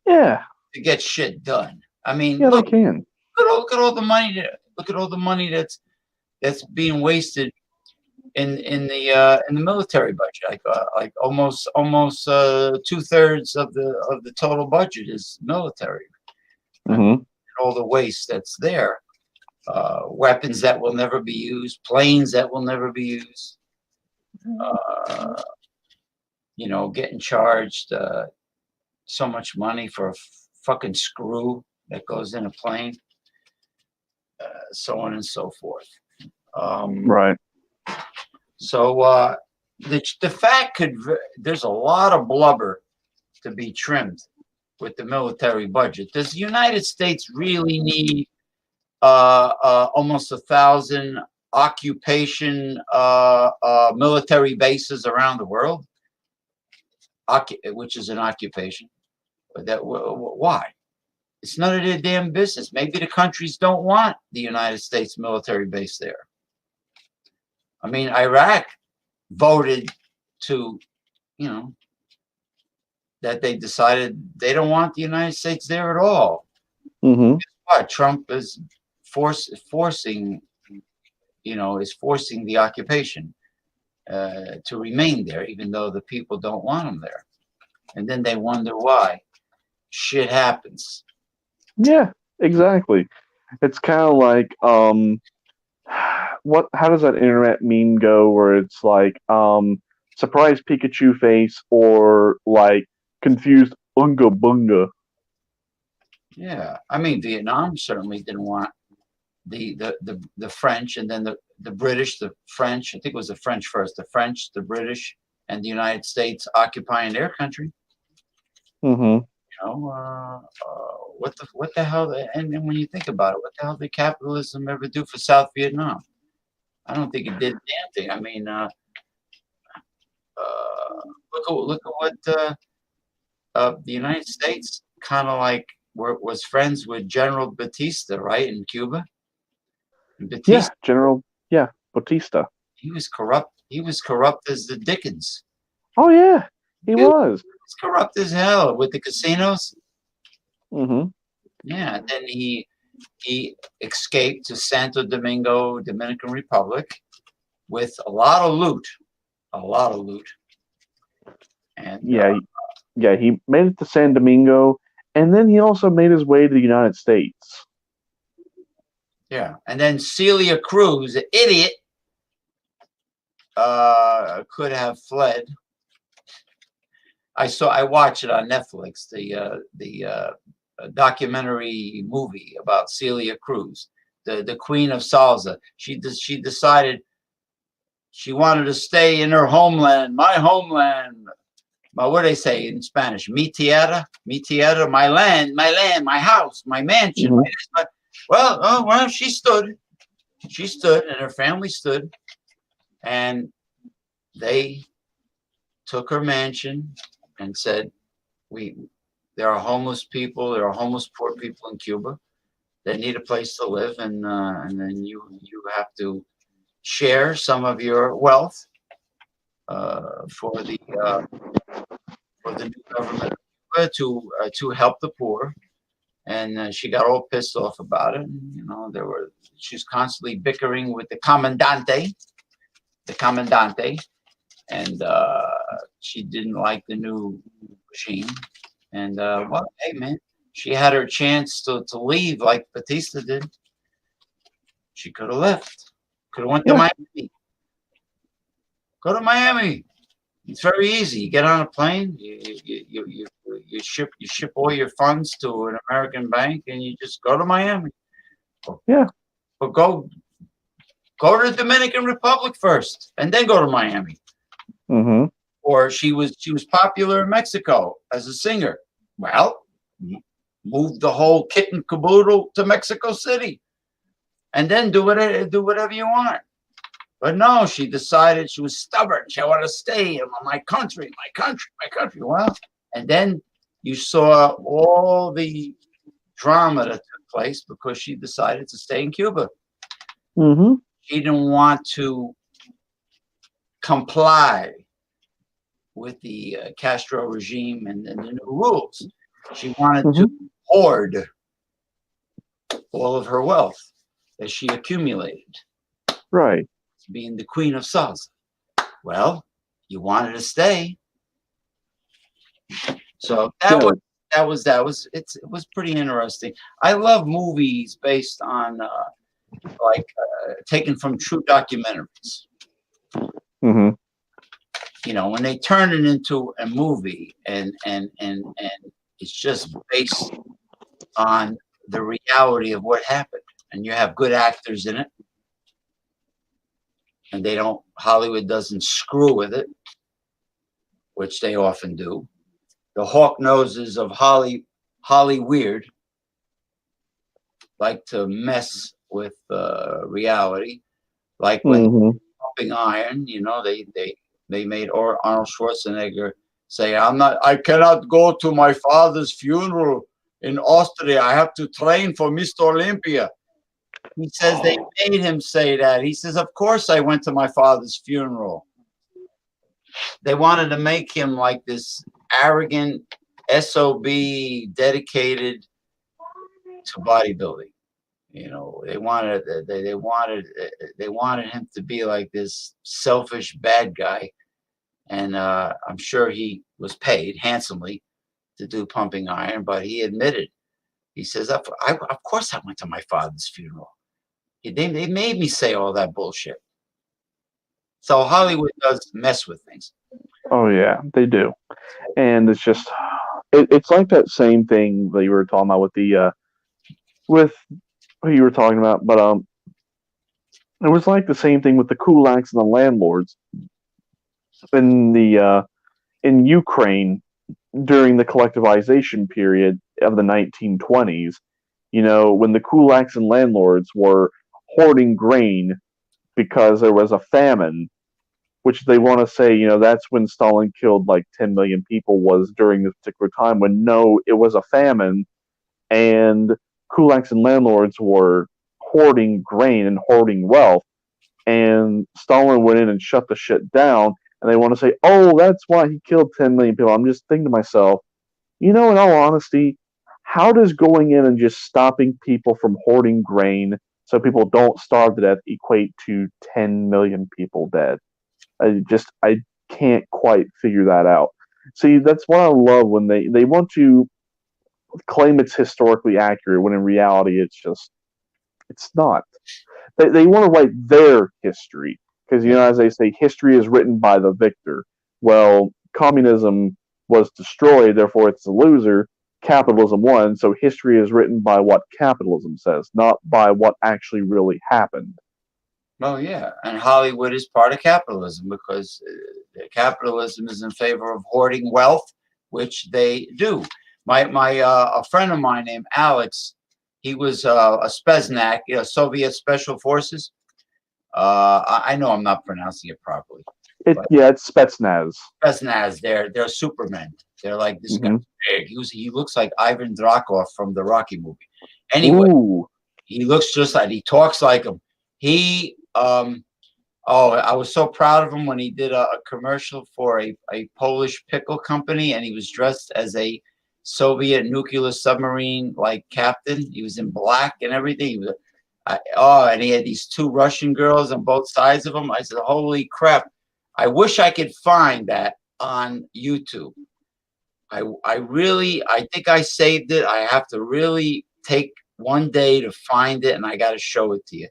Speaker 2: Yeah,
Speaker 1: to get shit done. I mean,
Speaker 2: yeah, they can.
Speaker 1: Look at all the money. Look at all the money that's being wasted in the military budget. Like almost 2/3 of the total budget is military.
Speaker 2: Mm-hmm.
Speaker 1: all the waste that's there. Weapons that will never be used, planes that will never be used. Getting charged so much money for a fucking screw that goes in a plane, so on and so forth.
Speaker 2: Right.
Speaker 1: So the fact there's a lot of blubber to be trimmed with the military budget. Does the United States really need almost 1,000 occupation military bases around the world? Which is an occupation. Why? It's none of their damn business. Maybe the countries don't want the United States military base there. I mean, Iraq voted to, that they decided they don't want the United States there at all.
Speaker 2: Mm-hmm.
Speaker 1: What Trump is forcing the occupation to remain there, even though the people don't want them there. And then they wonder why. Shit happens.
Speaker 2: Yeah, exactly. It's kind of like how does that internet meme go where it's like surprise Pikachu face or like confused Unga Bunga?
Speaker 1: Yeah, I mean Vietnam certainly didn't want the French, and then the British, the French. I think it was the French first. The French, the British, and the United States occupying their country.
Speaker 2: Mm-hmm.
Speaker 1: What the hell? And when you think about it, what the hell did capitalism ever do for South Vietnam? I don't think it did a damn thing. I mean, look at what the United States kind of like was friends with General Batista, right, in Cuba. And Batista,
Speaker 2: Batista.
Speaker 1: he was corrupt. He was corrupt as the Dickens.
Speaker 2: Oh yeah, he was.
Speaker 1: He's corrupt as hell with the casinos.
Speaker 2: Mm-hmm.
Speaker 1: Yeah, and then he escaped to Santo Domingo, Dominican Republic, with a lot of loot. And
Speaker 2: he made it to San Domingo, and then he also made his way to the United States.
Speaker 1: Yeah, and then Celia Cruz, an idiot, could have fled. I watched it on Netflix, the documentary movie about Celia Cruz, the Queen of Salsa. She decided she wanted to stay in her homeland, my homeland. What do they say in Spanish? Mi tierra, my land, my house, my mansion.
Speaker 2: Mm-hmm.
Speaker 1: Well, she stood, and her family stood, and they took her mansion and said, there are homeless people, there are homeless poor people in Cuba that need a place to live, and then you have to share some of your wealth for the new government of Cuba to help the poor. And she got all pissed off about it. And, she's constantly bickering with the comandante, and she didn't like the new regime. And hey man, she had her chance to leave like Batista did. She could have left. Could have went to Miami. Go to Miami. It's very easy. You get on a plane. You ship all your funds to an American bank, and you just go to Miami.
Speaker 2: Yeah.
Speaker 1: But go to the Dominican Republic first, and then go to Miami.
Speaker 2: Mm-hmm.
Speaker 1: Or she was popular in Mexico as a singer. Well, move the whole kit and caboodle to Mexico City, and then do whatever you want. But no, she decided, she was stubborn. She wanted to stay in my country. Well, and then you saw all the drama that took place because she decided to stay in Cuba.
Speaker 2: Mm-hmm.
Speaker 1: She didn't want to comply with the Castro regime and the new rules. She wanted to hoard all of her wealth that she accumulated.
Speaker 2: Right.
Speaker 1: Being the Queen of Salsa. Well, you wanted to stay. So that it was pretty interesting. I love movies based on taken from true documentaries.
Speaker 2: Hmm.
Speaker 1: When they turn it into a movie and it's just based on the reality of what happened, and you have good actors in it, and Hollywood doesn't screw with it, which they often do. The hawk noses of Holly Weird like to mess with reality, like when
Speaker 2: Hmm.
Speaker 1: Pumping Iron. They made Arnold Schwarzenegger say, I cannot go to my father's funeral in Austria. I have to train for Mr. Olympia. He says they made him say that. He says, of course I went to my father's funeral. They wanted to make him like this arrogant SOB dedicated to bodybuilding. They wanted him to be like this selfish bad guy. And I'm sure he was paid handsomely to do Pumping Iron, but he admitted, he says, of course I went to my father's funeral. They made me say all that bullshit. So Hollywood does mess with things.
Speaker 2: Oh yeah, they do, and it's just it's like that same thing that you were talking about with the with who you were talking about, but it was like the same thing with the kulaks and the landlords in the in Ukraine during the collectivization period of the 1920s. When the kulaks and landlords were hoarding grain because there was a famine, which they want to say, that's when Stalin killed like 10 million people, was during this particular time, when no, it was a famine, and kulaks and landlords were hoarding grain and hoarding wealth, and Stalin went in and shut the shit down, and they want to say, oh, that's why he killed 10 million people. I'm just thinking to myself, in all honesty, how does going in and just stopping people from hoarding grain so people don't starve to death equate to 10 million people dead? I can't quite figure that out. See, that's what I love when they want to claim it's historically accurate when in reality it's not. They want to write their history because as they say, history is written by the victor. Well, communism was destroyed, therefore it's a loser. Capitalism won, so history is written by what capitalism says, not by what actually really happened.
Speaker 1: Well, yeah, and Hollywood is part of capitalism because capitalism is in favor of hoarding wealth, which they do. A friend of mine named Alex, he was a Spetsnaz, Soviet Special Forces. I know I'm not pronouncing it properly.
Speaker 2: It's Spetsnaz.
Speaker 1: Spetsnaz, they're supermen. They're like this guy.
Speaker 2: Mm-hmm.
Speaker 1: He looks like Ivan Drago from the Rocky movie. Anyway,
Speaker 2: Ooh.
Speaker 1: he looks just like, he talks like him. He I was so proud of him when he did a commercial for a Polish pickle company, and he was dressed as a Soviet nuclear submarine like captain. He was in black and everything. And he had these two Russian girls on both sides of him. I said, "Holy crap! I wish I could find that on YouTube." I think I saved it. I have to really take one day to find it, and I got to show it to you.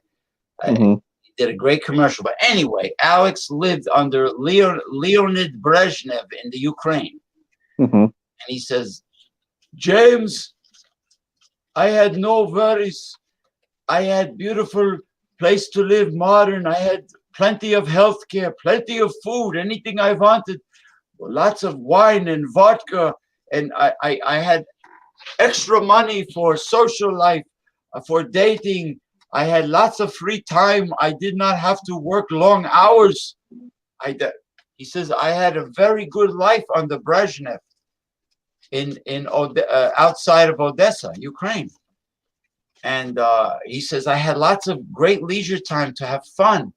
Speaker 2: Mm-hmm.
Speaker 1: He did a great commercial. But anyway, Alex lived under Leonid Brezhnev in the Ukraine.
Speaker 2: Mm-hmm.
Speaker 1: And he says, James, I had no worries. I had beautiful place to live, modern. I had plenty of health care, plenty of food, anything I wanted. Lots of wine and vodka. And I had extra money for social life, for dating. I had lots of free time. I did not have to work long hours. He says, I had a very good life under Brezhnev outside of Odessa, Ukraine. And he says, I had lots of great leisure time to have fun.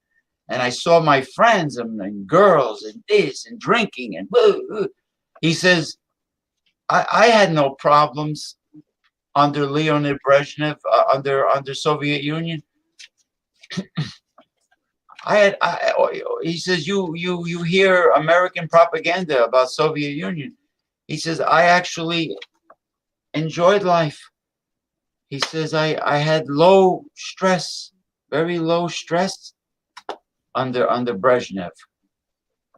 Speaker 1: And I saw my friends and girls and this and drinking and blah, blah. He says, I had no problems under Leonid Brezhnev, under Soviet Union. He says, you hear American propaganda about Soviet Union. He says, I actually enjoyed life. He says, I had low stress, very low stress under Brezhnev.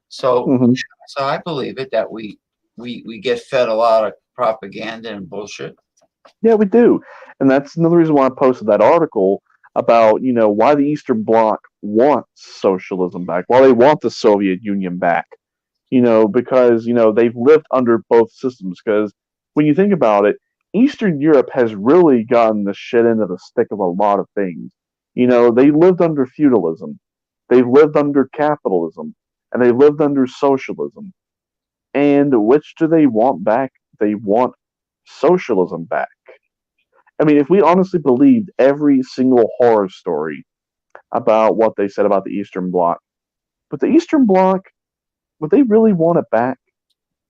Speaker 1: So
Speaker 2: Hmm.
Speaker 1: so I believe it that we get fed a lot of propaganda and bullshit.
Speaker 2: Yeah, we do, and that's another reason why I posted that article about why the Eastern Bloc wants socialism back, why they want the Soviet Union back. Because they've lived under both systems. Because when you think about it, Eastern Europe has really gotten the shit into the stick of a lot of things. They lived under feudalism, they've lived under capitalism, and they lived under socialism. And which do they want back? They want socialism back. I mean, if we honestly believed every single horror story about what they said about the Eastern Bloc, but the Eastern Bloc, would they really want it back?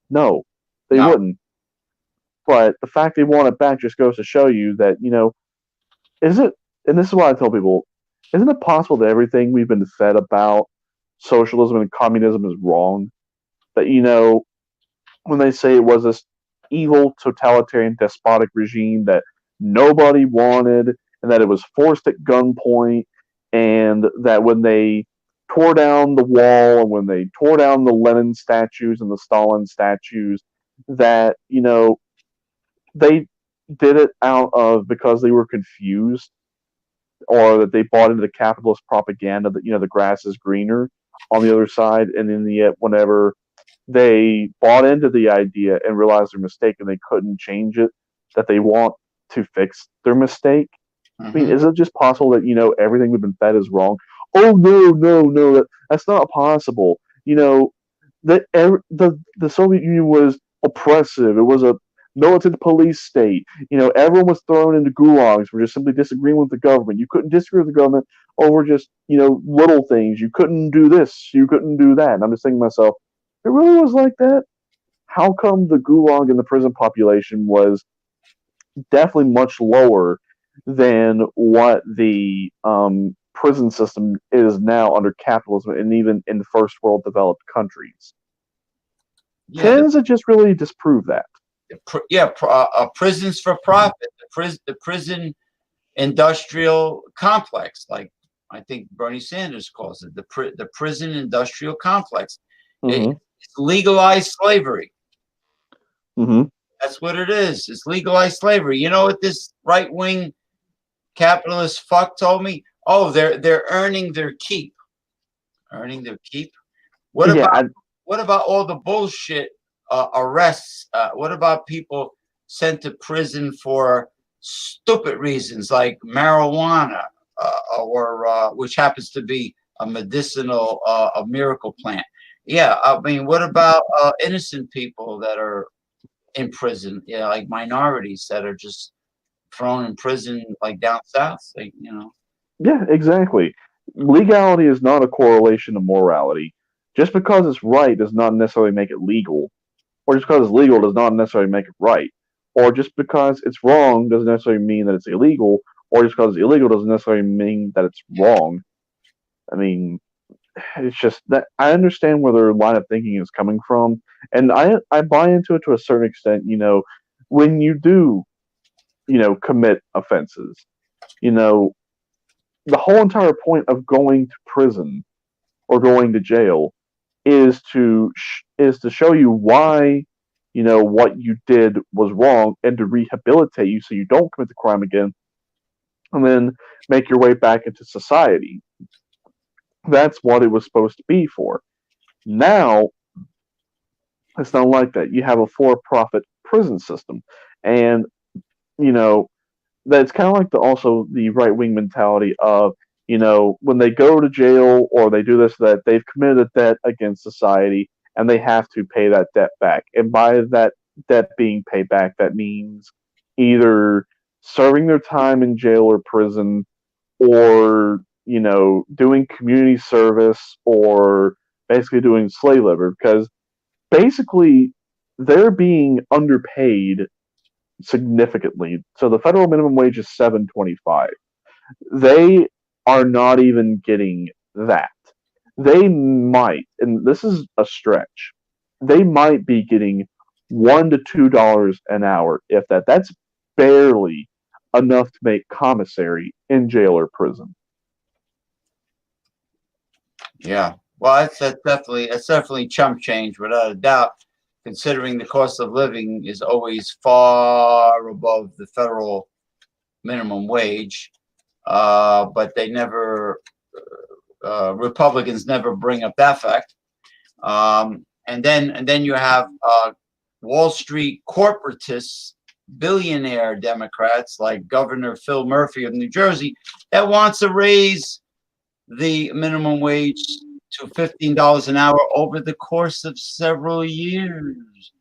Speaker 2: No, they
Speaker 1: No.
Speaker 2: wouldn't. But the fact they want it back just goes to show you that, is it, and this is why I tell people, isn't it possible that everything we've been fed about socialism and communism is wrong? That, when they say it was this evil, totalitarian, despotic regime that nobody wanted, and that it was forced at gunpoint, and that when they tore down the wall and when they tore down the Lenin statues and the Stalin statues, that, they did it out of because they were confused or that they bought into the capitalist propaganda that, the grass is greener on the other side. And in the end, whenever they bought into the idea and realized their mistake and they couldn't change it, that they want to fix their mistake. I mean,
Speaker 1: Hmm.
Speaker 2: is it just possible that everything we've been fed is wrong? Oh no, no, no, that's not possible. The Soviet Union was oppressive. It was a militant police state. Everyone was thrown into gulags for just simply disagreeing with the government. You couldn't disagree with the government over just little things. You couldn't do this. You couldn't do that. And I'm just thinking to myself, it really was like that. How come the gulag in the prison population was definitely much lower than what the prison system is now under capitalism and even in first world developed countries?
Speaker 1: Yeah,
Speaker 2: Can it just really disprove that?
Speaker 1: prisons for profit. The prison industrial complex, like I think Bernie Sanders calls it, the prison industrial complex.
Speaker 2: Mm-hmm.
Speaker 1: It's legalized slavery.
Speaker 2: Mm-hmm.
Speaker 1: That's what it is. It's legalized slavery. You know what this right wing capitalist fuck told me? Oh, they're earning their keep. Earning their keep. What
Speaker 2: Yeah,
Speaker 1: about what about all the bullshit arrests? What about people sent to prison for stupid reasons like marijuana, or which happens to be a medicinal, a miracle plant? Yeah, I mean, what about innocent people that are in prison? Yeah, like minorities that are just thrown in prison, like down south. Like,
Speaker 2: yeah, exactly. Legality is not a correlation to morality. Just because it's right does not necessarily make it legal, or just because it's legal does not necessarily make it right, or just because it's wrong doesn't necessarily mean that it's illegal, or just because it's illegal doesn't necessarily mean that it's wrong. I mean, it's just that I understand where their line of thinking is coming from, and I buy into it to a certain extent. When you do commit offenses, you know the whole entire point of going to prison or going to jail is to show you why what you did was wrong and to rehabilitate you so you don't commit the crime again and then make your way back into society. That's what it was supposed to be for. Now it's not like that. You have a for-profit prison system, and you know that's kind of like also the right-wing mentality of when they go to jail or they do this, that they've committed a debt against society and they have to pay that debt back. And by that debt being paid back, that means either serving their time in jail or prison, or doing community service, or basically doing slave labor, because basically they're being underpaid significantly. So the federal minimum wage is 7.25. They are not even getting that. They might, and this is a stretch, they might be getting $1 to $2 an hour, if that. That's barely enough to make commissary in jail or prison.
Speaker 1: Yeah. Well, that's definitely chump change without a doubt, considering the cost of living is always far above the federal minimum wage. But they never, Republicans never bring up that fact. And then you have Wall Street corporatists, billionaire Democrats like Governor Phil Murphy of New Jersey, that wants to raise the minimum wage to $15 an hour over the course of several years.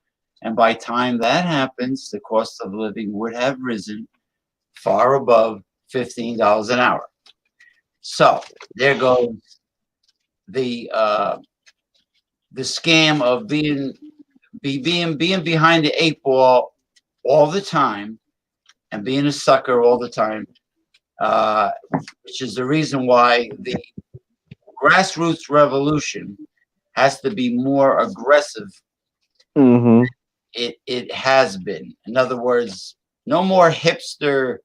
Speaker 1: And by time that happens, the cost of living would have risen far above $15 an hour. So there goes the scam of being behind the eight ball all the time and being a sucker all the time, which is the reason why the grassroots revolution has to be more aggressive.
Speaker 2: Mm-hmm.
Speaker 1: It has been. In other words, no more hipster,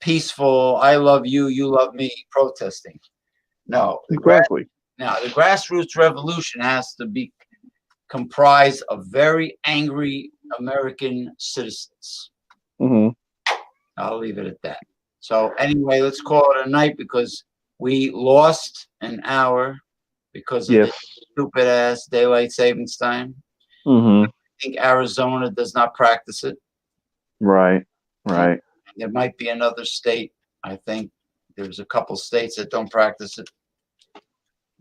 Speaker 1: peaceful, I love you, you love me protesting. No,
Speaker 2: Exactly.
Speaker 1: now the grassroots revolution has to be comprised of very angry American citizens.
Speaker 2: Mm-hmm.
Speaker 1: I'll leave it at that. So anyway, let's call it a night because we lost an hour because of the stupid ass daylight savings time.
Speaker 2: Mm-hmm.
Speaker 1: I think Arizona does not practice it.
Speaker 2: Right. Right.
Speaker 1: There might be another state. I think there's a couple states that don't practice it,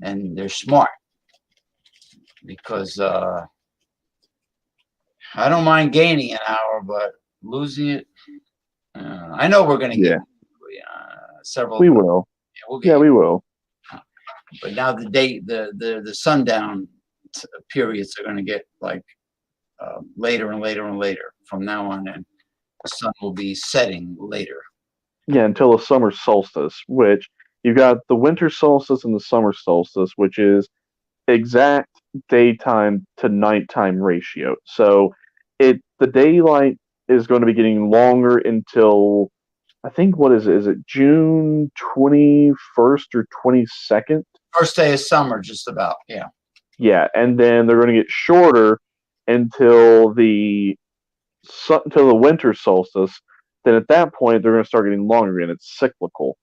Speaker 1: and they're smart because I don't mind gaining an hour, but losing it, I know we're going to get several.
Speaker 2: We will.
Speaker 1: Yeah,
Speaker 2: we will.
Speaker 1: But now the sundown periods are going to get like later and later and later from now on, and the sun will be setting later.
Speaker 2: Yeah, until the summer solstice, which you've got the winter solstice and the summer solstice, which is exact daytime to nighttime ratio. So the daylight is going to be getting longer until I think what is it? Is it June 21st or 22nd?
Speaker 1: First day of summer, just about. Yeah.
Speaker 2: Yeah, and then they're going to get shorter until the winter solstice. Then at that point they're going to start getting longer again. It's cyclical.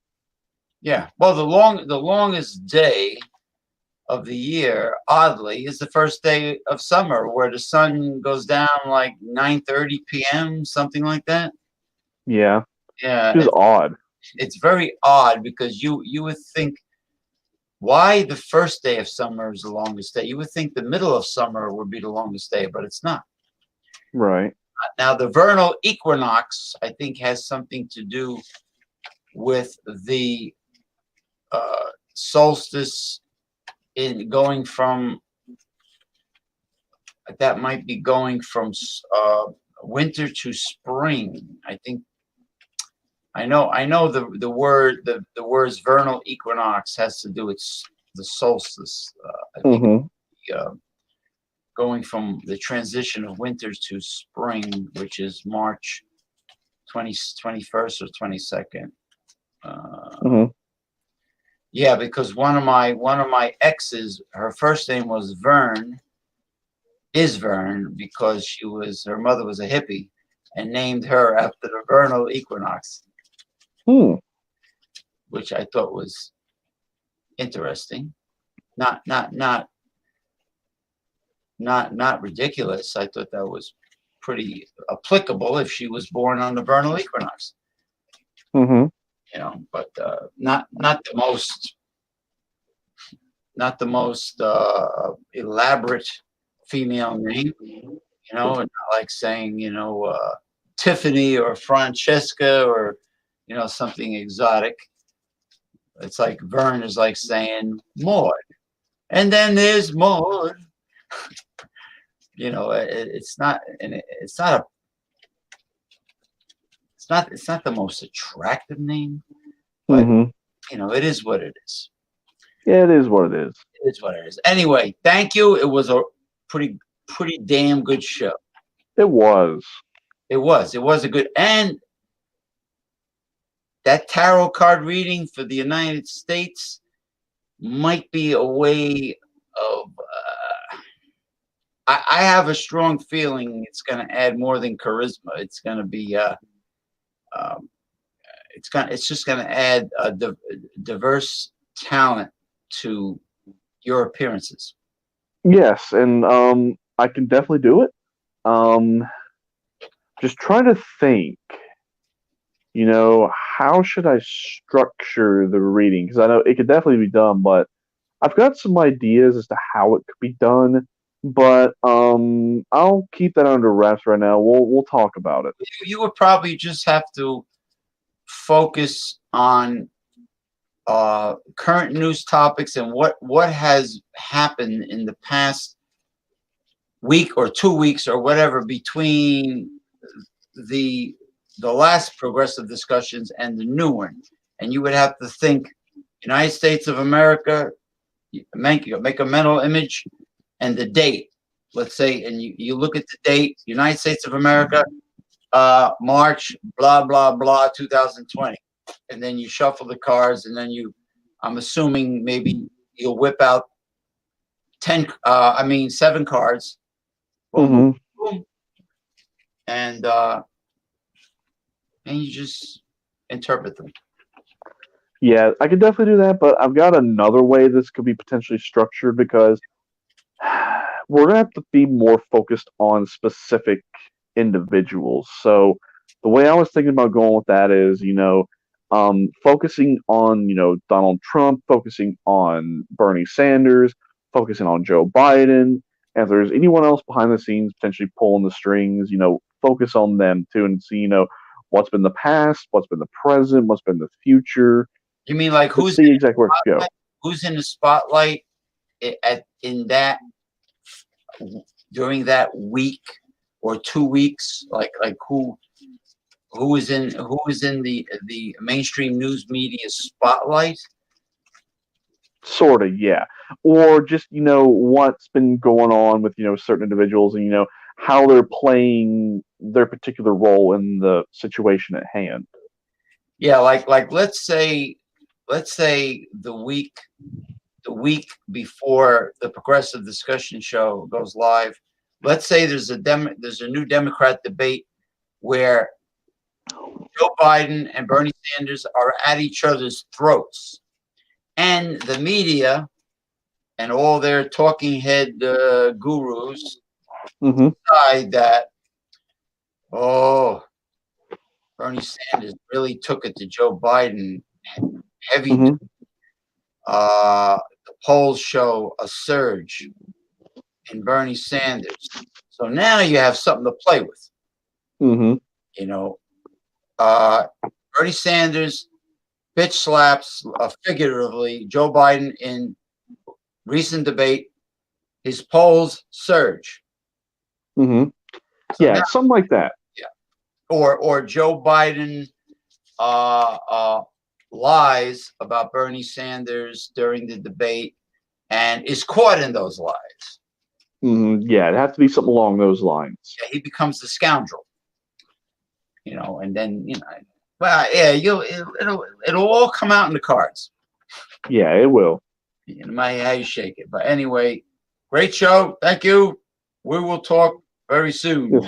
Speaker 1: Yeah. Well, the longest day of the year, oddly, is the first day of summer, where the sun goes down like 9:30 p.m., something like that.
Speaker 2: Yeah.
Speaker 1: Yeah.
Speaker 2: Which is odd.
Speaker 1: It's very odd because you would think, why the first day of summer is the longest day? You would think the middle of summer would be the longest day, but it's not.
Speaker 2: Right.
Speaker 1: Now, the vernal equinox, I think, has something to do with the solstice in going from, that might be going from winter to spring. I think I know the words vernal equinox has to do with the solstice. I think going from the transition of winter to spring, which is March 21st or 22nd. Yeah, because one of my exes, her first name was Vern, because her mother was a hippie, and named her after the vernal equinox, which I thought was interesting. Not ridiculous. I thought that was pretty applicable if she was born on the vernal equinox. But not the most elaborate female name. Not like saying Tiffany or Francesca or something exotic. It's like Vern is like saying Maud, and then there's Maud. It's not the most attractive name, but it is what it is.
Speaker 2: Yeah, it is what it is.
Speaker 1: It is what it is. Anyway, thank you. It was a pretty damn good show.
Speaker 2: It was.
Speaker 1: It was. It was a good, and that tarot card reading for the United States might be a way of. I have a strong feeling it's going to add more than charisma. It's going to be. It's just going to add a diverse talent to your appearances.
Speaker 2: Yes, and I can definitely do it. Um, just trying to think. How should I structure the reading? Because I know it could definitely be done, but I've got some ideas as to how it could be done. But I'll keep that under wraps right now. We'll talk about it.
Speaker 1: You would probably just have to focus on current news topics and what has happened in the past week or 2 weeks or whatever between the last progressive discussions and the new one. And you would have to think United States of America, make a mental image and the date. Let's say, and you look at the date, United States of America, March, blah, blah, blah, 2020. And then you shuffle the cards, and then I'm assuming maybe you'll whip out 7 cards. Boom,
Speaker 2: Mm-hmm.
Speaker 1: boom, boom. And you just interpret them.
Speaker 2: Yeah, I could definitely do that, but I've got another way this could be potentially structured because we're gonna have to be more focused on specific individuals. So the way I was thinking about going with that is, focusing on, Donald Trump, focusing on Bernie Sanders, focusing on Joe Biden. And if there's anyone else behind the scenes potentially pulling the strings, focus on them too and see, what's been the past, what's been the present, what's been the future.
Speaker 1: You mean like
Speaker 2: Let's see exactly where to go.
Speaker 1: Who's in the spotlight during that week or 2 weeks? Like who is in the mainstream news media spotlight?
Speaker 2: Sort of, yeah. Or just, what's been going on with, certain individuals and, how they're playing their particular role in the situation at hand.
Speaker 1: Yeah, like let's say the week before the Progressive Discussion Show goes live, let's say there's a new Democrat debate where Joe Biden and Bernie Sanders are at each other's throats, and the media and all their talking head gurus decide that, Bernie Sanders really took it to Joe Biden heavy. The polls show a surge in Bernie Sanders. So now you have something to play with. Bernie Sanders bitch slaps figuratively Joe Biden in recent debate. His polls surge. So
Speaker 2: yeah, something like that.
Speaker 1: Yeah. Or Joe Biden lies about Bernie Sanders during the debate and is caught in those lies.
Speaker 2: Yeah, it has to be something along those lines.
Speaker 1: Yeah, he becomes the scoundrel. And then well, yeah, it'll all come out in the cards.
Speaker 2: Yeah, it will.
Speaker 1: No matter how you shake it. But anyway, great show. Thank you. We will talk very soon.
Speaker 2: Yes,